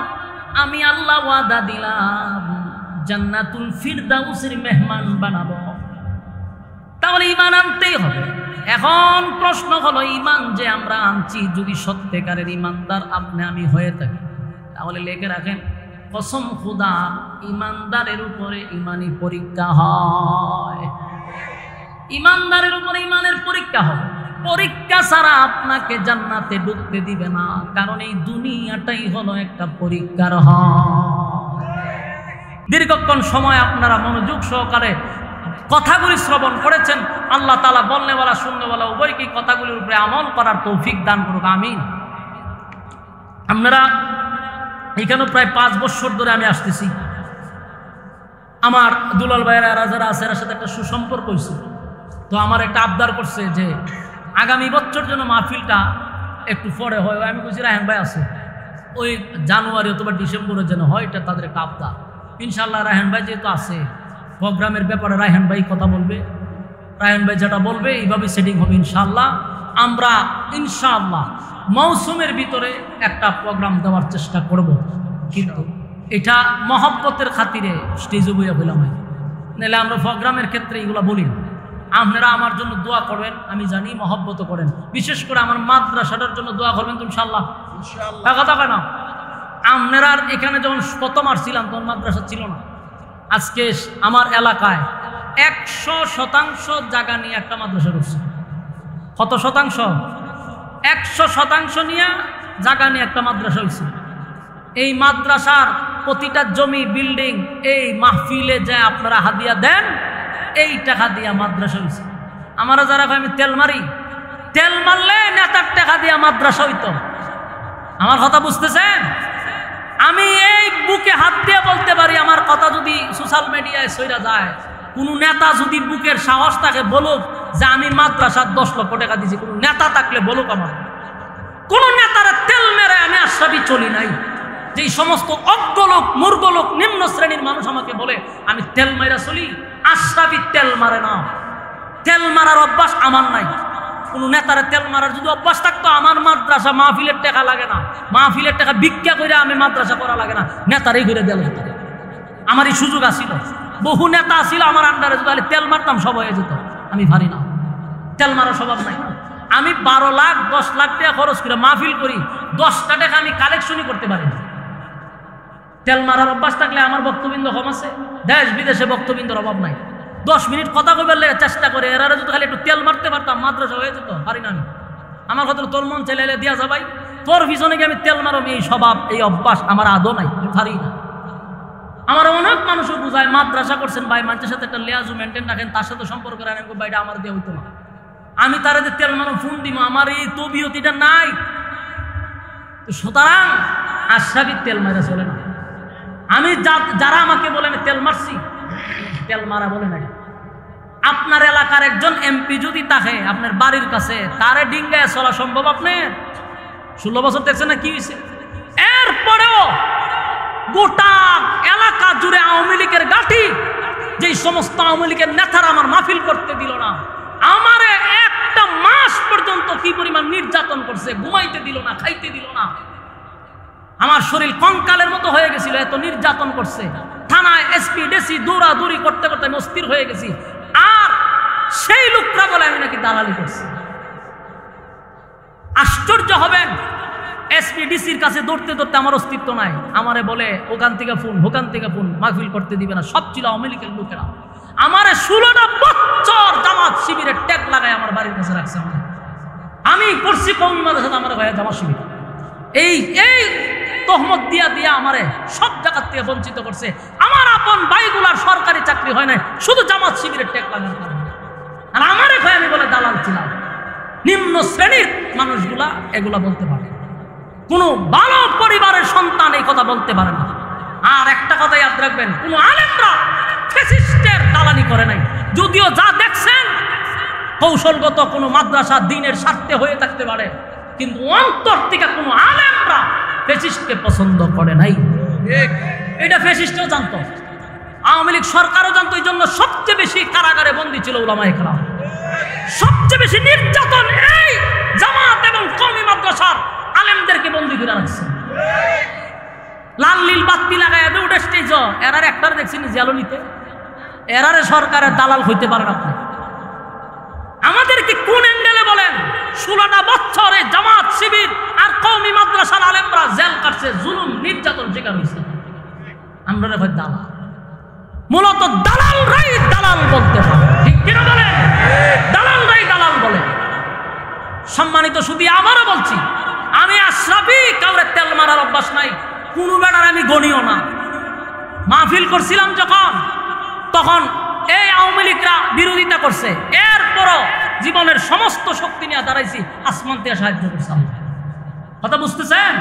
আমি আল্লাহ ওয়াদা দিলাম জান্নাতুল ফিরদাউসের মেহমান বানাবো। তাহলে ঈমান আনতেই হবে। এখন প্রশ্ন হলো ঈমান যে আমরা আনছি, যদি সত্যিকারের ঈমানদার আপনি আমি হয়ে থাকি, তাহলে লেখে রাখেন কসম খুদা, ইমানদারের উপরে ইমানি পরীক্ষা হয়, ইমানদারের উপরে ইমানের পরীক্ষা হবে। পরীক্ষা ছাড়া আপনাকে জান্নাতে ঢুকতে দিবে না, কারণ এই দুনিয়াটাই হলো একটা পরীক্ষার হয়। দীর্ঘক্ষণ সময় আপনারা মনোযোগ সহকারে কথাগুলি শ্রবণ করেছেন। আল্লাহ তাআলা বলনেওয়ালা শুননেওয়ালা উভয়কে কথাগুলির উপরে আমল করার তৌফিক দান করুক, আমিন। আপনারা এখানে প্রায় 5 বছর ধরে আমি আসতেছি। আমার দুলাল ভাইয়েরা যারা আছে এর সাথে একটা সুসম্পর্ক হয়েছে। তো আমার একটা আবদার করছে যে আগামী বছর যেন মাহফিলটা একটু পরে হয়। আমি বলছি রায়হান ভাই আছে, ওই জানুয়ারি অথবা ডিসেম্বরে যেন হয়, এটা তাদের একটা আবদার। ইনশাল্লাহ রায়হান ভাই যেহেতু আছে, প্রোগ্রামের ব্যাপারে রায়হান ভাই কথা বলবে, রায়হান ভাই যেটা বলবে এইভাবে সেটিং হবে ইনশাল্লাহ। আমরা ইনশাআল্লাহ মৌসুমের ভিতরে একটা প্রোগ্রাম দেওয়ার চেষ্টা করব, কিন্তু এটা মহব্বতের খাতিরে স্টেজে বইয়া বললাম, নাহলে আমরা প্রোগ্রামের ক্ষেত্রে এগুলো বলি না। আপনারা আমার জন্য দোয়া করবেন, আমি জানি মহব্বত করেন, বিশেষ করে আমার মাদ্রাসাটার জন্য দোয়া করবেন তো ইনশাআল্লাহ। কথা কয় না, আপনারা এখানে যখন প্রথম আসছিলাম তখন মাদ্রাসা ছিল না। আজকে আমার এলাকায় 100% জায়গা নিয়ে একটা মাদ্রাসা করছে। কত শতাংশ? 100% নিয়ে জায়গা নিয়ে একটা মাদ্রাসা হয়েছে। এই মাদ্রাসার প্রতিটা জমি, বিল্ডিং এই মাহফিলে যে আপনারা হাদিয়া দেন, এই টাকা দিয়া মাদ্রাসা হয়েছে। আমরা যারা আমি তেল মারি, তেল মারলে নেতার টাকা দিয়া মাদ্রাসা হইতো। আমার কথা বুঝতেছেন? আমি এই বুকে হাত দিয়ে বলতে পারি, আমার কথা যদি সোশ্যাল মিডিয়ায় ছড়িয়ে যায়, কোনো নেতা যদি বুকের সাহস থাকে বলুক যে আমি মাদ্রাসার 10 লক্ষ টাকা দিয়েছি। কোনো নেতা থাকলে বলুক। আমার কোন নেতারা তেল মেরে আমি আশরাফি চলি নাই। যেই সমস্ত অজ্ঞ লোক, মূর্খ লোক, নিম্ন শ্রেণীর মানুষ আমাকে বলে আমি তেল মারা চলি, আশরাফি তেল মারে না। তেল মারার অভ্যাস আমার নাই। কোন নেতারা তেল মারার যদি অভ্যাস থাকতো, আমার মাদ্রাসা মাহফিলের টাকা লাগে না, মাহফিলের টাকা ভিক্ষা করে আমি মাদ্রাসা করা লাগে না, নেতারাই করে দেওয়া যেত। আমার এই সুযোগ আসিল, বহু নেতা আসিল আমার আন্ডারে, যদি তেল মারতাম সব হয়ে যেত। আমি পারি না, তেল মারার স্বভাব নাই। আমি 12 লাখ 10 লাখ টাকা খরচ করে মাহফিল করি, 10টা টাকা আমি কালেকশনই করতে পারি না। তেল মারার অভ্যাস থাকলে আমার বক্তবৃন্দ কম আছে, দেশ বিদেশে বক্তবৃন্দের অভাব নাই। 10 মিনিট কথা কইবার লেগে চেষ্টা করে, এরা যদি খালি একটু তেল মারতে পারতাম মাদ্রাসা হয়ে যেত। পারি না আমি। আমার কথা তোর মন চাইলে দিয়া যা ভাই, তোর পিছনে গিয়ে আমি তেল মারম, এই স্বভাব এই অভ্যাস আমার আদৌ নাই, পারি না। আমার অনেক মানুষও বুঝায় মাদ্রাসা করছেন ভাই, মানুষের সাথে একটা লেয়াজু মেনটেন রাখেন, তার সাথে সম্পর্ক রাখেন, ভাইটা আমার দিয়ে হইতো না। আমি তারা যে তেল মারম ফোন দিব, আমার এই তবিয়তিটা নাই। সুতরাং আশরাফির তেল মারা চলে না। আমি যারা আমাকে বলে আমি তেল মারছি, তেল মারা বলে না। আপনার এলাকার একজন এমপি যদি থাকে আপনার বাড়ির কাছে, তারে ডিঙ্গায় চলা সম্ভব? আপনার 16 বছর দেখছেন না কি হয়েছে? এরপরেও গোটা এলাকা জুড়ে আওয়ামী লীগের গাঠি, যেই সমস্ত আওয়ামী লীগের নেতারা আমার মাহফিল করতে দিল না, আমারে একটা মাস পর্যন্ত কি পরিমাণ নির্যাতন করছে, ঘুমাইতে দিল না, খাইতে দিল না। আমার শরীর কঙ্কালের মতো হয়ে গেছিল, এত নির্যাতন করছে। থানায় এসপি ডিসি দৌড়াদৌড়ি করতে করতে আমি অস্থির হয়ে গেছি। আর সেই লোকরা বলে আমি নাকি দালালি করছি। আশ্চর্য হবেন, এসপি ডিসির কাছে দৌড়তে দৌড়তে আমার অস্তিত্ব নাই। আমারে বলে ওখান থেকে ফোন, ওখান থেকে ফোন, মাহফিল করতে দিবে না। সব ছিল আওয়ামী লীগের লোকেরা। আমারে 16টা বছর জামাত শিবিরের ট্যাগ লাগায় আমার বাড়ির কাছে রাখছে। আমি করছি কওমি মাদ্রাসা, আমার ভাইয়া জামাত শিবির। এই এই তহমত দিয়া দিয়া আমারে সব জায়গা থেকে বঞ্চিত করছে। আমার আপন ভাইগুলার সরকারি চাকরি হয় নাই, শুধু জামাত শিবিরের ট্যাগ লাগানোর কারণে। আর আমারে ভাই আমি বলে দালাল ছিলাম। নিম্ন শ্রেণীর মানুষগুলা এগুলা বলতে পারে, কোনো ভালো পরিবারের সন্তান এই কথা বলতে পারে না। আর একটা কথা ইয়াদ রাখবেন, কোন আলেমরা ফ্যাসিস্টের দালালি করে নাই। যদিও যা দেখছেন কৌশলগত কোনো মাদ্রাসা দিনের স্বার্থে হয়ে থাকতে পারে, কিন্তু অন্তর থেকে কোনো আলেমরা ফ্যাসিস্টকে পছন্দ করে নাই। এটা ফ্যাসিস্টও জানতো, আওয়ামী লীগ সরকারও জানতো। এই জন্য সবচেয়ে বেশি কারাগারে বন্দী ছিল উলামায়ে কেরাম। সবচেয়ে বেশি নির্যাতন এই জামাত এবং কওমি মাদ্রাসার আলেমদেরকে বন্দী করে রাখছে। লাল নীল বাতি লাগায় উঠে স্টেজ, এরার একটার দেখছেন জিয়ালনিতে। এরারে সরকারের দালাল হইতে পারেন আপনি। আমাদেরকে কোন অ্যাঙ্গেলে বলেন? 16টা বছরে জামাত শিবির আর কওমি মাদ্রাসার আলেমরা জেল কাটছে, জুলুম নির্যাতন শিকার হয়েছে। আমরা হয় দালাল। মূলত দালালরাই দালাল বলতে পারে, ঠিক কিনা বলে? দালালরাই দালাল বলে। সম্মানিত শুধু আমারও বলছি, আমি আশরাফি, কাউরে তেল মারার অভ্যাস নাই, কোনো বেড়ার আমি গণিও না। মাহফিল করছিলাম যখন, তখন এই আওয়ামী লীগরা বিরোধিতা করছে, এরপরও জীবনের সমস্ত শক্তি নিয়ে দাঁড়াইছি, আসমান থেকে সাহায্য করছে। কথা বুঝতেছেন?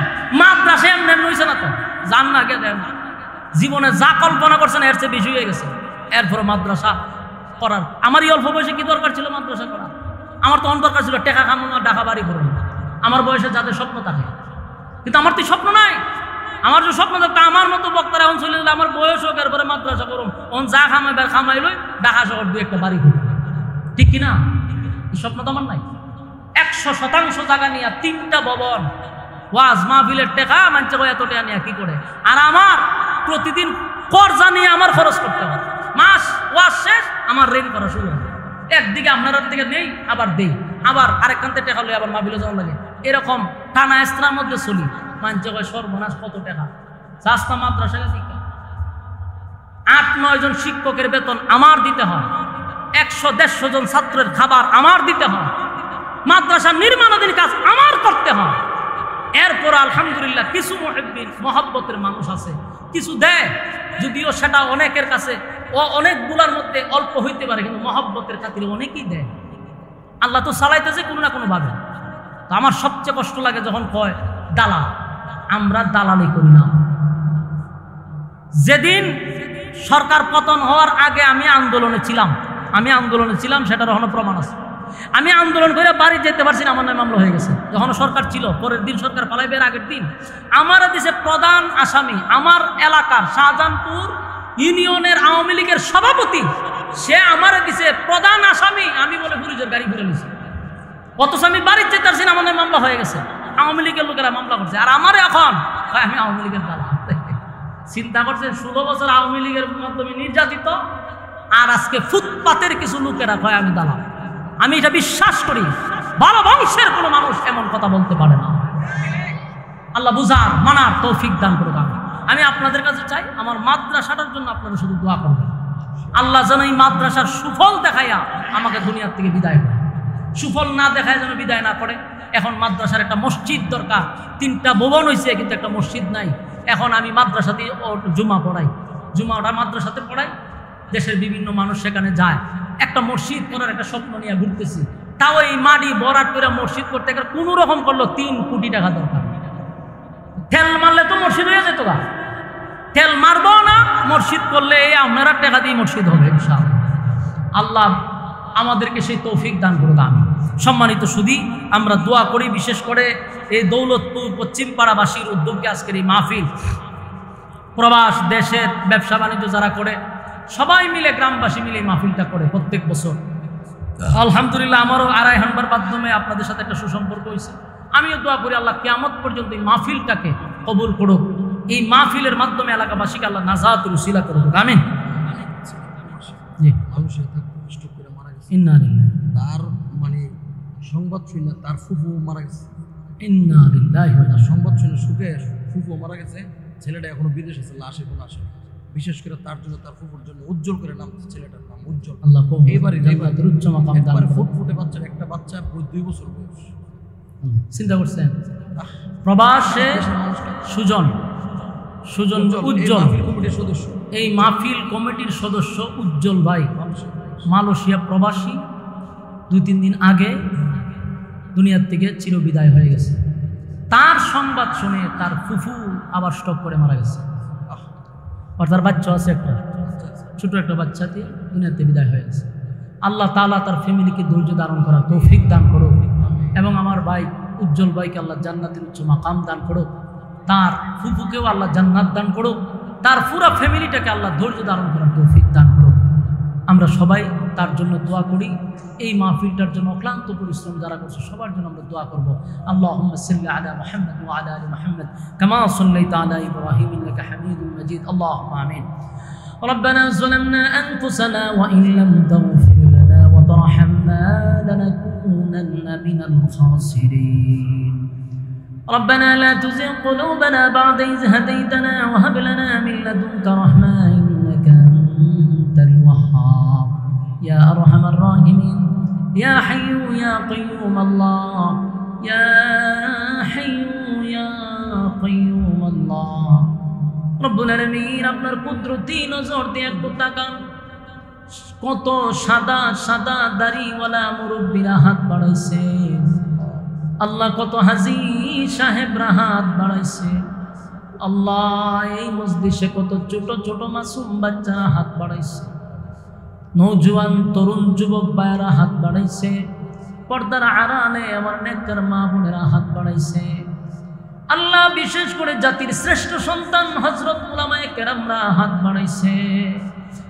মাদ্রাসা এমনি হয়েছে না তো, জান না কে দেন, জীবনে যা কল্পনা করছেন এর চেয়ে বেশি হয়ে গেছে। এরপরে মাদ্রাসা করার আমারই অল্প বয়সে কি দরকার ছিল মাদ্রাসা করা? আমার তো দরকার ছিল টেকা খামো না, ঢাকা বাড়ি করবো। আমার বয়সে যাদের স্বপ্ন থাকে, কিন্তু আমার তো স্বপ্ন নাই। আমার যে স্বপ্ন থাকতো, আমার মতো বক্তারা এখন চলে গেলে আমার বয়স হোক, এরপরে মাদ্রাসা করুন, ওন যা খামাইবার খামাইলই ঢাকা শহর দু একটা বাড়ি করবো, ঠিক কিনা? এই স্বপ্ন তো আমার নাই। 100% জায়গা নিয়ে 3টা ভবন, ওয়াজ মাহফিলের টেকা মানছে এত টাকা নিয়ে কি করে? আর আমার প্রতিদিন কর্জা নিয়ে আমার খরচ করতে হবে। মাস ওয়াজ শেষ, আমার ঋণ করা শুরু হবে। একদিকে আপনার দিকে নেই, আবার দেই, আবার আরেকখানতে টাকা লই, আবার মাহফিলে যাওয়া লাগে। এরকম টানা এস্ত্রার মধ্যে চলি। মানছে কয় সর্বনাশ কত টাকা। রাস্তা মাদ্রাসা 8-9 জন শিক্ষকের বেতন আমার দিতে হয়, 100-150 জন ছাত্রের খাবার আমার দিতে হয়, মাদ্রাসা নির্মাণাধীন কাজ আমার করতে হয়। এরপর আলহামদুলিল্লাহ কিছু মুহিব্বিন মহব্বতের মানুষ আছে, কিছু দেয়, যদিও সেটা অনেকের কাছে অনেকগুলার মধ্যে অল্প হইতে পারে, কিন্তু মহব্বতের খাতিরে অনেকেই দেয়। আল্লাহ তো চালাইতেছে কোনো না কোনো ভাবে। তো আমার সবচেয়ে কষ্ট লাগে যখন কয় দালাল। আমরা দালালি করি না। যেদিন সরকার পতন হওয়ার আগে আমি আন্দোলনে ছিলাম, সেটার এখনো প্রমাণ আছে। আমি আন্দোলন করে বাড়ি যেতে পারছি না, আমার নামে মামলা হয়ে গেছে। যখন সরকার ছিল, পরের দিন সরকার পালাইবার আগের দিন আমার দিছে প্রধান আসামি, আমার এলাকার শাহজাহানপুর ইউনিয়নের আওয়ামী লীগের সভাপতি, সে আমার দিছে প্রধান আসামি। আমি বলে পুলিশের গাড়ি ঘুরে নিছি, অথচ আমি বাড়ি যেতে পারছি না, আমার নামে মামলা হয়ে গেছে। আওয়ামী লীগের লোকেরা মামলা করছে, আর আমার এখন আমি আওয়ামী লীগের দালাল। চিন্তা করছেন, 16 বছর আওয়ামী লীগের মাধ্যমে নির্যাতিত, আর আজকে ফুটপাতের কিছু লোকেরা কয় আমি দালাল। আমি এটা বিশ্বাস করি, ভালো বংশের কোনো মানুষ এমন কথা বলতে পারে না। আল্লাহ বুঝার মানার তৌফিক দান করুক। আমি আপনাদের কাছে চাই, আমার মাদ্রাসাটার জন্য আপনারা শুধু দোয়া করবেন। আল্লাহ যেন এই মাদ্রাসার সুফল দেখাইয়া আমাকে দুনিয়ার থেকে বিদায় করে, সুফল না দেখায় যেন বিদায় না করে। এখন মাদ্রাসার একটা মসজিদ দরকার। 3টা ভবন হয়েছে, কিন্তু একটা মসজিদ নাই। এখন আমি মাদ্রাসাতে জুমা পড়াই, জুমাটা মাদ্রাসাতে পড়াই, দেশের বিভিন্ন মানুষ সেখানে যায়। একটা মসজিদ করার একটা স্বপ্ন নিয়ে ঘুরতেছি, তাও এই মাটি বরাট করে মসজিদ করতে গেলে কোনো রকম করলো 3 কোটি টাকা দরকার। তেল মারলে তো মসজিদ হয়ে যেত গা, তেল মারবো না, মসজিদ করলে আপনারা টাকা দিয়ে মসজিদ হবে ইনশাআল্লাহ। আল্লাহ আমাদেরকে সেই তৌফিক দান করুক। আমি সম্মানিত সুধী, আমরা দোয়া করি, বিশেষ করে এই দৌলতপুর পশ্চিম পাড়াবাসীর উদ্যোগে আজকের এই মাহফিল, প্রবাস দেশের ব্যবসা বাণিজ্য যারা করে সবাই মিলে, গ্রামবাসী মিলে এই মাহফিলটা করে প্রত্যেক বছর। আলহামদুলিল্লাহ, আমারও আড়াই হানবার মাধ্যমে আপনাদের সাথে একটা সুসম্পর্ক হয়েছে। আমিও দোয়া করি আল্লাহ কিয়ামত পর্যন্ত এই মাহফিলটাকে কবুল করুক, এই মাহফিলের মাধ্যমে এলাকাবাসীকে আল্লাহ নাজাতুল উসিলা করুক। আমিন। জি, তার মানে সংবাদ শুনে তার ফুফু মারা গেছে, সংবাদ শুনে সুখে ফুফু মারা গেছে। ছেলেটা এখনো বিদেশ আছে, লাশ এখন আসে। বিশেষ করে তার জন্য, তার ফুফুর জন্য উজ্জ্বল করে নাম, ছেলেটার নাম উজ্জ্বল। এবারে ফুটফুটে বাচ্চার একটা বাচ্চা 2 বছর বয়স। চিন্তা করছেন, প্রবাসে সুজন উজ্জ্বল কমিটির সদস্য, এই মাহফিল কমিটির সদস্য উজ্জ্বল ভাই মালয়েশিয়া প্রবাসী, 2-3 দিন আগে দুনিয়ার থেকে চিরবিদায় হয়ে গেছে। তার সংবাদ শুনে তার ফুফু আবার স্ট্রোক করে মারা গেছে। আর তার বাচ্চা আছে, একটা ছোট একটা বাচ্চা দিয়ে দুনিয়াতে বিদায় হয়ে গেছে। আল্লাহ তাআলা তার ফ্যামিলিকে ধৈর্য ধারণ করার তৌফিক দান করো, এবং আমার ভাই উজ্জ্বল ভাইকে আল্লাহ জান্নাতের উচ্চ মাকাম দান করো, তার ফুফুকেও আল্লাহ জান্নাত দান করো, তার পুরো ফ্যামিলিটাকে আল্লাহ ধৈর্য ধারণ করার তৌফিক দান করো। আমরা সবাই তার জন্য দোয়া করি। এই মাহফিলটার জন্য অক্লান্ত পরিশ্রম যারা করছে সবার জন্য আমরা দোয়া করব। আল্লাহুম্মা সাল্লি আলা মুহাম্মাদ ওয়া আলা আলি মুহাম্মাদ কামা সাল্লাইতা আলা ইব্রাহিম ইন্নাকা হামিদুম মাজিদ। আল্লাহুম্মা আমিন। ربنا ظلمنا أنفسنا وإن لم تغفر لنا وترحمنا لنكونن من الخاسرين ربنا لا تزغ قلوبنا بعد إذ هديتنا وهب لنا من لدنك رحمة إنك أنت الوهاب يا أرحم الراحمين يا حي يا قيوم الله يا حي يا قيوم الله রব্বুল আলামিন আপনার কুদরতি নজর দিয়ে একটু তাকান কত সাদা সাদা দাড়িওয়ালা মুরব্বীরা হাত বাড়াইছে আল্লাহ কত হাজী সাহেবরা হাত বাড়াইছে আল্লাহ এই মজলিসে কত ছোট ছোট মাসুম বাচ্চারা হাত বাড়াইছে নওজোয়ান তরুণ যুবক ভাইয়েরা হাত বাড়াইছে পর্দার আড়ালে আমার নেককার মা বোনেরা হাত বাড়াইছে আল্লাহ বিশেষ করে জাতির শ্রেষ্ঠ সন্তান হযরত উলামায়ে কেরামরা হাত বাড়াইছে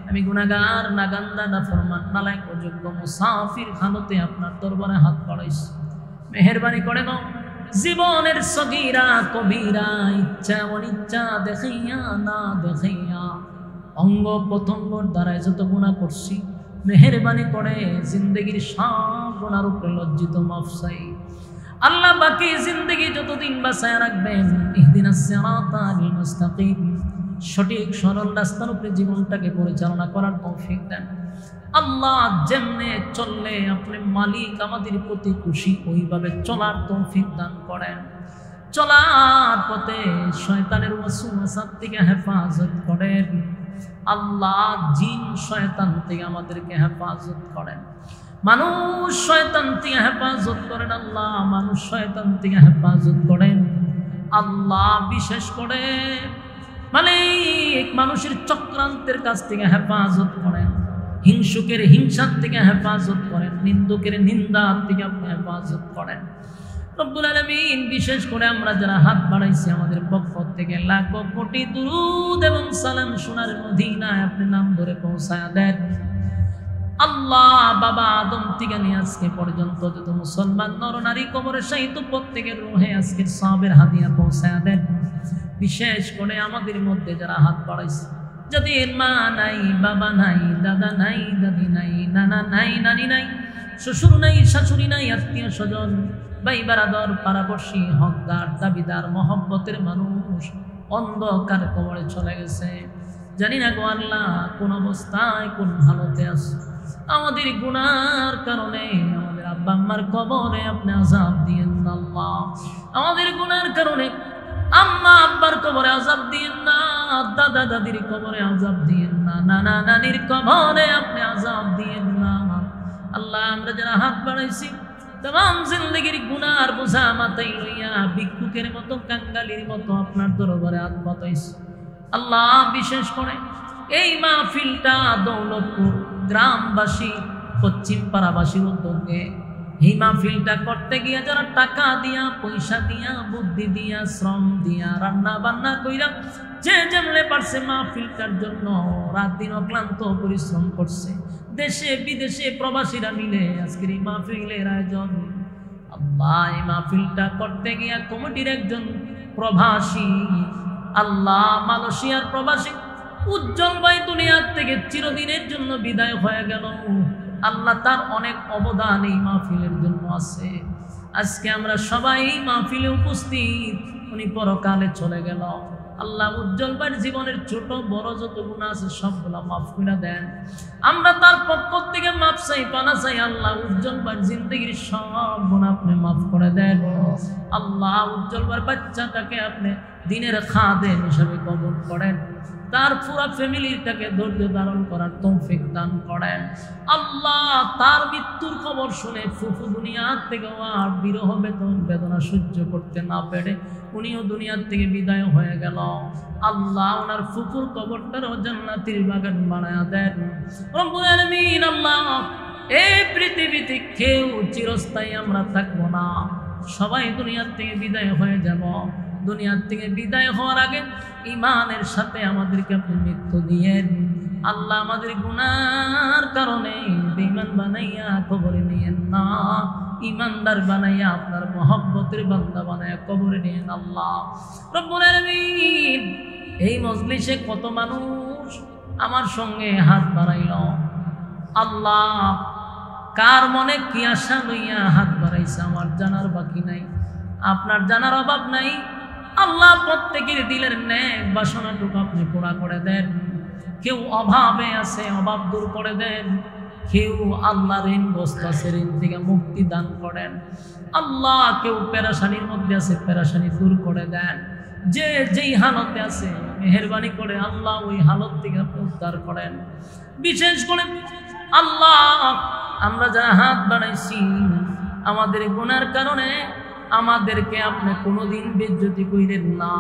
আমি গুনাহগার নাগান্দা নাফরমান নালায়েক অযোগ্য মুসাফির হালতে আপনার দরবারে হাত বাড়াইছি মেহেরবানি করে নাও জীবনের সগীরা কবিরা ইচ্ছা অনিচ্ছা দেখাইয়া না দেখাইয়া অঙ্গ প্রত্যঙ্গর দ্বারা যত গুনাহ করছি মেহেরবানি করে জিন্দেগির সব গুনার উপরে লজ্জিত মাফ চাই আল্লাহ বাকি জিন্দেগি যতদিন বাঁচায় রাখবেন ইহদিনাস সিরাতাল মুস্তাকিম সঠিক সরল রাস্তার উপরে জীবনটাকে পরিচালনা করার তৌফিক দেন আল্লাহ যেমনে চললে আপনি মালিক আমাদের প্রতি খুশি ওইভাবে চলার তৌফিক দান করেন চলার পথে শয়তানের ওয়াসওয়াসা থেকে হেফাজত করেন আল্লাহ জিন শয়তান থেকে আমাদেরকে হেফাজত করেন মানুষ শয়তান থেকে হেফাজত করেন আল্লাহ মানুষ শয়তান থেকে হেফাজত করেন আল্লাহ বিশেষ করে মালিক মানুষের চক্রান্তের কাছ থেকে হেফাজত করেন হিংসুকের হিংসার থেকে হেফাজত করেন নিন্দুকের নিন্দার থেকে আপনি হেফাজত করেন রব্বুল আলামিন বিশেষ করে আমরা যারা হাত বাড়াইছি আমাদের পক্ষ থেকে লাখ কোটি দুরূদ এবং সালাম সোনার মদিনায় আপনি নাম ধরে পৌঁছায়া দেন আল্লাহ বাবা আদম থেকে নিয়ে আজকে পর্যন্ত যত মুসলমান নর নারী কবরে শায়িত প্রত্যেকের রূহে আজকের সওয়াবের হাদিয়া পৌঁছায়া দেন বিশেষ করে আমাদের মধ্যে যারা হাত বাড়াইছে যাদের মা নাই বাবা নাই দাদা নাই দাদি নাই নানা নাই নানি নাই শ্বশুর নাই শাশুড়ি নাই আত্মীয় স্বজন ভাই বারাদর পাড়াপড়শি হকদার দাবিদার মহব্বতের মানুষ অন্ধকার কবরে চলে গেছে জানি না গো আল্লাহ কোন অবস্থায় কোন হালতে আছে আমাদের গুনার কারণে আমাদের আব্বা আম্মার কবরে আপনি আযাব দিয়েন না আল্লাহ আমাদের গুনার কারণে আম্মা আব্বার কবরে আযাব দিয়েন না দাদা দাদির কবরে আযাব দিয়েন না নানা নানির কবরে আপনি আযাব দিয়েন না আল্লাহ আমরা যারা হাত বাড়াইছি तमाम जिंदगीर गुनार बोझा माथाय लइया भिक्षुकेर मतो कांगालिर मतो आपनार दरबारे हाथ पाताइछि आल्लाह विशेष करे এই মাহফিলটা দৌলতপুর গ্রামবাসী পশ্চিম পাড়াবাসীর উদ্যোগে এই মাহফিলটা করতে গিয়ে যারা টাকা দিয়া পয়সা দিয়া বুদ্ধি দিয়া শ্রম দিয়া রান্না বান্না কইরা যে যেমনে পারছে মাহফিলটার জন্য রাত দিন অক্লান্ত পরিশ্রম করছে দেশে বিদেশে প্রবাসীরা মিলে আজকের এই মাহফিলের আয়োজন আল্লাহ এই মাহফিলটা করতে গিয়ে কমিটির একজন প্রবাসী আল্লাহ মালয়েশিয়ার প্রবাসী উজ্জ্বল ভাই দুনিয়া থেকে চিরদিনের জন্য বিদায় হয়ে গেল আল্লাহ তার অনেক অবদান এই মাহফিলের জন্য আছে আজকে আমরা সবাই এই মাহফিলে উপস্থিত উনি পরকালে চলে গেল আল্লাহ উজ্জ্বল ভাইয়ের জীবনের ছোট বড় যত গুনাহ আছে সবগুলো মাফ করে দেন আমরা তার পক্ষ থেকে মাফ চাই পানা চাই আল্লাহ উজ্জ্বল ভাইয়ের জিন্দেগীর সব গুনাহ আপনি মাফ করে দেন আল্লাহ উজ্জ্বল ভাইয়ের বাচ্চাটাকে আপনি দিনের খাদেম হিসেবে কবুল করেন তার পুরা ফ্যামিলিটাকে ধৈর্য ধারণ করার তৌফিক দান করেন আল্লাহ তার মৃত্যুর খবর শুনে ফুফু দুনিয়া থেকে আর বিরহ বেদনা সহ্য করতে না পেরে উনিও দুনিয়া থেকে বিদায় হয়ে গেল আল্লাহ ওনার ফুফুর কবরটারও জান্নাতের বাগান বানায়া দেন রব্বুল আলামিন আল্লাহ এই পৃথিবীতে কেউ চিরস্থায়ী আমরা থাকবো না সবাই দুনিয়া থেকে বিদায় হয়ে যাব দুনিয়া থেকে বিদায় হওয়ার আগে ঈমানের সাথে আমাদেরকে আপনি মৃত্যু দিয়েন আল্লাহ আমাদের গুনার কারণে বেঈমান বানাইয়া কবরে নিয়েন না ঈমানদার বানাইয়া আপনার মহব্বতের বান্দা বানাইয়া কবরে নিয়েন আল্লাহ রব্বুল আলামিন এই মজলিসে কত মানুষ আমার সঙ্গে হাত বাড়াইল আল্লাহ কার মনে কি আশা লইয়া হাত বাড়াইছে আমার জানার বাকি নাই আপনার জানার অভাব নাই। আল্লাহ প্রত্যেকের দিলের নেক বাসনাটুকু আপনি পুরা করে দেন। কেউ অভাবে আছে, অভাব দূর করে দেন। কেউ আল্লাহ ঋণগ্রস্ত আছে, ঋণ থেকে মুক্তি দান করেন। আল্লাহ কেউ পেরেশানির মধ্যে আছে, পেরেশানি দূর করে দেন। যে যেই হালতে আছে মেহেরবানি করে আল্লাহ ওই হালত থেকে আপনি উদ্ধার করেন। বিশেষ করে আল্লাহ আমরা যারা হাত বাড়াইছি আমাদের গুনার কারণে আমাদেরকে আপনি কোনোদিন বেজ্জতি কইলেন না।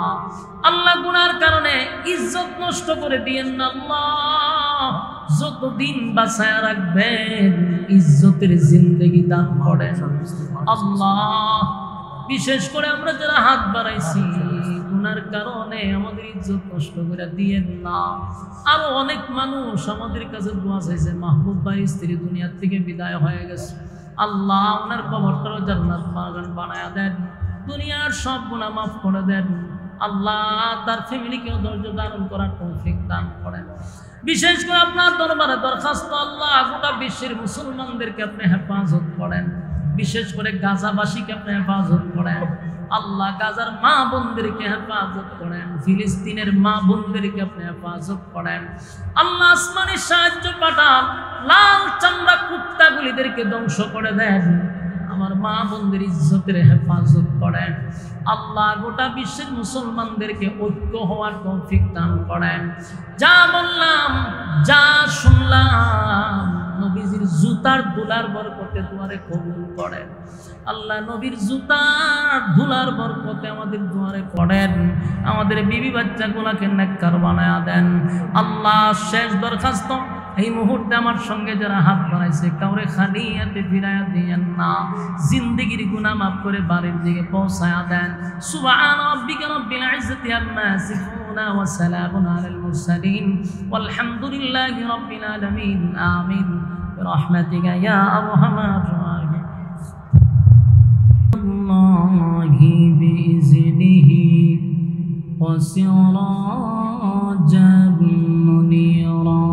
আল্লাহ গুনার কারণে ইজ্জত নষ্ট করে দিয়েন না। আল্লাহ যতদিন বাঁচায় রাখবেন ইজ্জতের জিন্দেগি দান করেন। আল্লাহ বিশেষ করে আমরা যারা হাত বাড়াইছি গুনার কারণে আমাদের ইজ্জত নষ্ট করে দিয়েন না। আরো অনেক মানুষ আমাদের কাছে দোয়া চাইছে, মাহবুব ভাই স্ত্রী দুনিয়ার থেকে বিদায় হয়ে গেছে, আল্লাহ ওনার কবরটাও জান্নাত বাগান বানায়া দেন, দুনিয়ার সব গুনাহ মাফ করে দেন। আল্লাহ তার ফ্যামিলিকেও ধৈর্য ধারণ করার তৌফিক দান করেন। বিশেষ করে আপনার দরবারে দরখাস্ত, আল্লাহ গোটা বিশ্বের মুসলমানদেরকে আপনি হেফাজত করেন। বিশেষ করে গাজাবাসীকে আপনি হেফাজত করেন। আল্লাহ গাজার মা বোনদেরকে হেফাজত করেন, ফিলিস্তিনের মা বোনদেরকে আপনি হেফাজত করেন। আল্লাহ আসমানের সাহায্য পাঠান, লাল চামড়া কুত্তাগুলিদেরকে ধ্বংস করে দেন। আমার মা বোনদের ইজ্জতের হেফাজত করেন। আল্লাহ গোটা বিশ্বের মুসলমানদেরকে ঐক্য হওয়ার তৌফিক দান করেন। যা বললাম যা শুনলাম নবীজির জুতার ধুলার বরকতে দুয়ারে কবুল করেন। আল্লাহ নবীর জুতার ধুলার বরকতে আমাদের দুয়ারে করেন। আমাদের বিবি বাচ্চাগুলাকে নেককার বানায়া দেন। আল্লাহ শেষ দরখাস্ত, এই মুহূর্তে আমার সঙ্গে যারা হাত বাড়াইছে কাউরে খালি হাতে ফিরাইয়া দিয়েন না। জিন্দেগির গুনাহ মাফ করে বাড়ির দিকে পৌঁছায়া দেন। সুবহান রাব্বিকা রাব্বিল ইজ্জাতি আম্মা ইয়াসিফুন ওয়া সালামুন আলাল মুরসালিন ওয়ালহামদুলিল্লাহি রাব্বিল আলামিন। আমিন বিরহমাতিকা ইয়া আরহামার রাহিমিন। আল্লাহি বিইজনিহি ওয়া সিরাজাম মুনীরা।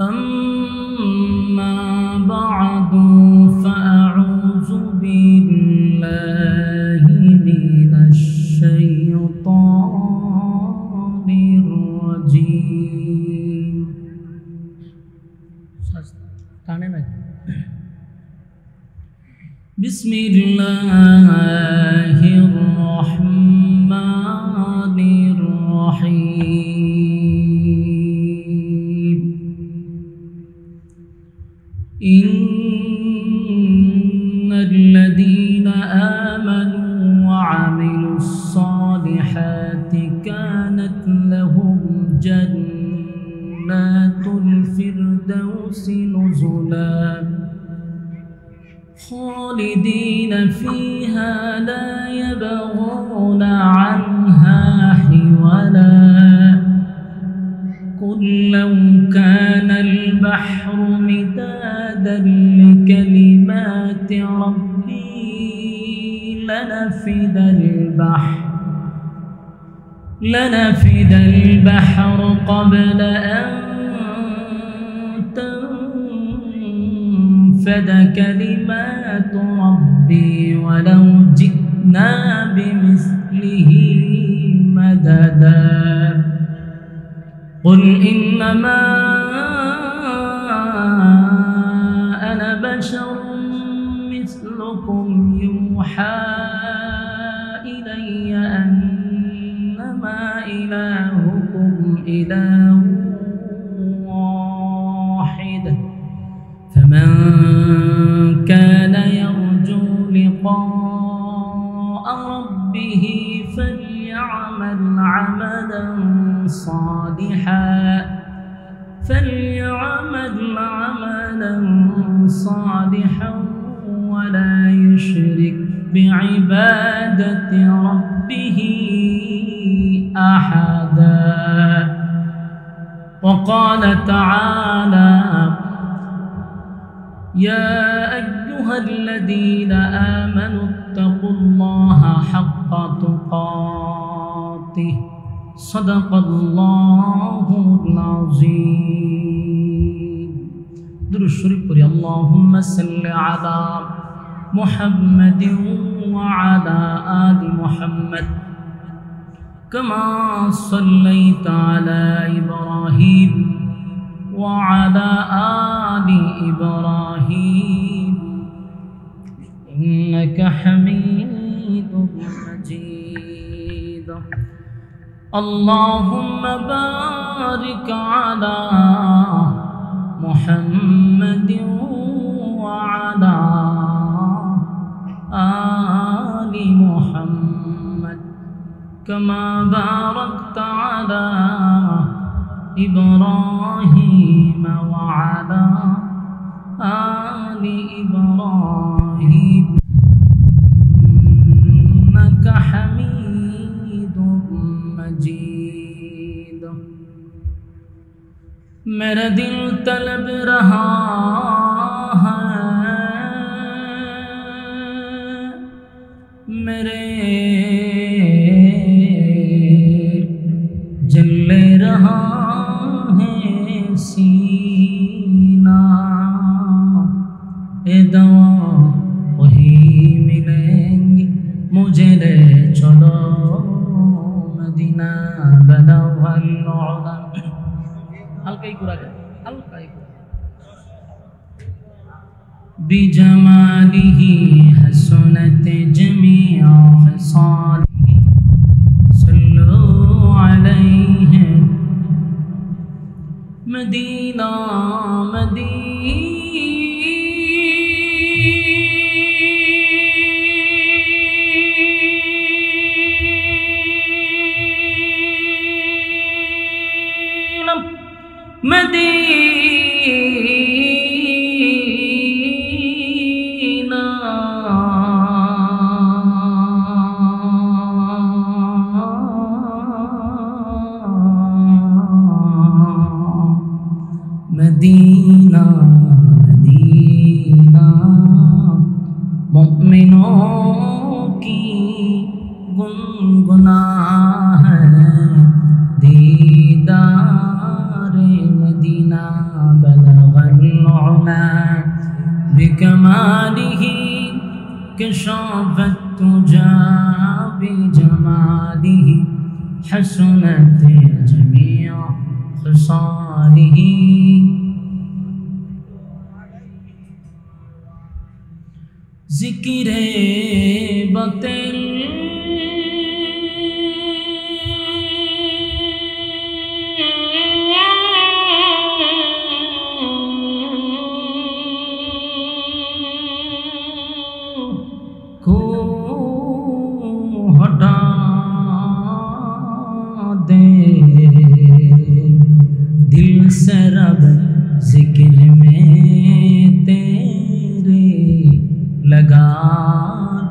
أما بعد فأعوذ بالله من الشيطان الرجيم. بسم الله الرحمن الرحيم. إن الذين آمنوا وعملوا الصالحات كانت لهم جنات الفردوس نزلا خالدين فيها لا يبغون عنها حولا. قل لو كان البحر مدادا لكلمات ربي لنفد البحر قبل أن تنفد كلمات ربي ولو جئنا بمثله مددا. قل إنما أنا بشر مثلكم يوحى إلي أنما إلهكم إله واحد فمن كان يرجو لقاء ربه فليعمل عملا صالحا ولا يشرك بعبادة ربه أحدا. وقال تعالى يا أيها الذين آمنوا اتقوا الله حق تقاته صدق الله العظيم. শরীফ পড়ি আল্লাহুম্মা সাল্লি আলা মুহাম্মাদিন ওয়া আলা আলি মুহাম্মাদ কামা সাল্লাইতা আলা ইব্রাহিম ওয়া আলা আলি ইব্রাহিম ইন্নাকা হামিদুম মাজিদ আল্লাহুম্মা বারিক আলা محمد وعلى آل محمد كما باركت على إبراهيم وعلى آل إبراهيم إنك حميد مجيد मेरा दिल तलब रहा है मेरे जल रहा है सीना ए दवा वही मिलेंगी मुझे ले चलो मदीना बलगल उला हल्का ही कुरा कर हल्का ही बिजमालिही हसनत जमीअ खसालिही सल्लु अलैहि मदीना मदीना मदीना मदीना मुमिनों की गुनगुना है दीदारे मदीना बलगल उला बिकमालिही कशाफत तुजा बिजमालिही हसनत जमीअ खसालिही ज़िक्रे बतिल को हटा दे दिल से रब ज़िक्र में तेरे लगा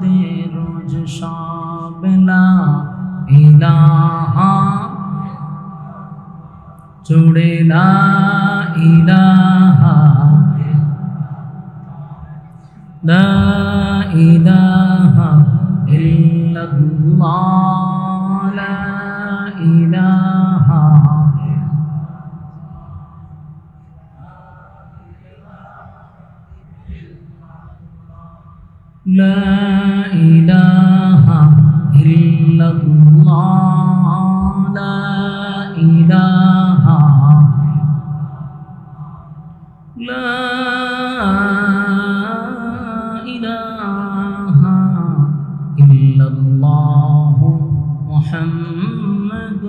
दे रोज शाम ला इलाहा जोड़े ला इलाहा ला इलाहा इल्लल्लाह ला इलाहा لا إله إلا الله لا إله لا إله إلا الله محمد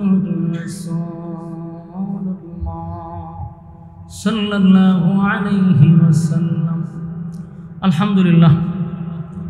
رسول الله صلى الله عليه وسلم الحمد لله